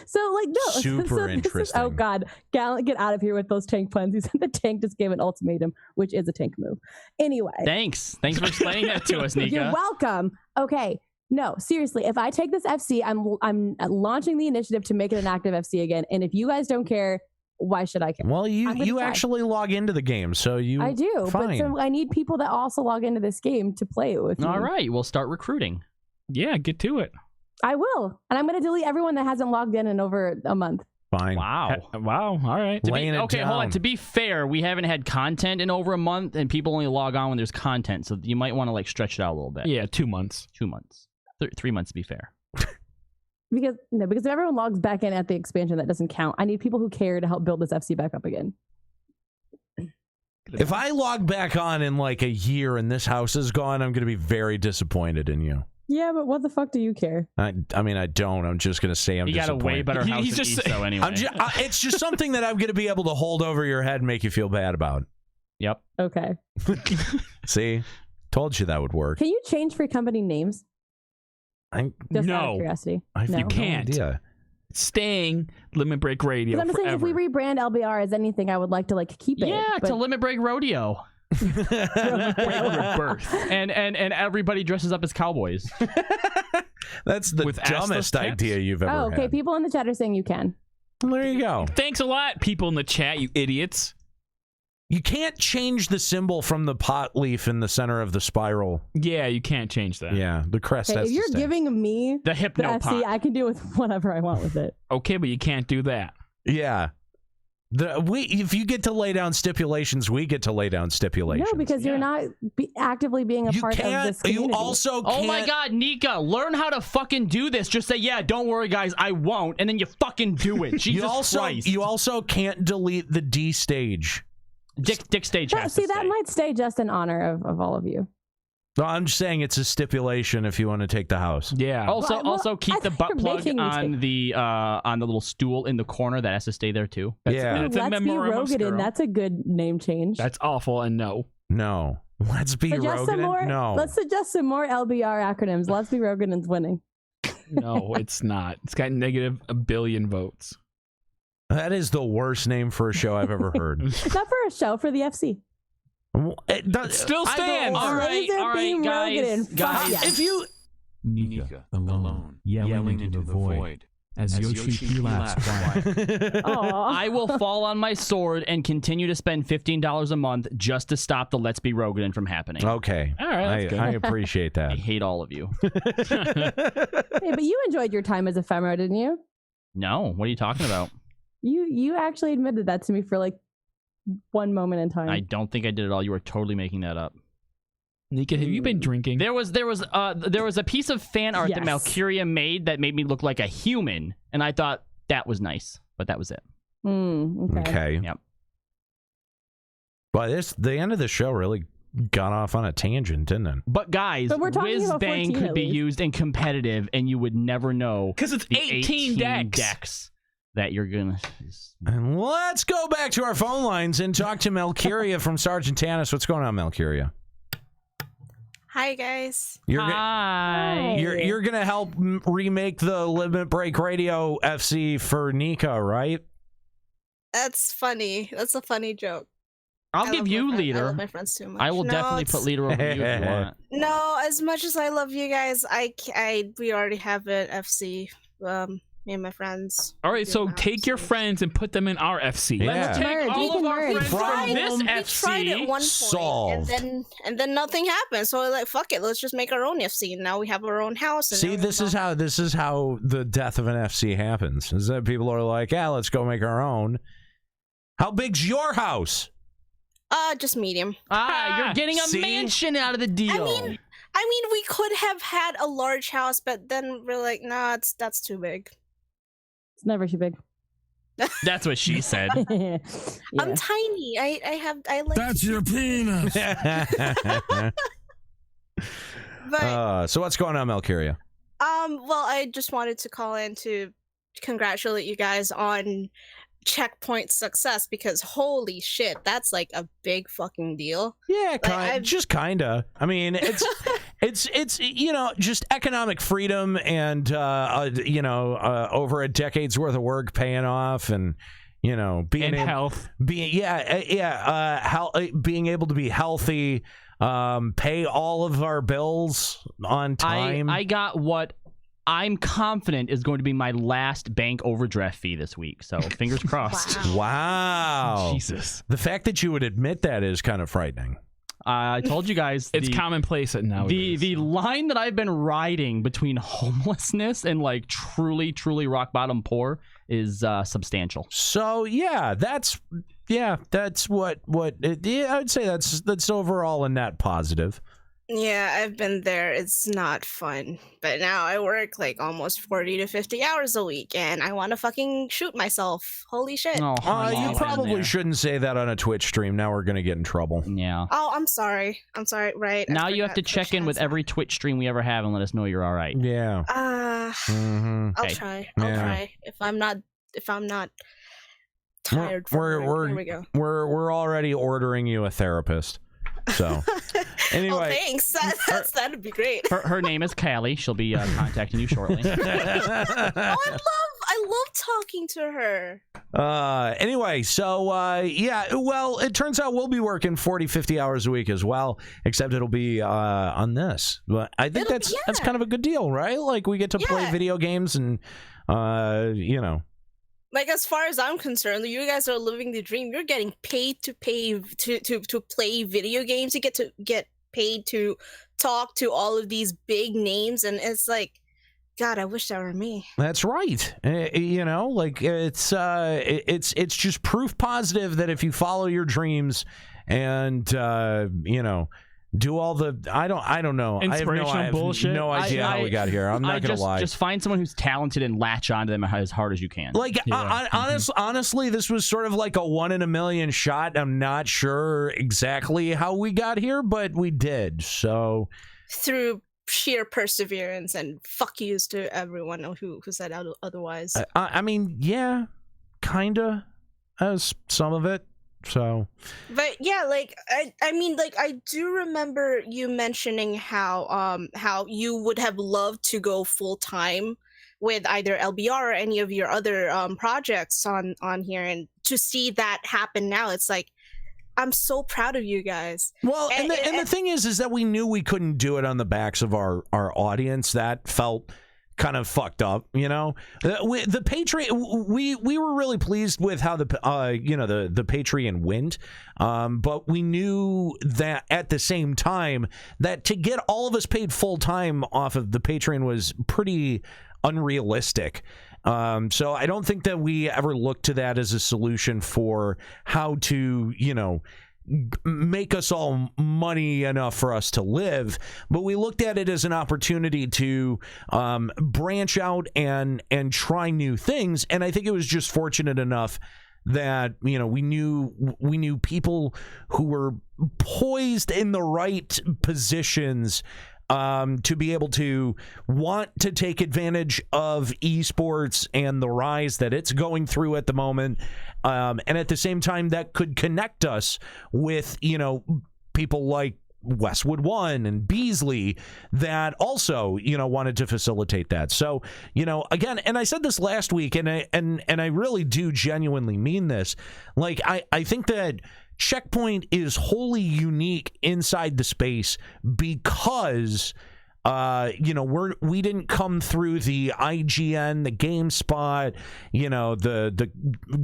So like no, super interesting. Oh God, Gallant, get out of here with those tank puns. He said the tank just gave an ultimatum, which is a tank move. Anyway, thanks for explaining that to us, Nika. You're welcome. Okay. No, seriously, if I take this FC, I'm launching the initiative to make it an active FC again. And if you guys don't care, why should I care? Well, you actually log into the game, so I do. Fine. But so I need people that also log into this game to play it with me. All right, we'll start recruiting. Yeah, get to it. I will. And I'm going to delete everyone that hasn't logged in over a month. Fine. Wow. All right. Okay, hold on. To be fair, we haven't had content in over a month, and people only log on when there's content, so you might want to like stretch it out a little bit. Yeah, 2 months. 2 months. 3 months to be fair. Because if everyone logs back in at the expansion, that doesn't count. I need people who care to help build this FC back up again. If I log back on in like a year and this house is gone, I'm going to be very disappointed in you. Yeah, but what the fuck do you care? I mean, I don't. I'm just going to say I'm disappointed. You got a way better house than ESO anyway. It's just something that I'm going to be able to hold over your head and make you feel bad about. Yep. Okay. See? Told you that would work. Can you change free company names? Just out of curiosity. You can't. Idea. Staying Limit Break Radio I'm just saying, if we rebrand LBR as anything, I would like to keep it. Yeah, to Limit Break Rodeo. and everybody dresses up as cowboys. That's the dumbest idea you've ever had. Okay, people in the chat are saying you can. Well, there you go. Thanks a lot, people in the chat, you idiots. You can't change the symbol from the pot leaf in the center of the spiral. Yeah, you can't change that. Yeah, the crest has If to you're stay. giving me the hypno FC, I can do with whatever I want with it. Okay, but you can't do that. Yeah. If you get to lay down stipulations, we get to lay down stipulations. No, because you're not actively being a part of this community. You also can't. Oh my God, Nika, learn how to fucking do this. Just say, yeah, don't worry, guys, I won't, and then you fucking do it. Jesus Christ. You also can't delete the D stage. Dick stage has to See, that stay. might stay just in honor of all of you. No, I'm just saying it's a stipulation if you want to take the house. Yeah. Also keep the butt plug on the little stool in the corner. That has to stay there too. Let's be Rogan. That's a good name change. That's awful and no. Let's be Rogan. No. Let's suggest some more LBR acronyms. Let's be Rogan's winning. No, it's not. It's got negative a billion votes. That is the worst name for a show I've ever heard. Not for a show, for the FC. It still stands. All right, guys. If you Nika alone yelling into the void as Yoshi laughs quiet. I will fall on my sword and continue to spend $15 a month just to stop the Let's Be Rogan from happening. Okay. All right. I appreciate that. I hate all of you. Hey, but you enjoyed your time as ephemera, didn't you? No. What are you talking about? You actually admitted that to me for like one moment in time. I don't think I did at all. You were totally making that up. Nika, have you been drinking? There was a piece of fan art that Malcuria made that made me look like a human, and I thought that was nice, but that was it. Okay. Yep. Well, the end of the show really got off on a tangent, didn't it? But guys, Whiz Bang could be used in competitive, and you would never know because it's 18 decks. That you're gonna. And let's go back to our phone lines and talk to Malcuria from Sergeant Tanis. What's going on, Malcuria? Hi, guys. You're gonna help remake the Limit Break Radio FC for Nika, right? That's funny. That's a funny joke. I'll give you leader. I love my friends too much. I will definitely put leader over you if you want. No, as much as I love you guys, we already have an FC. Me and my friends. All right, so take your friends and put them in our FC. Yeah. Let's take all of our friends from this FC. We tried at one point, and then nothing happened. So we're like, fuck it, let's just make our own FC. And now we have our own house. And See, this is how the death of an FC happens. Is that people are like, yeah, let's go make our own. How big's your house? Just medium. You're getting a mansion out of the deal. I mean, we could have had a large house, but then we're like, nah, that's too big. It's never too big. That's what she said. Yeah. I'm tiny. I like. That's your penis. But So what's going on, Melchiria? well, I just wanted to call in to congratulate you guys on Checkpoint success, because holy shit, that's like a big fucking deal. Yeah, kinda. I mean, it's just economic freedom and over a decade's worth of work paying off, and being health, being able to be healthy, pay all of our bills on time. I got what I'm confident is going to be my last bank overdraft fee this week. So fingers crossed. Wow. Jesus. The fact that you would admit that is kind of frightening. I told you guys it's commonplace now. The line that I've been riding between homelessness and like truly rock bottom poor is substantial. So that's what I would say that's overall a net positive. Yeah, I've been there. It's not fun. But now I work like almost 40 to 50 hours a week, and I want to fucking shoot myself. Holy shit. You probably shouldn't say that on a Twitch stream. Now we're going to get in trouble. Yeah. Oh, I'm sorry. Right. Now you have to check in with every Twitch stream we ever have and let us know you're all right. Yeah. I'll try. I'll try. If I'm not tired here we go. We're already ordering you a therapist. So, anyway. Oh, thanks. That'd be great. Her name is Callie. She'll be contacting you shortly. I love talking to her. Anyway, so well, it turns out we'll be working 40, 50 hours a week as well, except it'll be on this. But I think that's kind of a good deal, right? Like we get to play video games and Like, as far as I'm concerned, you guys are living the dream. You're getting paid to play video games. You get paid to talk to all of these big names, and it's like, God, I wish that were me. That's right. It's just proof positive that if you follow your dreams and do all the I don't know. Inspirational bullshit. No idea how we got here. I'm not gonna lie. Just find someone who's talented and latch onto them as hard as you can. Like honestly, this was sort of like a 1 in a million shot. I'm not sure exactly how we got here, but we did. So through sheer perseverance and fuck yous to everyone who said otherwise. I mean, yeah, kinda as some of it. So, but yeah, like I mean, like I do remember you mentioning how you would have loved to go full time with either LBR or any of your other projects on here, and to see that happen now, it's like I'm so proud of you guys. Well, and the thing is that we knew we couldn't do it on the backs of our audience. That felt kind of fucked up, the Patreon. We were really pleased with how the Patreon went, but we knew that at the same time that to get all of us paid full time off of the Patreon was pretty unrealistic. So I don't think that we ever looked to that as a solution for how to make us all money enough for us to live, but we looked at it as an opportunity to branch out and try new things. And I think it was just fortunate enough that we knew people who were poised in the right positions to be able to want to take advantage of esports and the rise that it's going through at the moment, and at the same time that could connect us with people like Westwood One and Beasley that also, wanted to facilitate that. So, again, and I said this last week, and I really do genuinely mean this. Like, I think that Checkpoint is wholly unique inside the space because we didn't come through the IGN, the GameSpot, the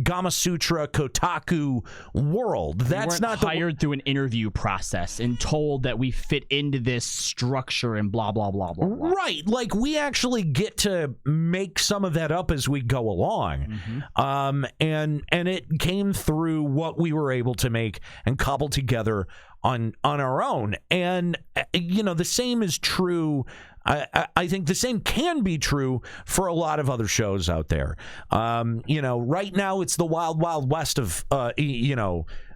Gama Sutra, Kotaku world. That's not hired through an interview process and told that we fit into this structure and blah blah blah blah. blah. Right, like we actually get to make some of that up as we go along, and it came through what we were able to make and cobble together on our own. And the same is true. I think the same can be true for a lot of other shows out there. Right now it's the wild west of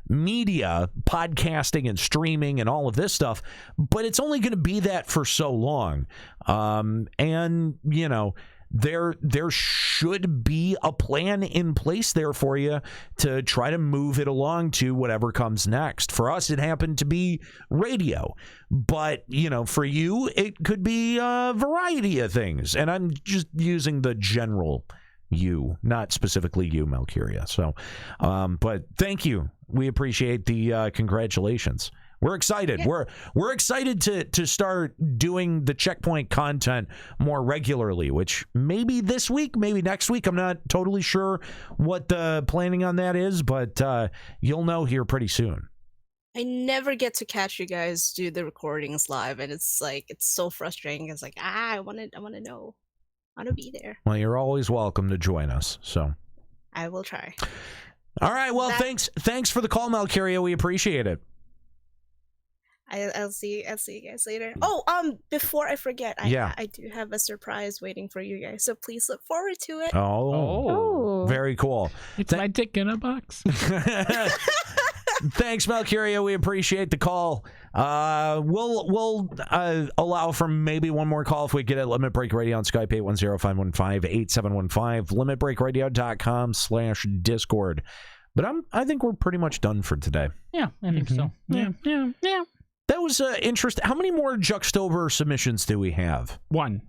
media, podcasting and streaming and all of this stuff, but it's only going to be that for so long. There should be a plan in place there for you to try to move it along to whatever comes next. For us, it happened to be radio. But, for you, it could be a variety of things. And I'm just using the general you, not specifically you, Melchiria. So, but thank you. We appreciate the congratulations. We're excited. Yeah. We're excited to start doing the Checkpoint content more regularly, which maybe this week, maybe next week. I'm not totally sure what the planning on that is, but you'll know here pretty soon. I never get to catch you guys do the recordings live, and it's so frustrating. It's like, I want to know. I want to be there. Well, you're always welcome to join us. So I will try. All right. Well, thanks for the call, Melchiria. We appreciate it. I'll see you guys later. Oh, before I forget, I do have a surprise waiting for you guys, so please look forward to it. Oh. Very cool. It's my dick in a box. Thanks, Melchiria. We appreciate the call. We'll allow for maybe one more call if we get it. Limit Break Radio on Skype, 810-515-8715, limitbreakradio.com/Discord. But I think we're pretty much done for today. Yeah, I think so. Yeah. That was interesting. How many more Juxtober submissions do we have? One.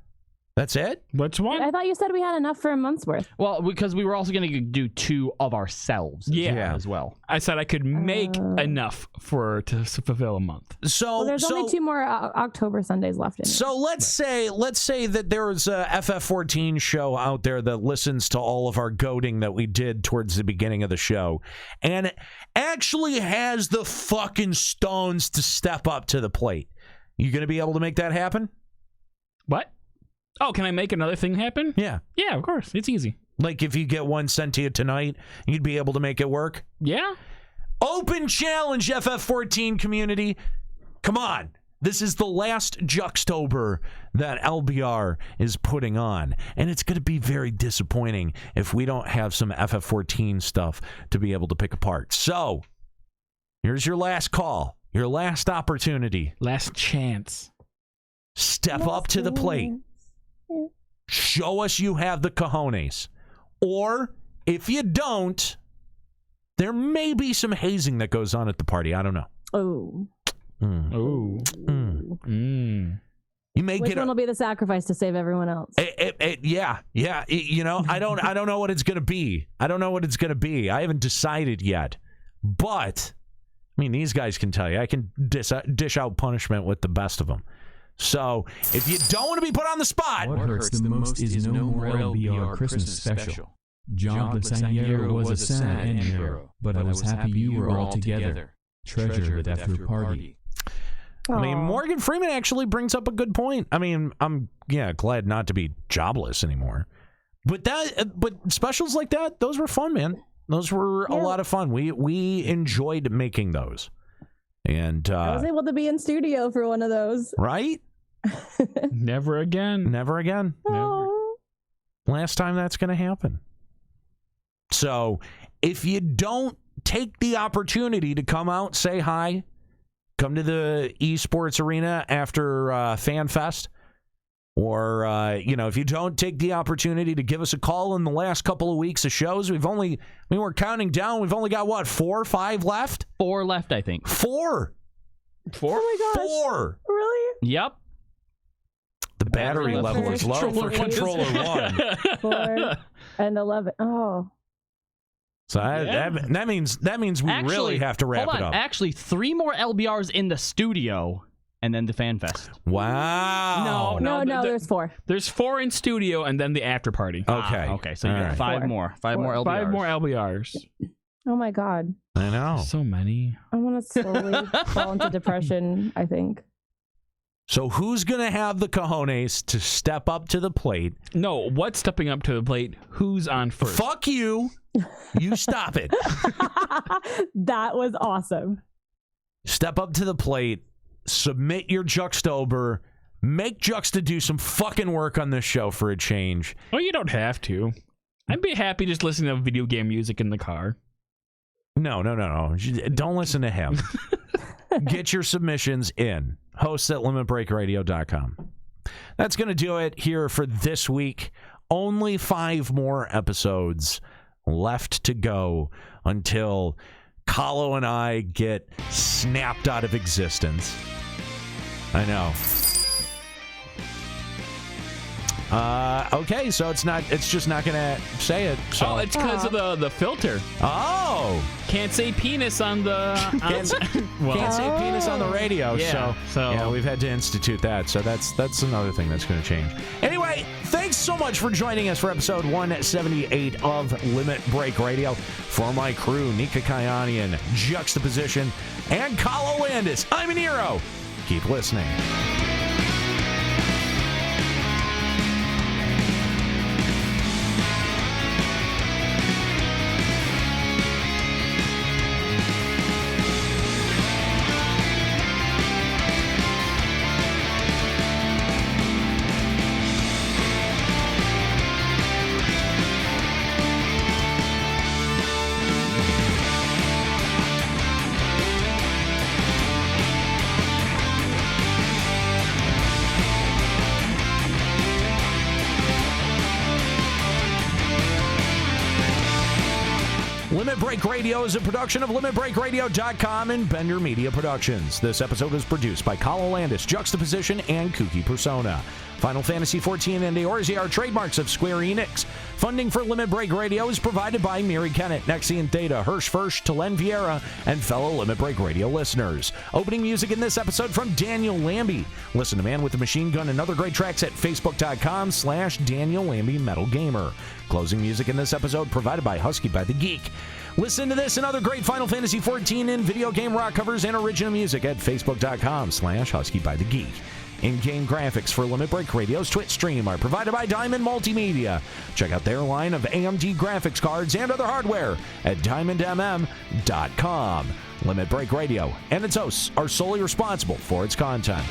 That's it? What's one? I thought you said we had enough for a month's worth. Well, because we were also going to do 2 of ourselves as well. I said I could make enough to fulfill a month. So there's only 2 more October Sundays left. Anyway. So let's say that there was a FF14 show out there that listens to all of our goading that we did towards the beginning of the show and actually has the fucking stones to step up to the plate. You going to be able to make that happen? What? Oh, can I make another thing happen? Yeah. Yeah, of course. It's easy. Like if you get one sent to you tonight, you'd be able to make it work? Yeah. Open challenge, FF14 community. Come on. This is the last Juxtober that LBR is putting on. And it's going to be very disappointing if we don't have some FF14 stuff to be able to pick apart. So, here's your last call. Your last opportunity. Last chance. Step up to the plate. Show us you have the cojones. Or, if you don't, there may be some hazing that goes on at the party. I don't know. Oh. You may Which one will be the sacrifice to save everyone else? Yeah. I don't know what it's going to be. I haven't decided yet. But, I mean, these guys can tell you. I can dish out punishment with the best of them. So, if you don't want to be put on the spot... What hurts the most is no more LBR Christmas special. Jobless Añero was a sad Añero, but I was happy you were all together. Treasure it after party. I mean, Morgan Freeman actually brings up a good point. I mean, I'm glad not to be jobless anymore. But specials like that, those were fun, man. Those were a lot of fun. We enjoyed making those. And I was able to be in studio for one of those. Right? Never again. Never again. Never. Last time that's going to happen. So, if you don't take the opportunity to come out, say hi, come to the esports arena after FanFest, or if you don't take the opportunity to give us a call in the last couple of weeks of shows, we're counting down. We've only got 4 or 5 left. 4 left, I think. 4. 4? Oh my gosh. 4. Really? Yep. The battery level is low for controller 1. 4 and 11. Oh. So that means we really have to wrap it up. Actually, 3 more LBRs in the studio, and then the Fan Fest. Wow. No, there's 4. There's 4 in studio, and then the after party. Okay. Okay, so you got 5 more. 5 more LBRs. 5 more LBRs. Oh my God. I know. So many. I want to slowly fall into depression, I think. So who's going to have the cojones to step up to the plate? No, what's stepping up to the plate? Who's on first? Fuck you. You stop it. That was awesome. Step up to the plate. Submit your Juxtober. Make Juxta do some fucking work on this show for a change. Well, you don't have to. I'd be happy just listening to video game music in the car. No. Don't listen to him. Get your submissions in. Hosts at limitbreakradio.com. That's going to do it here for this week. Only 5 more episodes left to go until Kahlo and I get snapped out of existence. I know. Okay, so it's just not gonna say it. So. Oh, it's because of the filter. Oh, can't say penis on the can't say penis on the radio. Yeah, so yeah, we've had to institute that. So that's another thing that's going to change. Anyway, thanks so much for joining us for episode 178 of Limit Break Radio. For my crew, Nika Kayanian, Juxtaposition, and Kahlo Landis, I'm an hero. Keep listening. Limit Break Radio is a production of LimitBreakRadio.com and Bender Media Productions. This episode was produced by Kahlo Landis, Juxtaposition, and Kooky Persona. Final Fantasy XIV and Eorzea are trademarks of Square Enix. Funding for Limit Break Radio is provided by Miri Kennett, Nexian Theta, Hirsch Firsch, Talen Vieira, and fellow Limit Break Radio listeners. Opening music in this episode from Daniel Lambie. Listen to Man with the Machine Gun and other great tracks at Facebook.com/Daniel Lambie Metal Gamer. Closing music in this episode provided by Husky by the Geek. Listen to this and other great Final Fantasy XIV and video game rock covers and original music at Facebook.com/Husky by the Geek. In-game graphics for Limit Break Radio's Twitch stream are provided by Diamond Multimedia. Check out their line of AMD graphics cards and other hardware at diamondmm.com. Limit Break Radio and its hosts are solely responsible for its content.